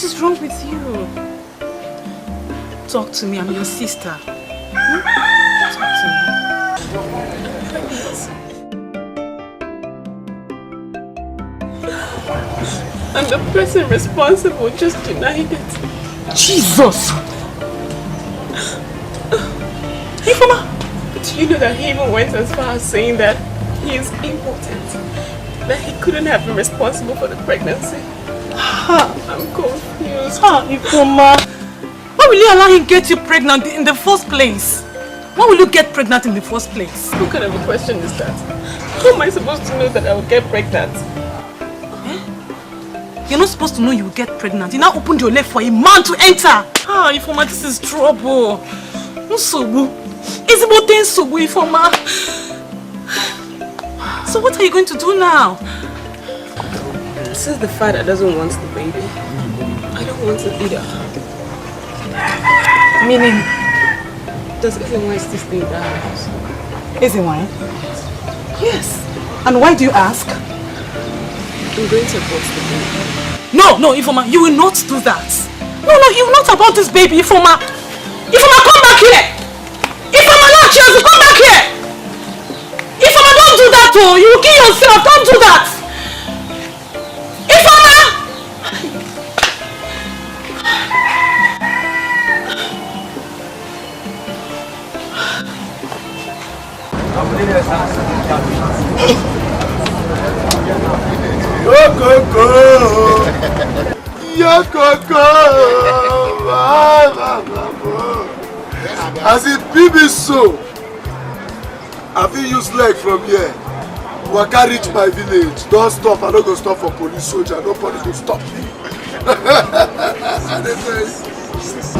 What is wrong with you? Talk to me, I'm your sister. Talk to me. And the person responsible just denied it. Jesus! Ifoma! Do you know that he even went as far as saying that he is impotent? That he couldn't have been responsible for the pregnancy? I'm confused. Ifoma! Why will you allow him get you pregnant in the first place? Why will you get pregnant in the first place? What kind of a question is that? How am I supposed to know that I will get pregnant? You're not supposed to know you will get pregnant. You now opened your leg for a man to enter. Ifoma, this is trouble. Nsobu. Ezigbote nsobu, Ifoma. So what are you going to do now? Since the father doesn't want the baby, I don't want it either. Meaning? Does Ezeonu still stay in that house? Ezeonu? Yes. And why do you ask? I'm going to abort the baby. No, Ifoma, you will not do that. No, you will not abort this baby, Ifoma. Ifoma, come back here. Ifoma, no, Chelsea, come back here. Ifoma, don't do that, oh. You will kill yourself. Don't do that. Ifoma! As it be so, have you used leg from here? Waka reach my village. Don't stop. I don't go stop for police soldier. Nobody will stop me.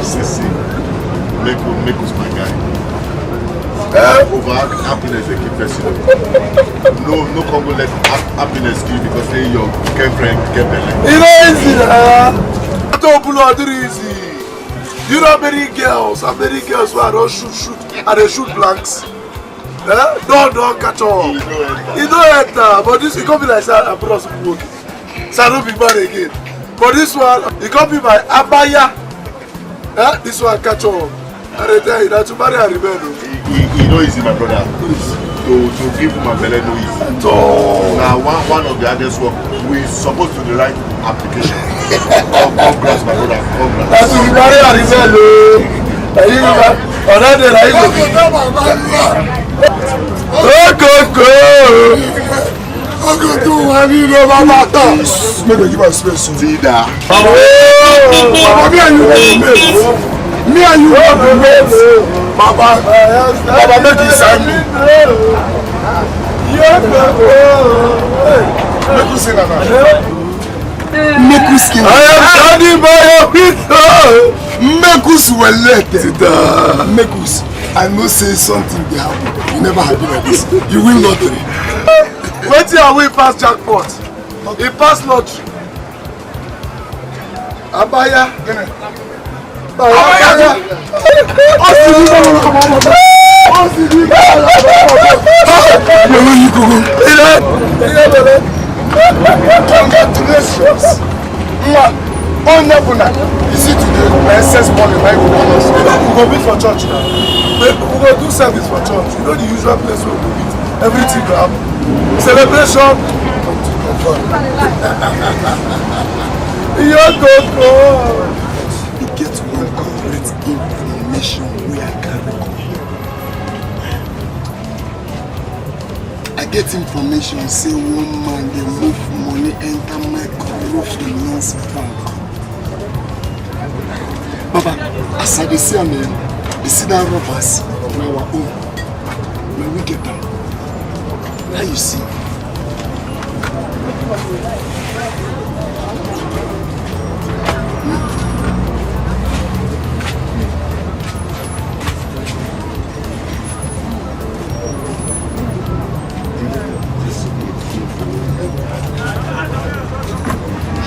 See. Make us my guy. Over happiness they keep person. No Congo let happiness kill because they your girlfriend get belly. It easy don't easy. You know many girls who I don't shoot and they shoot blanks. Don't catch on. You know enter, but this it can't be like that. I put us working. So I don't be married again. But this one, it can't be my abaya. This one catch on. And they tell you that to marry a rebel. You know easy, my brother. To give my belly no easy. Now one of the others work. We supposed to the right application. Congrats, my brother. Congrats. That's to marry a rebel. Make me give us space. Me and you have been mates. Baba, make you sign me. Make you sing that. Make you sing. I am standing by your pizza. Make us well elected. Make us. I know say something they happen. You never happen like this. You win lottery. Wait till I win past jackpot. He passed lottery. Abaya. Congratulations. You see today, my SS money, my bonus. We go meet for church now. We go do service for church. You know the usual place where we meet. Everything will happen. Celebration. You get one correct information where I can record. I get information say one man they move money enter microfinance bank. Baba, as I see them, they see that robbers on our own. When we get them, how you see?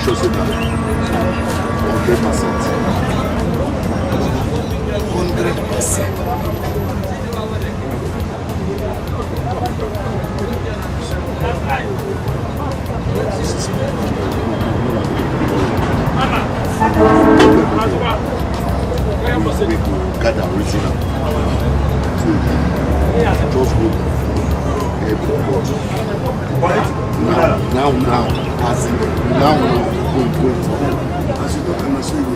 Shows it now. 100%. 100%. We could gather original. Just go. Now, as in now, go. As you don't understand,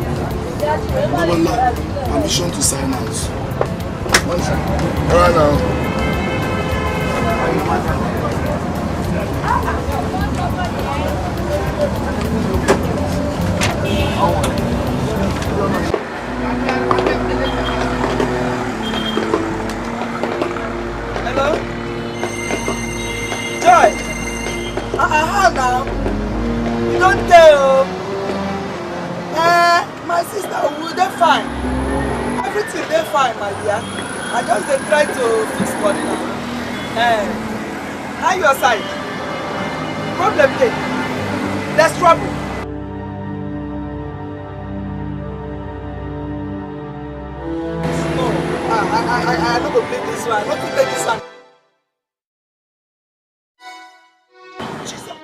permission to sign out. Alright now. Hello? Joy! Now. You don't tell. My sister, they're fine. Everything, they're fine, my dear. I just try to fix body now. How your side? Problem there. There's trouble. No, I don't go play this one. Not to play this one. Jesus.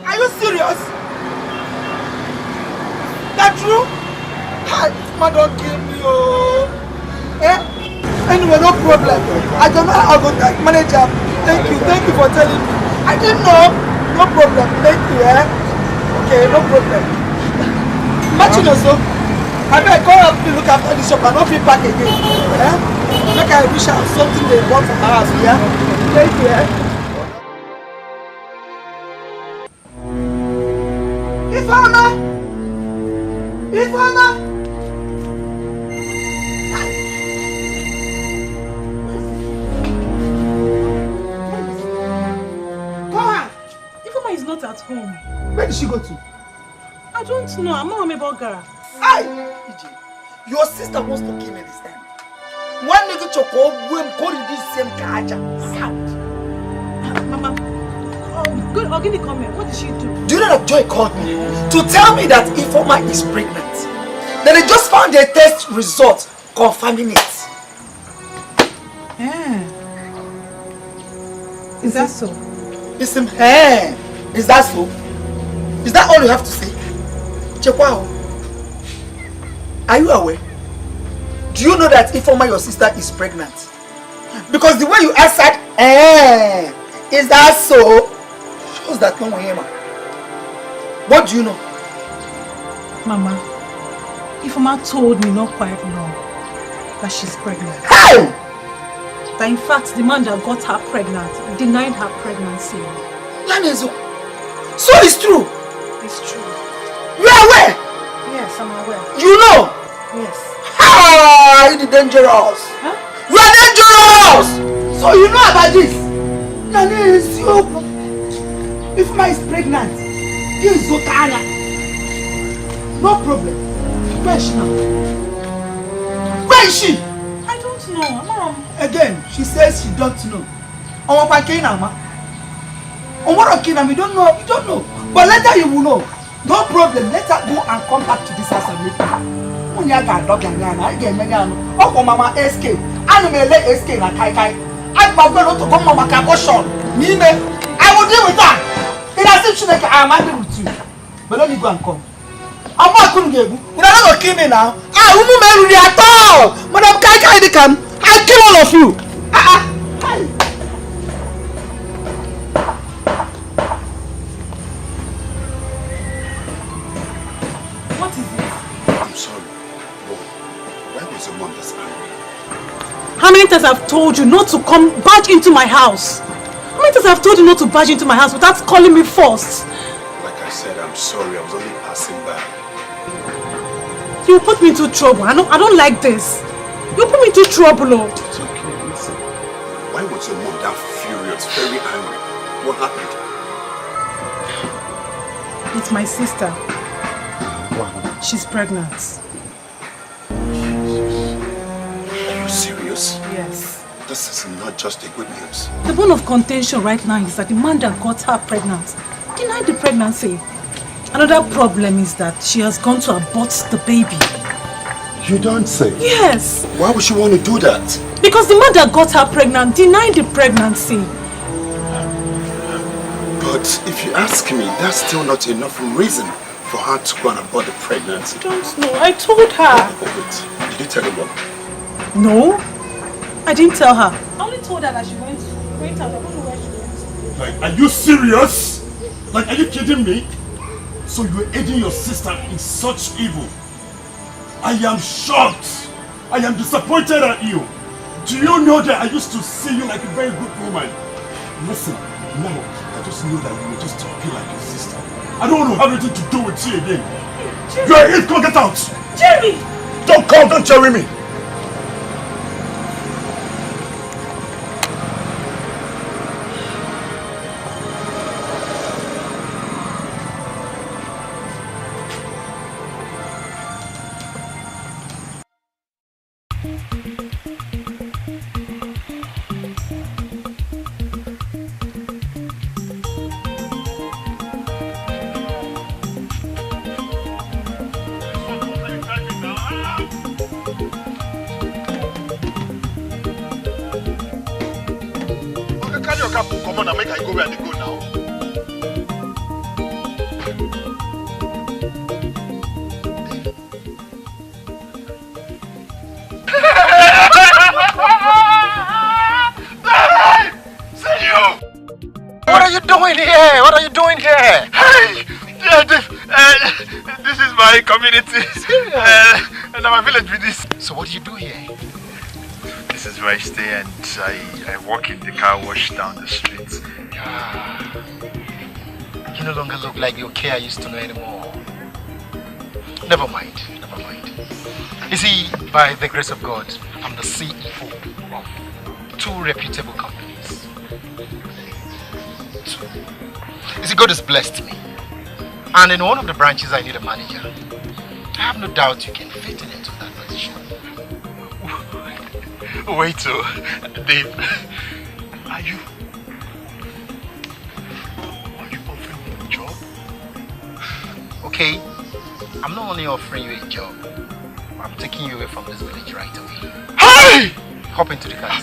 Are you serious? That true? Man, don't kill me, oh. Anyway, no problem. I don't know how to manage up. Thank you for telling me. I didn't know. No problem. Thank you, Okay, no problem. Imagine also. I better go help me look after the shop and not be back again. Like I wish I have something they want from our house, yeah? Thank you, Isamede! Ifeoma is not at home. Where did she go to? I don't know. I'm not about Gara. Hi! Iyke, your sister wants to kill me this time. One nigga choko will go to this same kaja. Sound. Mama, good. I'll give you a comment. What did she do? Do you know that Joy called me to tell me that Ifeoma is pregnant? That they just found their test result confirming it. Is that so? Is that so? Is that all you have to say? Chekwao, are you aware? Do you know that Ifeoma, your sister, is pregnant? Because the way you answered, is that so? Shows that no one here. What do you know? Mama, Ifeoma told me not quite long that she's pregnant. How? That in fact the man that got her pregnant denied her pregnancy. Lanezo, so it's true? It's true. You are aware? Yes, I'm aware. You know? Yes. You're dangerous. Huh? You are dangerous! So you know about this? Lanezo, Ifeoma is pregnant. He is Zotana. No problem. Where is she now? Where is she? I don't know, Mom. Again, she says she don't know. We don't know. You don't know. But later you will know. No problem. Let her go and come back to this house and meet me. Mama SK. I will deal with her. It as if she like I am angry with you. But let me go and come. I'm not going to get you. You're not going to kill me now. I won't marry you at all. Madam Kai can. I'll kill all of you. What is it? I'm sorry, but why was your mom this angry? How many times I've told you not to come barge into my house? How many times I've told you not to barge into my house without calling me first? Like I said, I'm sorry. I was only passing by. You put me into trouble. I don't like this. You put me into trouble, Lord. It's okay, listen. Why was your mom that furious, very angry? What happened? It's my sister. What? She's pregnant. Are you serious? Yes. This is not just a good news. The bone of contention right now is that the man that got her pregnant denied the pregnancy. Another problem is that she has gone to abort the baby. You don't say? Yes. Why would she want to do that? Because the man that got her pregnant denied the pregnancy. But if you ask me, that's still not enough reason for her to go and abort the pregnancy? I don't know. I told her. Wait, did you tell her what? No, I didn't tell her. I only told her that she went out. I don't know where she went. Like, are you serious? Like, are you kidding me? So you're aiding your sister in such evil? I am shocked. I am disappointed at you. Do you know that I used to see you like a very good woman? Listen, now, I just know that you were just talking like your sister. I don't want to have anything to do with you again. Jerry. You are it, go get out! Jerry! Don't come, don't Jerry me! Come on, make I go where they go now. See you! What are you doing here? What are you doing here? Hey! This is my community. And my village with this. So what do you do here? This is where I stay and I walk in the car wash down the street. You no longer look like the Iyke I used to know anymore. Never mind, never mind. You see, by the grace of God, I'm the CEO of 2 reputable companies. 2. You see, God has blessed me. And in one of the branches I need a manager. I have no doubt you can fit into that position. Wait till, Dave, are you offering me a job? Okay, I'm not only offering you a job, I'm taking you away from this village right away. Hey! Hop into the car.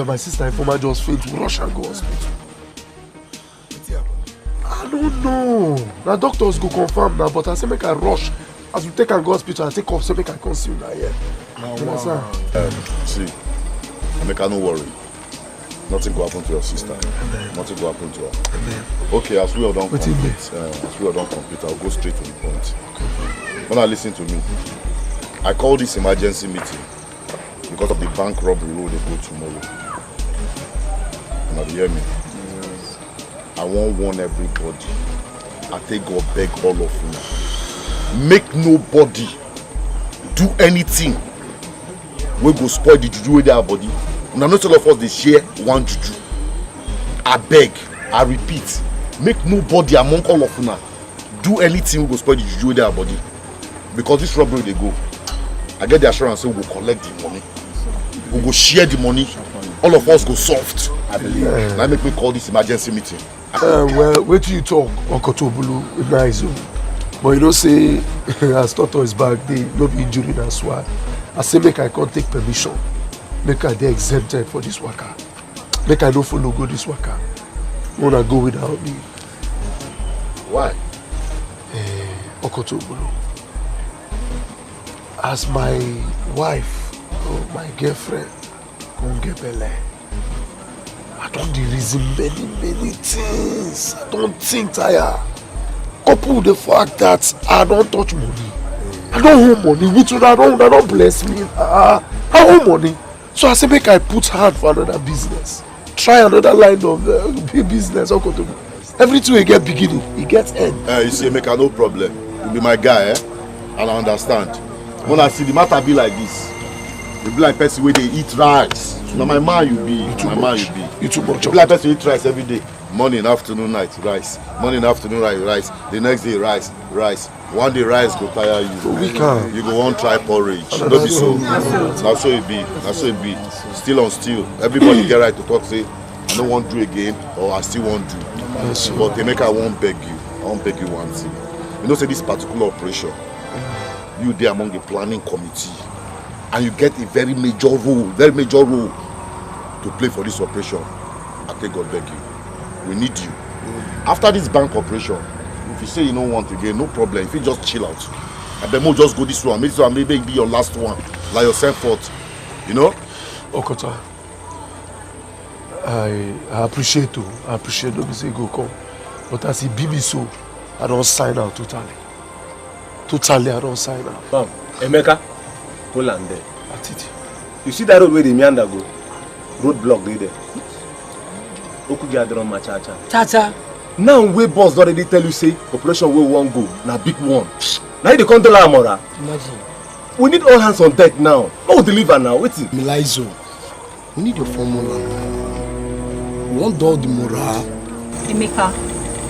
My sister informer just failed to rush and go hospital. I don't know. The doctors go confirm now, but I say make I rush. As we take and go hospital, I take off so make I consume that here. See, Emeka, no worry. Nothing go happen to your sister. Nothing go happen to her. Okay, as we all don't complete, I'll go straight to the point. When I listen to me, I call this emergency meeting because of the bank robbery where they go tomorrow. Now you hear me? Yes. I won't warn everybody. I take God beg all of you. Make nobody do anything we go spoil the juju with their body. Now not all of us they share one juju. I beg, I repeat, make nobody among all of you do anything we go spoil the juju with their body. Because this robbery they go, I get the assurance we will collect the money. We go share the money. All of us go soft. I believe. Now make me call this emergency meeting. Well, wait till you talk, Okotobulu, with my Ezeonu. But you don't say, as Toto is back, they no be injury, that's why. I say make I can't take permission. Make I dey exempted for this waka. Make I don't follow go this waka. Wanna go without me. Why? Okotobulu. As my wife or my girlfriend come get belle, I don't reason many things. I don't think tire. Couple simple the fact that I don't touch money. I don't owe money. Which I don't bless me. I owe money. So I say make I put hand for another business. Try another line of business. Everything we get beginning, it gets end. You see, make no problem. You be my guy, and I understand. When I see the matter be like this, you be like person where they eat rice. Now my man you be, my man you be. You too much. You be like person eat rice every day. Morning, afternoon, night, rice. Morning, afternoon, rice. The next day, rice. One day rice go tire you. We can. You go on try porridge. Don't be so. That's so it be. That's so it be. Still on still. Everybody get right to talk. Say, I don't want to do again, or I still want to. But they make I won't beg you. I won't beg you one thing. You know, say this particular operation, you there among the planning committee, and you get a very major role to play for this operation. I think God beg you. We need you. After this bank operation, if you say you don't want again, no problem. If you just chill out, and then we'll just go this one. Maybe it be your last one, like your same fault. You know? Okota, I appreciate you. I appreciate you say go come. But as it be me so, I don't sign out totally. Totally, I don't sign out. Bam, Emeka, hold on there. That's it. You see that road where the meander go? Road block there. Chacha. Now we boss already tell you say operation will won't go. Now big one. Now they control our mora. Imagine. We need all hands on deck now. No deliver now. Wait it. Milaizo, we need your formula. We want all the morale. Emeka,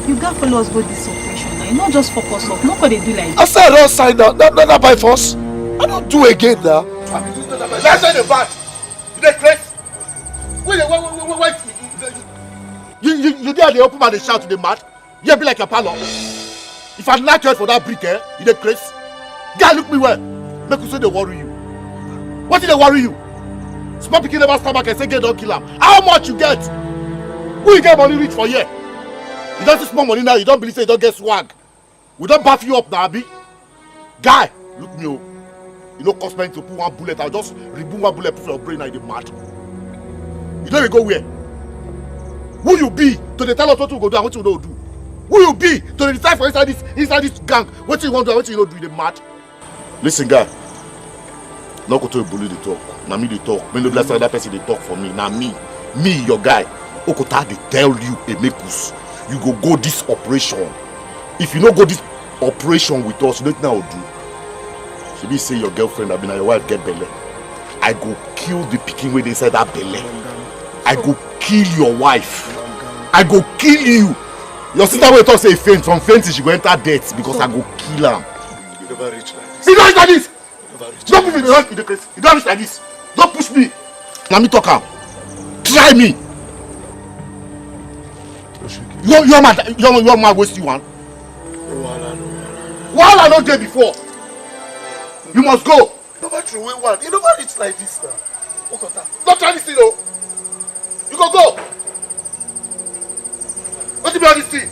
you got follow us go this operation now. You not just focus up. Nobody do like I said I don't sign out. Not by force. I don't do again now. That's not the bad. You dey crazy? Wait. You there the open man dey shout to the mad? You be like a palo. If I knock you out for that brick, you dey crazy? Guy, look me well. Make you say they worry you. What did they worry you? Small pikin never stand back and say get don't kill him. How much you get? Who you get money reach for here? You don't see small money now. You don't believe say you don't get swag. We don't buff you up now, Abi. Guy, look me oh. You know cost money to put one bullet. I'll just remove one bullet for your brain now. You mad. You don't even go where? Who you be to the tell us what you go do and what you don't do? Who you be to decide for inside this gang? What you want to do and what you don't do? You mad. Listen, guy. No go to a bully the talk. Now me the talk. When the bless other person they talk for me. Now me, your guy. Okota they tell you Emekus. You go this operation. If you don't go this operation with us, you don't know how to do. Should be say your girlfriend have been and your wife get belly. I go kill the picking way they said that belly. I go kill your wife. I go kill you. Your sister will talk say faint. From fainting she go enter death because I go kill her. You never reach like this. You don't reach like this. Don't move in the house with the case. You don't reach like this. Don't push me. Let me talk am. Try me. Your man waste you one. Wahala no dey before. You must go. Never throw away one. You never reach like this now. Okota. Don't try this thing though. You go. What be all this thing?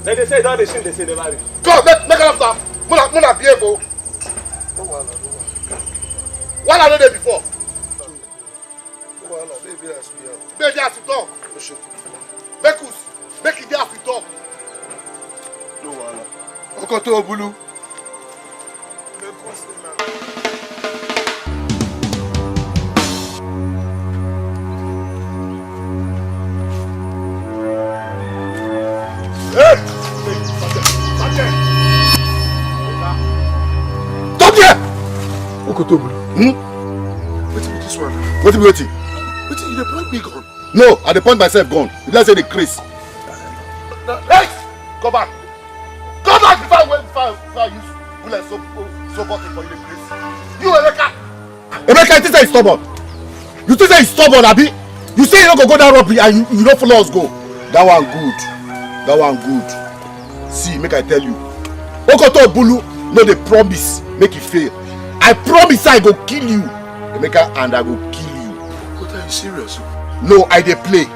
Then they say that they say they marry. Go, make it after. Muna behave oh. No wahala. Wahala no dey before. No wahala. Baby as we are. Baby as you talk. Make it there as we talk. No wahala. Okoto Obulu. Stop there! Okoto Obulu. Wetin be this one? Wetin be wetin? Wetin you dey point me gun? No, I dey point myself gun. You don't say the Chris. Hey! Go back before I use bullet so button for you the Chris. You Emeka! Emeka, you think say you stubborn? You think say you stubborn, Abi? You say you don't go that robbery and you don't follow us go. That one good. See, make I tell you. Okoto Obulu no dey promise make you fail. I promise I go kill you, Emeka, and I go kill you. But are you serious? No, I dey play.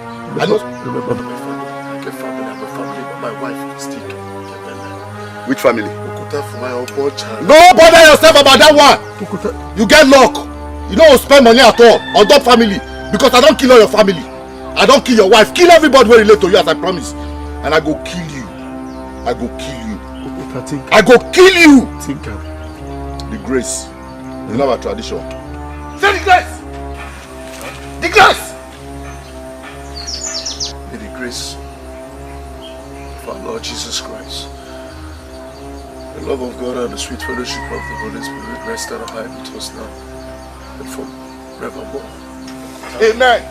I know. Remember my family. I get family. I'm a family. But my wife is still get belly. Which family? Okota for my unborn child. No bother yourself about that one. Okota. You get luck. You don't spend money at all on that family because I don't kill all your family. I don't kill your wife. Kill everybody who relate to you as I promise. And I go kill you. I go kill you! The grace. It's not our tradition. Say the grace! The grace! May the grace of our Lord Jesus Christ, the love of God and the sweet fellowship of the Holy Spirit rest and abide with us now and forevermore. Amen.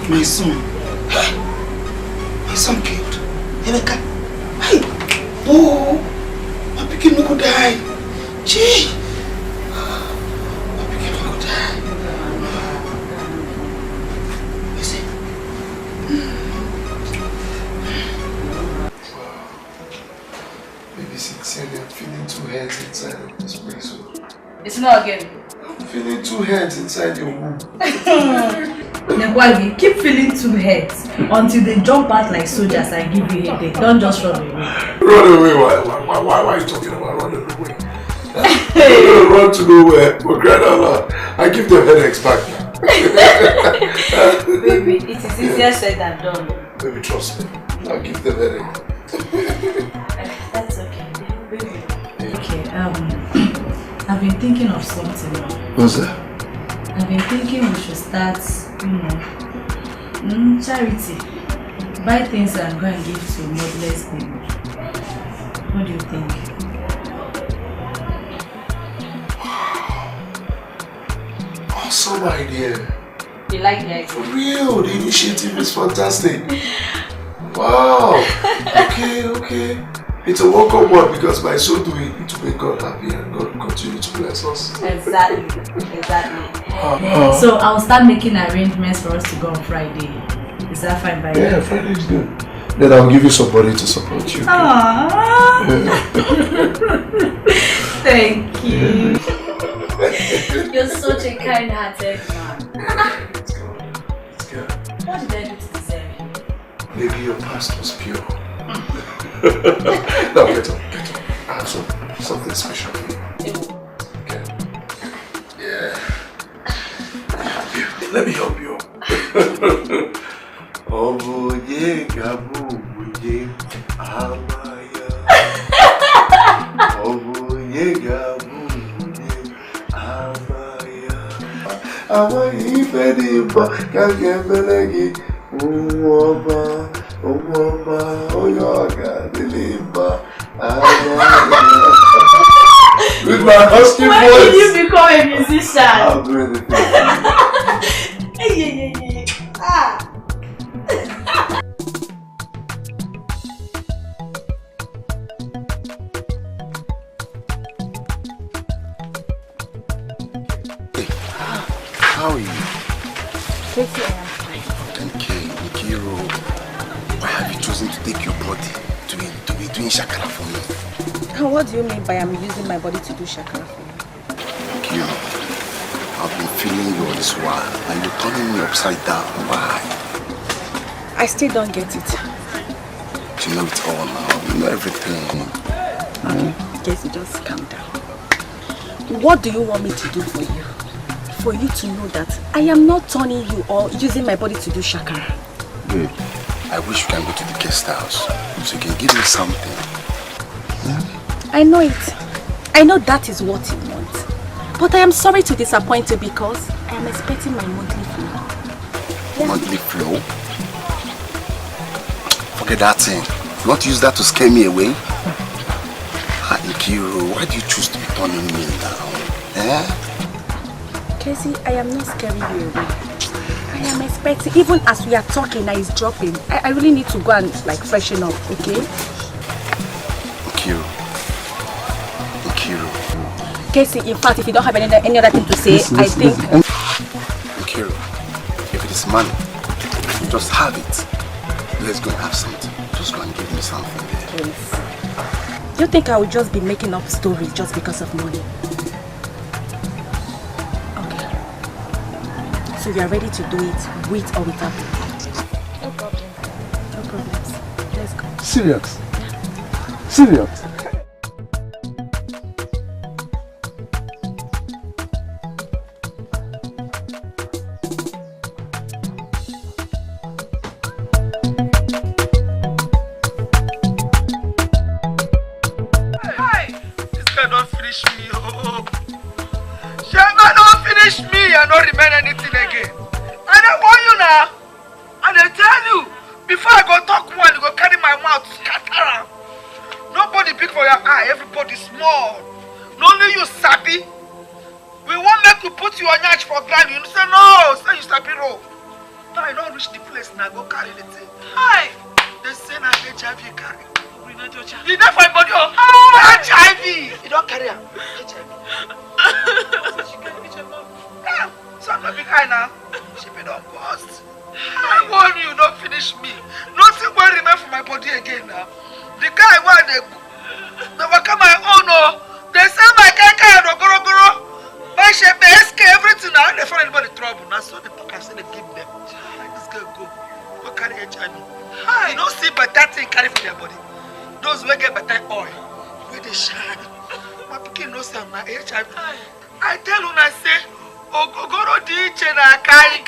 My son. My son killed. Rebecca. Hey. Oh. My pikin no go die. Gee. My pikin no go die. You see? Baby, sincerely, I'm feeling two heads inside of this place. It's not again. I'm feeling two heads inside your womb. Negwagi, keep feeling two heads until they jump out like soldiers and give you a headache. Don't just run away. Run away? Why are you talking about running away? Run to nowhere. For crying out loud. I give them headaches back. Baby, it is easier said than done. Baby, trust me. I'll give them headache. That's okay. Baby. Okay, I've been thinking of something. What's that? I've been thinking we should start, charity. Buy things and go and give to motherless people. What do you think? Awesome idea. You like the idea? For real, the initiative is fantastic. Wow. Okay. It's a welcome one because by so doing it will make God happy and God will continue to bless us. Exactly. So I'll start making arrangements for us to go on Friday. Is that fine by you? Yeah, Friday is good. Then I'll give you somebody to support you. Aww. Thank you. You're such a kind-hearted man. Let's go. What did I do to deserve you? Maybe your past was pure. Now get up. I have something special for you. Okay. Yeah. Let me help you. Oboye gabuye amaya. Oboye gabuye amaya. Amayi fediba kagebelegi uwoba. With my husky voice. When did you become a musician? I'll do anything. Hey, how are you? Katie, I am fine. Nkiro, why have you chosen to take your body to be doing shakara for me? And what do you mean by I'm using my body to do shakara for you? Nkiro, I've been feeling you all this while and you're turning me upside down. Why? I still don't get it. You know it all now. You know everything. Okay, Katie, just calm down. What do you want me to do for you? For you to know that I am not turning you or using my body to do shakara. Babe, I wish you can go to the guest house so you can give me something. I know it. I know that is what you want. But I am sorry to disappoint you because I am expecting my monthly flow. Yeah. Monthly flow? Forget that thing. You want to use that to scare me away? Nkiro, why do you choose to be turning me down? Casey, I am not scaring you away. I am expecting, even as we are talking, that is dropping. I really need to go and freshen up, okay? Nkiro. Casey, in fact, if you don't have any other thing to say, I think... Nkiro, if it is money, just have it. Let's go and have something. Just go and give me something there. Please. You think I will just be making up stories just because of money? So you are ready to do it with or without me? No problem. No problems. Let's go. Serious? Serious? I don't remain anything again. I don't want you now. And I tell you, before I go talk one, you go carry my mouth, scatter am. Nobody big for your eye, everybody small. Only you sabi. We won't make you put your nyach for ground. You say no, say you sabi roll. Now I don't reach the place now, go carry the thing. Hi! They say na HIV carry. You don't find body of HIV. You don't carry am. HIV. Yeah, so I'm not big eye now. She be don't bust. I warn you, don't finish me. Nothing will remain for my body again now. The guy where they come my own, oh. They say my guy no goro. My shape, my SK, everything now. They find anybody trouble. Now so the talk I say they give them. This girl go carry HIV. You don't see better thing carry for their body. Those who get better oil, where they shine. My pikin knows I'm not HIV. I tell you, I say, Ogogoro DJ na kai.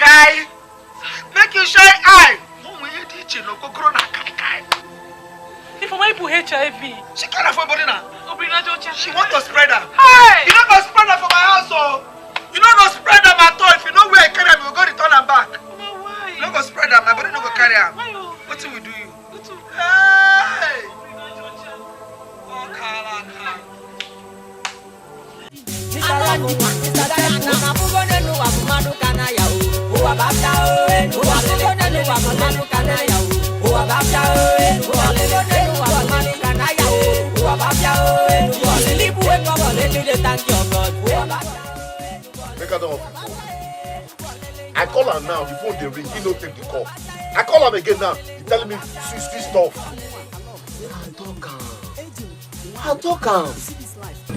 Make you shine eye. Mama DJ no Ogogoro na kai. If I put HIV, she can't afford body now. She want to spread her. Hey! You don't go spread her for my house, oh. You don't go spread her at all. If you know where I carry her, you go return her back. Why? You don't go spread her. My body don't go carry her. What will we do you? Hey! Make her don't I call her now, the phone they ring, he don't take the call. I call her again now, he telling me switch off. I'll talk am.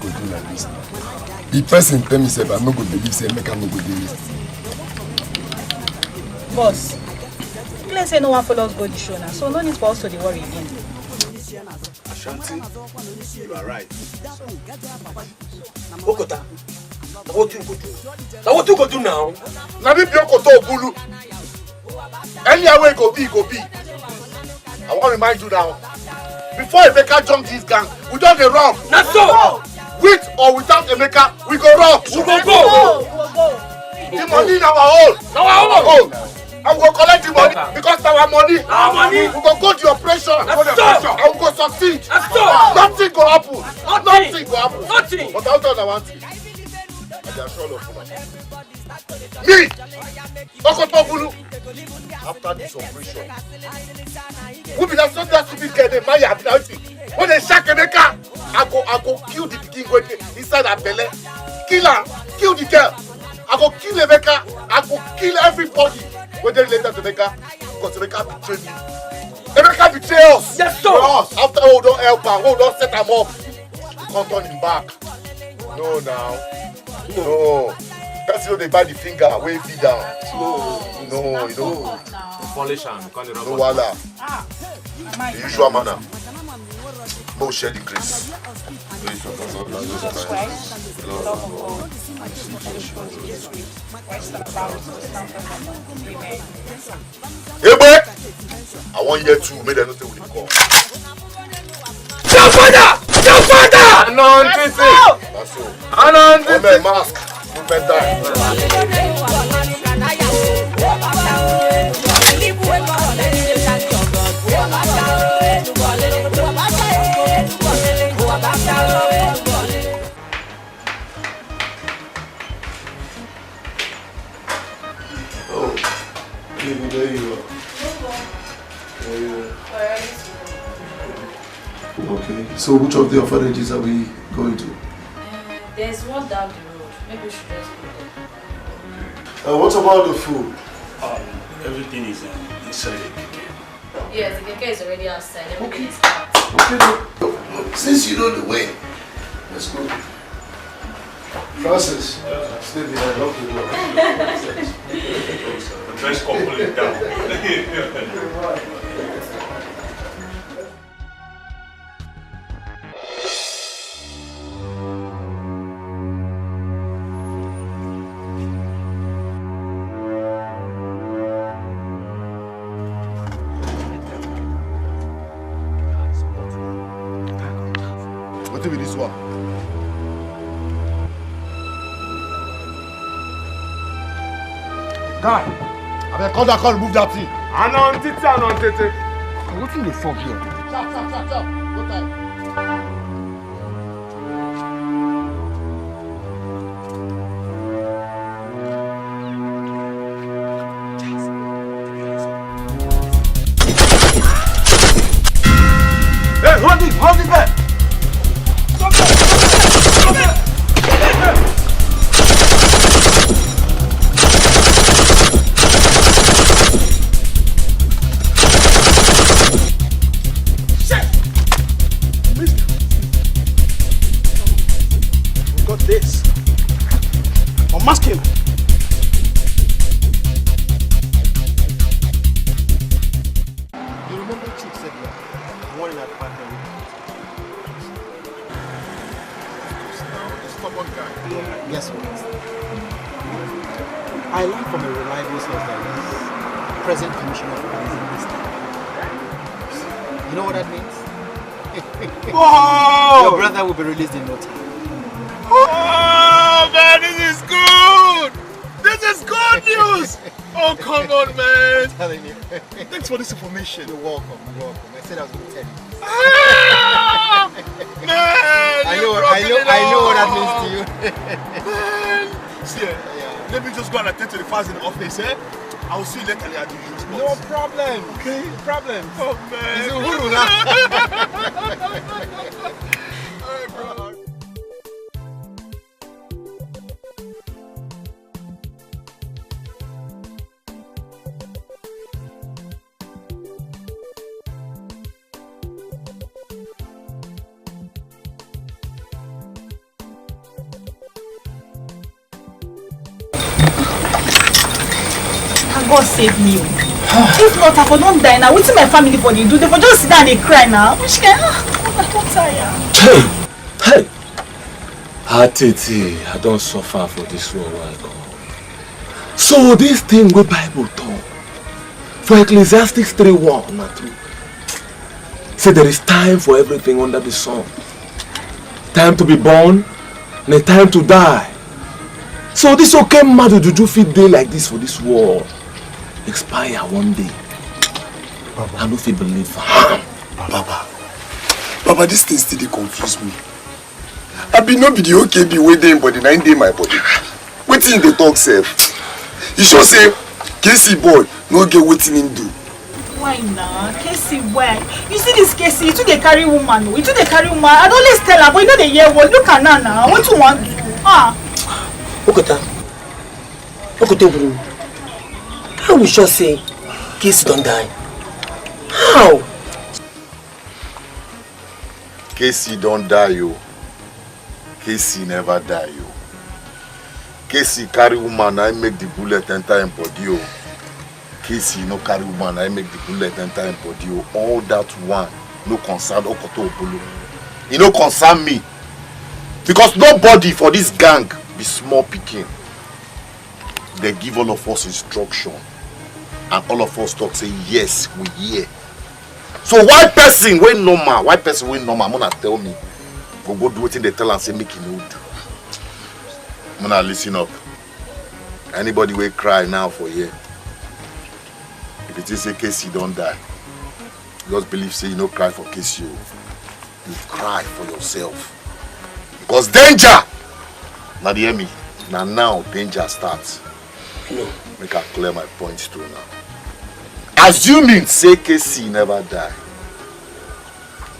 Go do like this now. The person tell me say I no go believe say make I no go do this. Boss, let's say no one follows go the show now, so no need for us to worry again. Ashanti, you are right. Okota, what you go do? Now what you go do now? Now me be Okoto Bulu. Anywhere go be, go be. I want to remind you now. Before Emeka jump this gang, we don't dey rob. Not so. With or without Emeka, we go rob. We go go. The money in our own. Our own. And we go collect the money because our money. Our money. We go go the operation. And we go succeed. Nothing go happen. Nothing go happen. Nothing. But I'll tell you one thing. I dey assure of me, Okoto Bulu. After this operation, we be that stupid girl named Maya Abinawiti. When they shack Emeka, I go kill the pikin inside her belly. Kill her, kill the girl. I go kill Emeka. I go kill everybody. When they related to Emeka, because Emeka betrayed me. Emeka betray us. Yes, sir. Us. After we don't help her, we don't set him up. We can't turn him back. No, now. No. That's how they buy the finger, wave it down. No, you don't. No, wala. The usual manner. No share the grace. Hey, boy! I want you to make them not take with the call. Your father! Your father! That's all. Women mask. Women die. Oh, there you are. Okay, so which of the orphanages are we going to? There's one down the road. Maybe we should just go there. What about the food? Everything is inside the keke. Yes, the keke is already outside. Everything is out. Okay, since you know the way, let's go. Francis, stay behind. Lock the door. The best couple in town. What do we this one? Guy, I mean, call that call, move that thing. Anon tete. What's in the fuck here? Chop. No time. Hey, hold it there. Stop there. This. Unmask him. You remember Chief said that? One in that pattern. The stubborn guy. Guess what? I learned from a reliable source that he's present commissioner of police in this town. You know what that means? Whoa! Your brother will be released in no time. Oh man, this is good! This is good news! Oh come on, man! I'm telling you. Thanks for this information. You're welcome. I said I was going to tell you. Ah! Man! I know what that means to you. Man! See, let me just go and attend to the files in the office, eh? I will see you later at the usual spot. No problem. Okay? No problem. Oh man! It's Uhuru now. Hey, bro. God save me. If not, I don't die now. What's my family for they do? They for just sit down and cry now. Which can I'm tired. Hey! Titi, I don't suffer for this world I come. So this thing with Bible talk for Ecclesiastes 3:1 and 2. Say there is time for everything under the sun. Time to be born and a time to die. So this okay mad juju fit day like this for this world. Expire one day. Baba. I don't feel believe for Baba, this thing still confuse me. I be not be the okay be waiting body 9 day my body. Waiting the talk self. You should say Casey boy no get waiting in do. Why now? Casey, why? You see this Casey, you too they carry woman. You too they carry woman. I don't always tell her, but you know they hear what. Look at her now. What you want to do? Okota, bro. How we sure say Casey don't die? How? Casey don't die, yo. Casey never die, yo. Casey carry woman, I make the bullet enter in body, yo. Casey no carry woman, I make the bullet enter in body, yo. All that one, no concern Okoto Obolo. It no concern me. Because nobody for this gang be small picking. They give all of us instruction. And all of us talk say, yes, we hear. So why person when normal, I'm gonna tell me, go do what they tell and say, make it no do. I'm gonna listen up. Anybody will cry now for here. If it is a case you don't die, just believe say you no cry for case you cry for yourself. Because danger! Now hear me. Now danger starts. No. Make I clear my points too now. Assuming say Casey never die.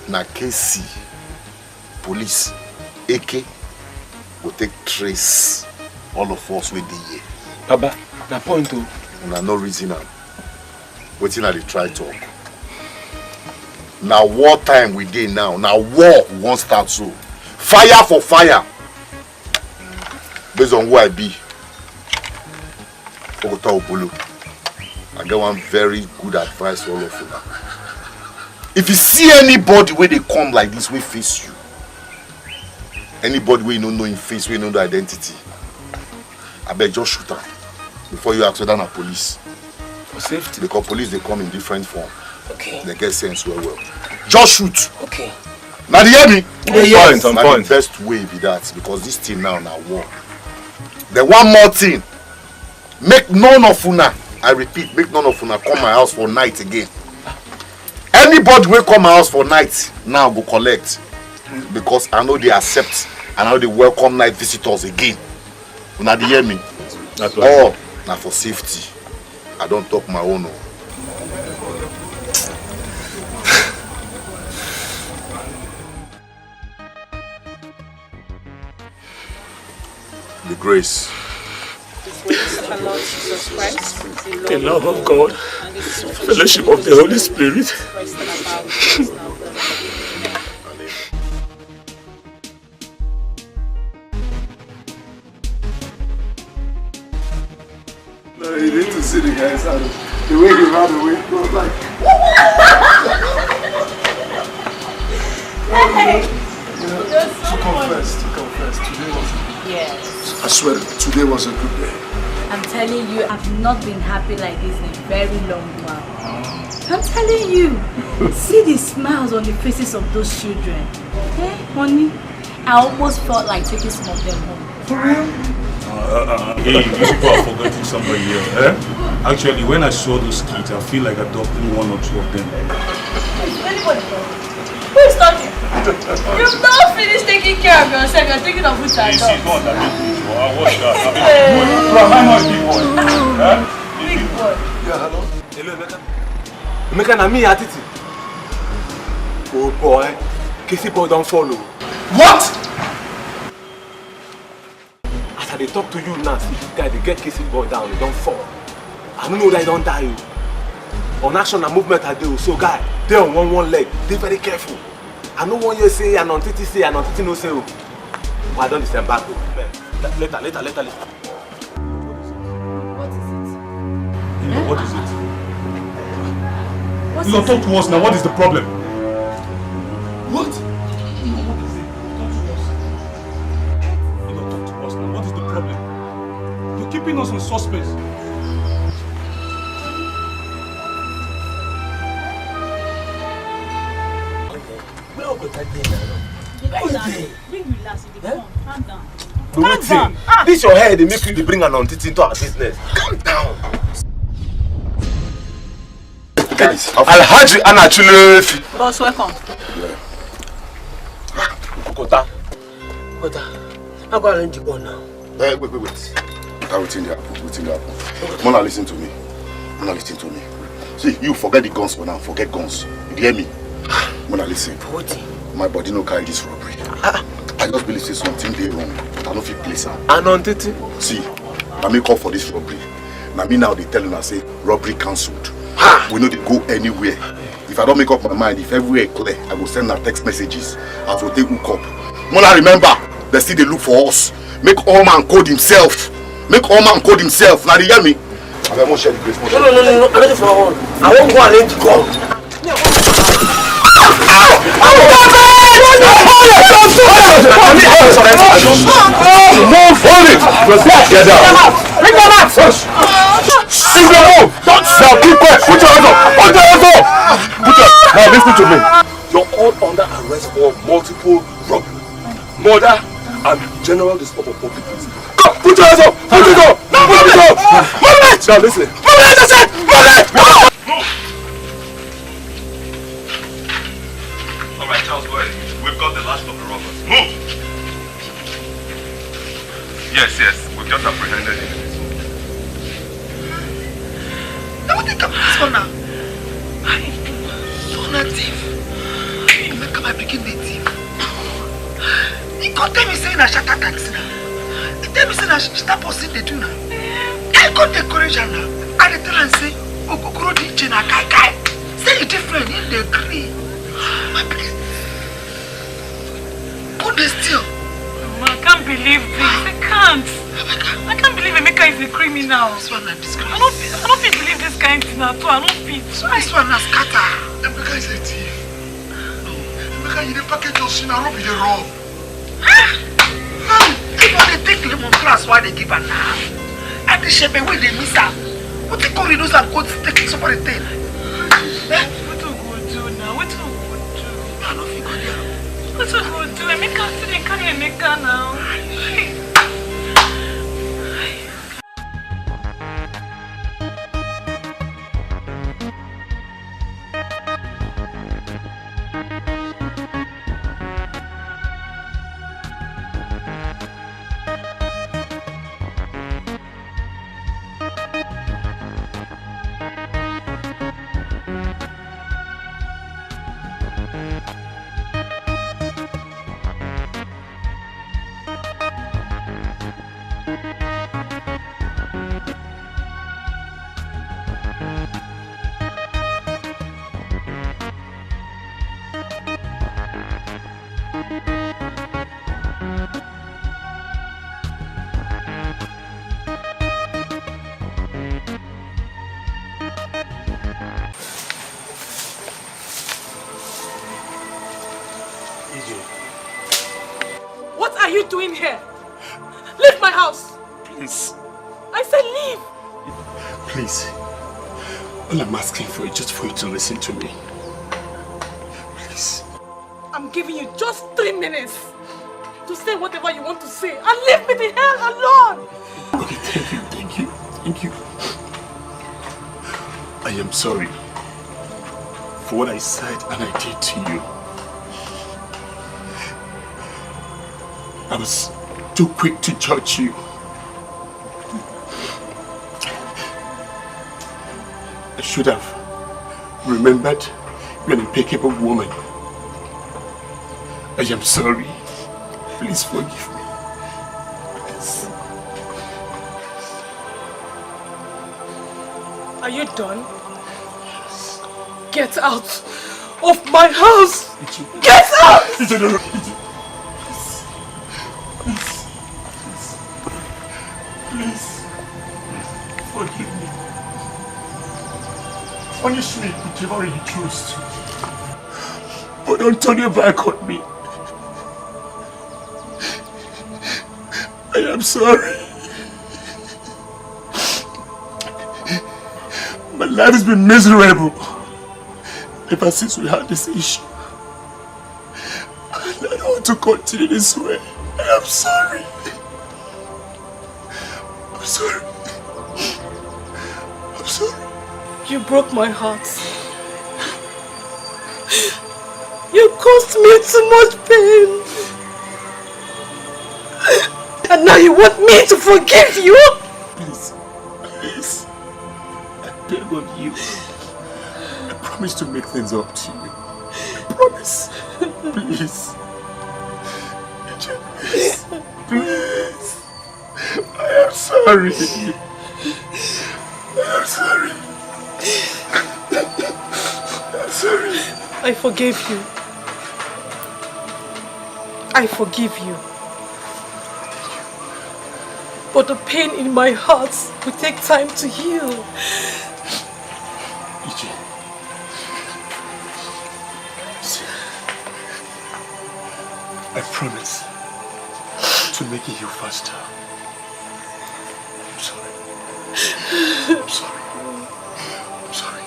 Now Casey, police, Iyke will take trace all of us with the year. Baba, na point too. And no reason am. Wetin I dey try talk. Now war time we dey now. Now war we won't start so. Fire for fire. based on who I be, I get one very good advice for all of you. If you see anybody where they come like this, we face you. Anybody where you don't know in face, where you know the identity, I bet just shoot her before you ask whether na police. For safety. Because police they come in different form. Okay. They get sense well. Just shoot. Okay. Now you hear me? Yes. On point. The best way be that because this thing now war. Then one more thing. Make none of una, I repeat, make none of una come my house for night again. Anybody will come my house for night now go collect. Because I know they accept and I know they welcome night visitors again. Una dey hear me? That's right. Now for safety. I don't talk my own. The grace. The love of God, fellowship of the Holy Spirit. No, you need to see the guy's out. The way he ran away, I was like, to confess, today was Yes. I swear, today was a good day. I'm telling you, I've not been happy like this in a very long while. I'm telling you, see the smiles on the faces of those children. Hey, honey, I almost felt like taking some of them home. For real? Hey, you people are forgetting somebody here. Eh? Actually, when I saw those kids, I feel like adopting one or two of them. Anybody talking? Who is talking? You've not finished taking care of yourself. You're thinking of which I don't. Go on, I watch that. Am I not a big boy? Big boy. Yeah, hello? Hello, Emeka. Emeka, na me, Atiti. Oh boy, Casey boy don't follow. What? As I talk to you now, see, guy, they get Casey boy down, they don't fall. I don't know that he don't die. On action and movement I do, so guy, they on one leg, they very careful. I know when you say, and on Titi say, and on Titi no say. But I don't listen back. Later. What is it? What is it? You don't talk to us now. What is the problem? What? You don't talk to us now. What is the problem? You're keeping us in suspense. Calm down. This your head, they make you bring an auntie into our business. Calm down. Alhaji Anachule. Boss, welcome. Kota. I'm going to go now. Wait. Within the apple. Mona, listen to me. See, you forget the guns for now. Forget guns. You hear me? Mona, listen. My body no carry this robbery. I just believe say something dey wrong, but I no fit place am. Anantiti. See, I make call for this robbery. Now me now they tell you I say robbery cancelled. We know they go anywhere. If I don't make up my mind, if everywhere clear, I will send her text messages as we take hook up. Mona, remember, they still they look for us. Make all man code himself. Now they hear me. I won't share the grace. No. I'm ready for one. I won't go and let you go. Hold it! Get down! Bring them out! Bring them home! Now keep quiet! Put your hands up! Now listen to me. You're all under arrest for multiple robbery, murder, and general disturb of public peace. Go! Put your hands up! Put it up! Put it up! Movement! Now listen. Movement! I said! Movement! Alright, Charles, go ahead. We've got the last of the robbers. Move! Yes, we've just apprehended him. Now what think of this one now? So not thief. You make my begin the thief. He can't tell me saying I shut that taxi now. He tell me saying I stop posting the do now. I got the courage now. I tell and say, Okokoro di chena kai. Say you different in the agree. My please. Go they steal. Mama, I can't believe this. I can't. I can't believe Emeka is a criminal. This one I disgrace. I don't feel believe this kind of thing at all. I don't feel. This one has scatter. Emeka is a thief. No. Emeka, you the package of sin, I don't be the rob. If I take lemon grass, why they give her now? And the shape away they miss her. What they call it those and go take somebody thing? What do we do now? What do we do? I don't think I do. What do we do? Emeka still carry Emeka now. What are you doing here? Leave my house! Please. I said leave! Please. All I'm asking for is just for you to listen to me. Please. I'm giving you just 3 minutes to say whatever you want to say and leave me the hell alone! Okay, thank you. I am sorry for what I said and I did to you. I was too quick to judge you. I should have remembered you're an impeccable woman. I am sorry. Please forgive me. Please. Are you done? Get out of my house! Get out! Please. Forgive me. Punish me whichever you choose to. But don't turn your back on me. I am sorry. My life has been miserable ever since we had this issue. And I don't want to continue this way. I am sorry. I'm sorry. I'm sorry. You broke my heart. You caused me too much pain. And now you want me to forgive you? Please. I beg of you. I promise to make things up to you. I promise. Please. Please. I am sorry. I'm sorry. I'm sorry. I forgive you. I forgive you. But the pain in my heart will take time to heal. Iyke. See, I promise to make it heal faster. I'm sorry. I'm sorry. I'm sorry.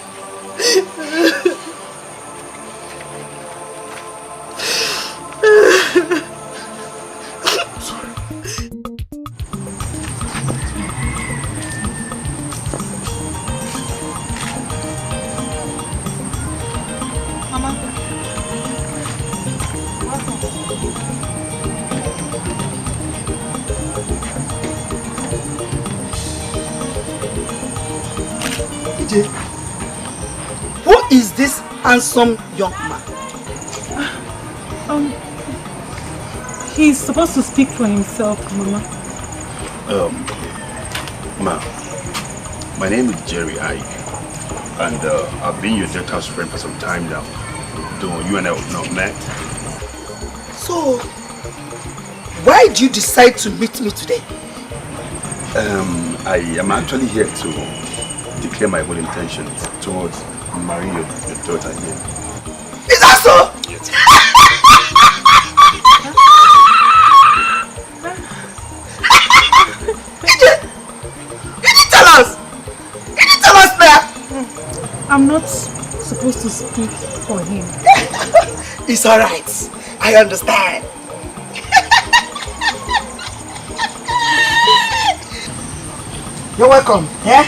Who is this handsome young man? He's supposed to speak for himself, Mama. My name is Jerry Iyke, and I've been your daughter's friend for some time now, though you and I have not met. So, Why did you decide to meet me today? I am actually here to declare my good intentions towards marrying your daughter here. Is that so? Yes. You didn't tell us! You didn't tell us that! I'm not supposed to speak for him. It's alright. I understand. You're welcome. Yeah?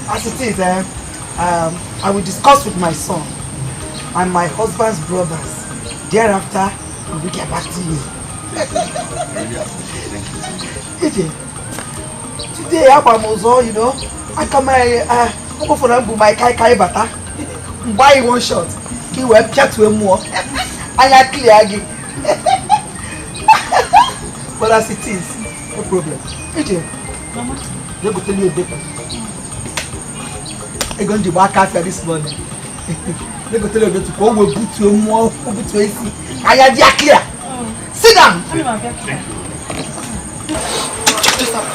As it is, I will discuss with my son and my husband's brothers. Thereafter, we will get back to you. Iyke, today, Abamozo, you know, I come go for my kai bata. Buy one shot. He will chat with more. I clear again. But as it is, no problem. Iyke, Mama, they go tell you a bit. I'm going to work after this morning. They go tell you a bit to go with you more, put you easy. I am clear. Sit down. Thank you. Check this out.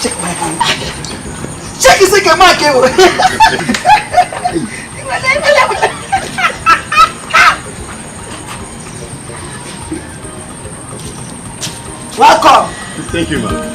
Check my hand. Check his second mark. Welcome. Thank you, ma'am.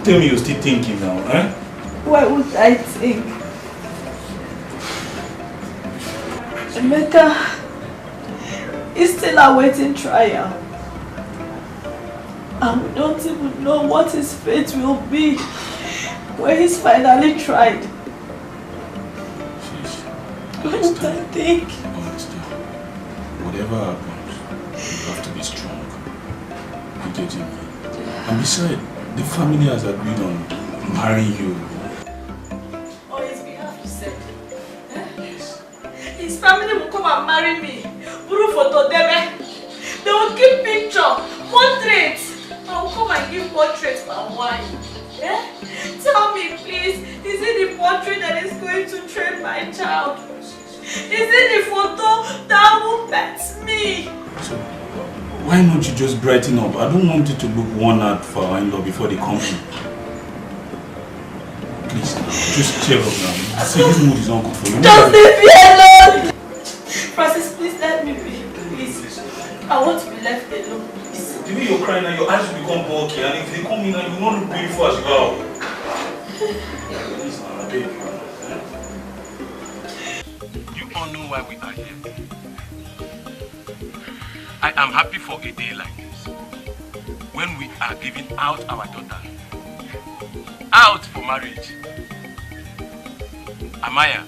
Tell me you're still thinking now, eh? Why would I think? Emeka is still awaiting trial. And we don't even know what his fate will be when he's finally tried. Why would I think? Whatever happens, you have to be strong. You get it? And besides, the family has agreed on marrying you. On his behalf, you said? Yes. His family will come and marry me. Buru photo debe. They will give picture, portrait. I will come and give portrait for wine. Eh? Tell me, please, is it the portrait that is going to train my child? Is it the photo that will pet me? So, why not you just brighten up? I don't want you to look worn out for our in-law before they come in. Please, just cheer up now. See, this mood is not good for you. Just leave me alone! Francis, please let me be. Please. I want to be left alone, please. The way you're crying now, your eyes will become bulky, and if they come in now, you will not look beautiful as well. Please, now, I beg you. You all know why we are here. I am happy for a day like this, when we are giving out our daughter, out for marriage. Amaya,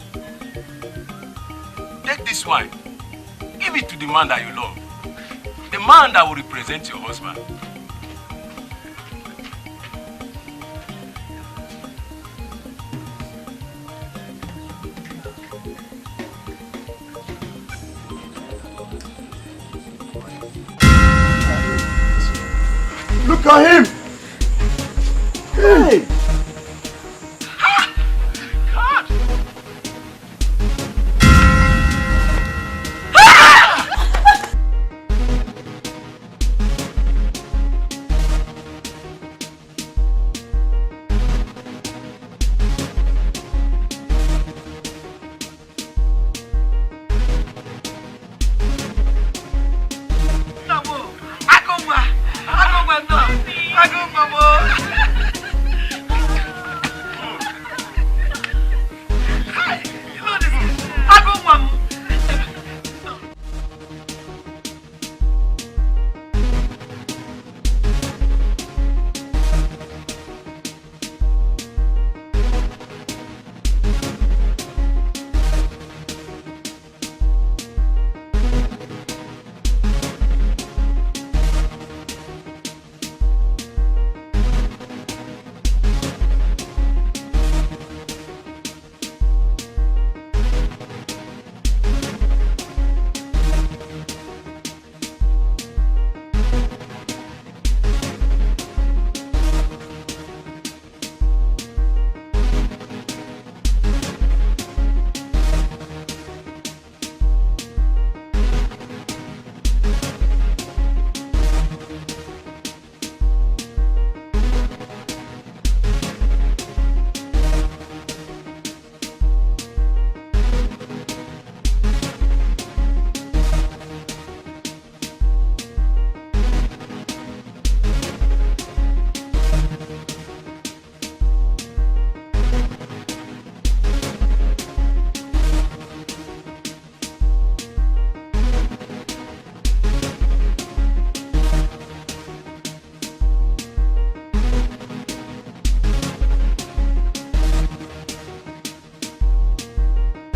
take this wine, give it to the man that you love, the man that will represent your husband. Look at him! Hey! God! Mama!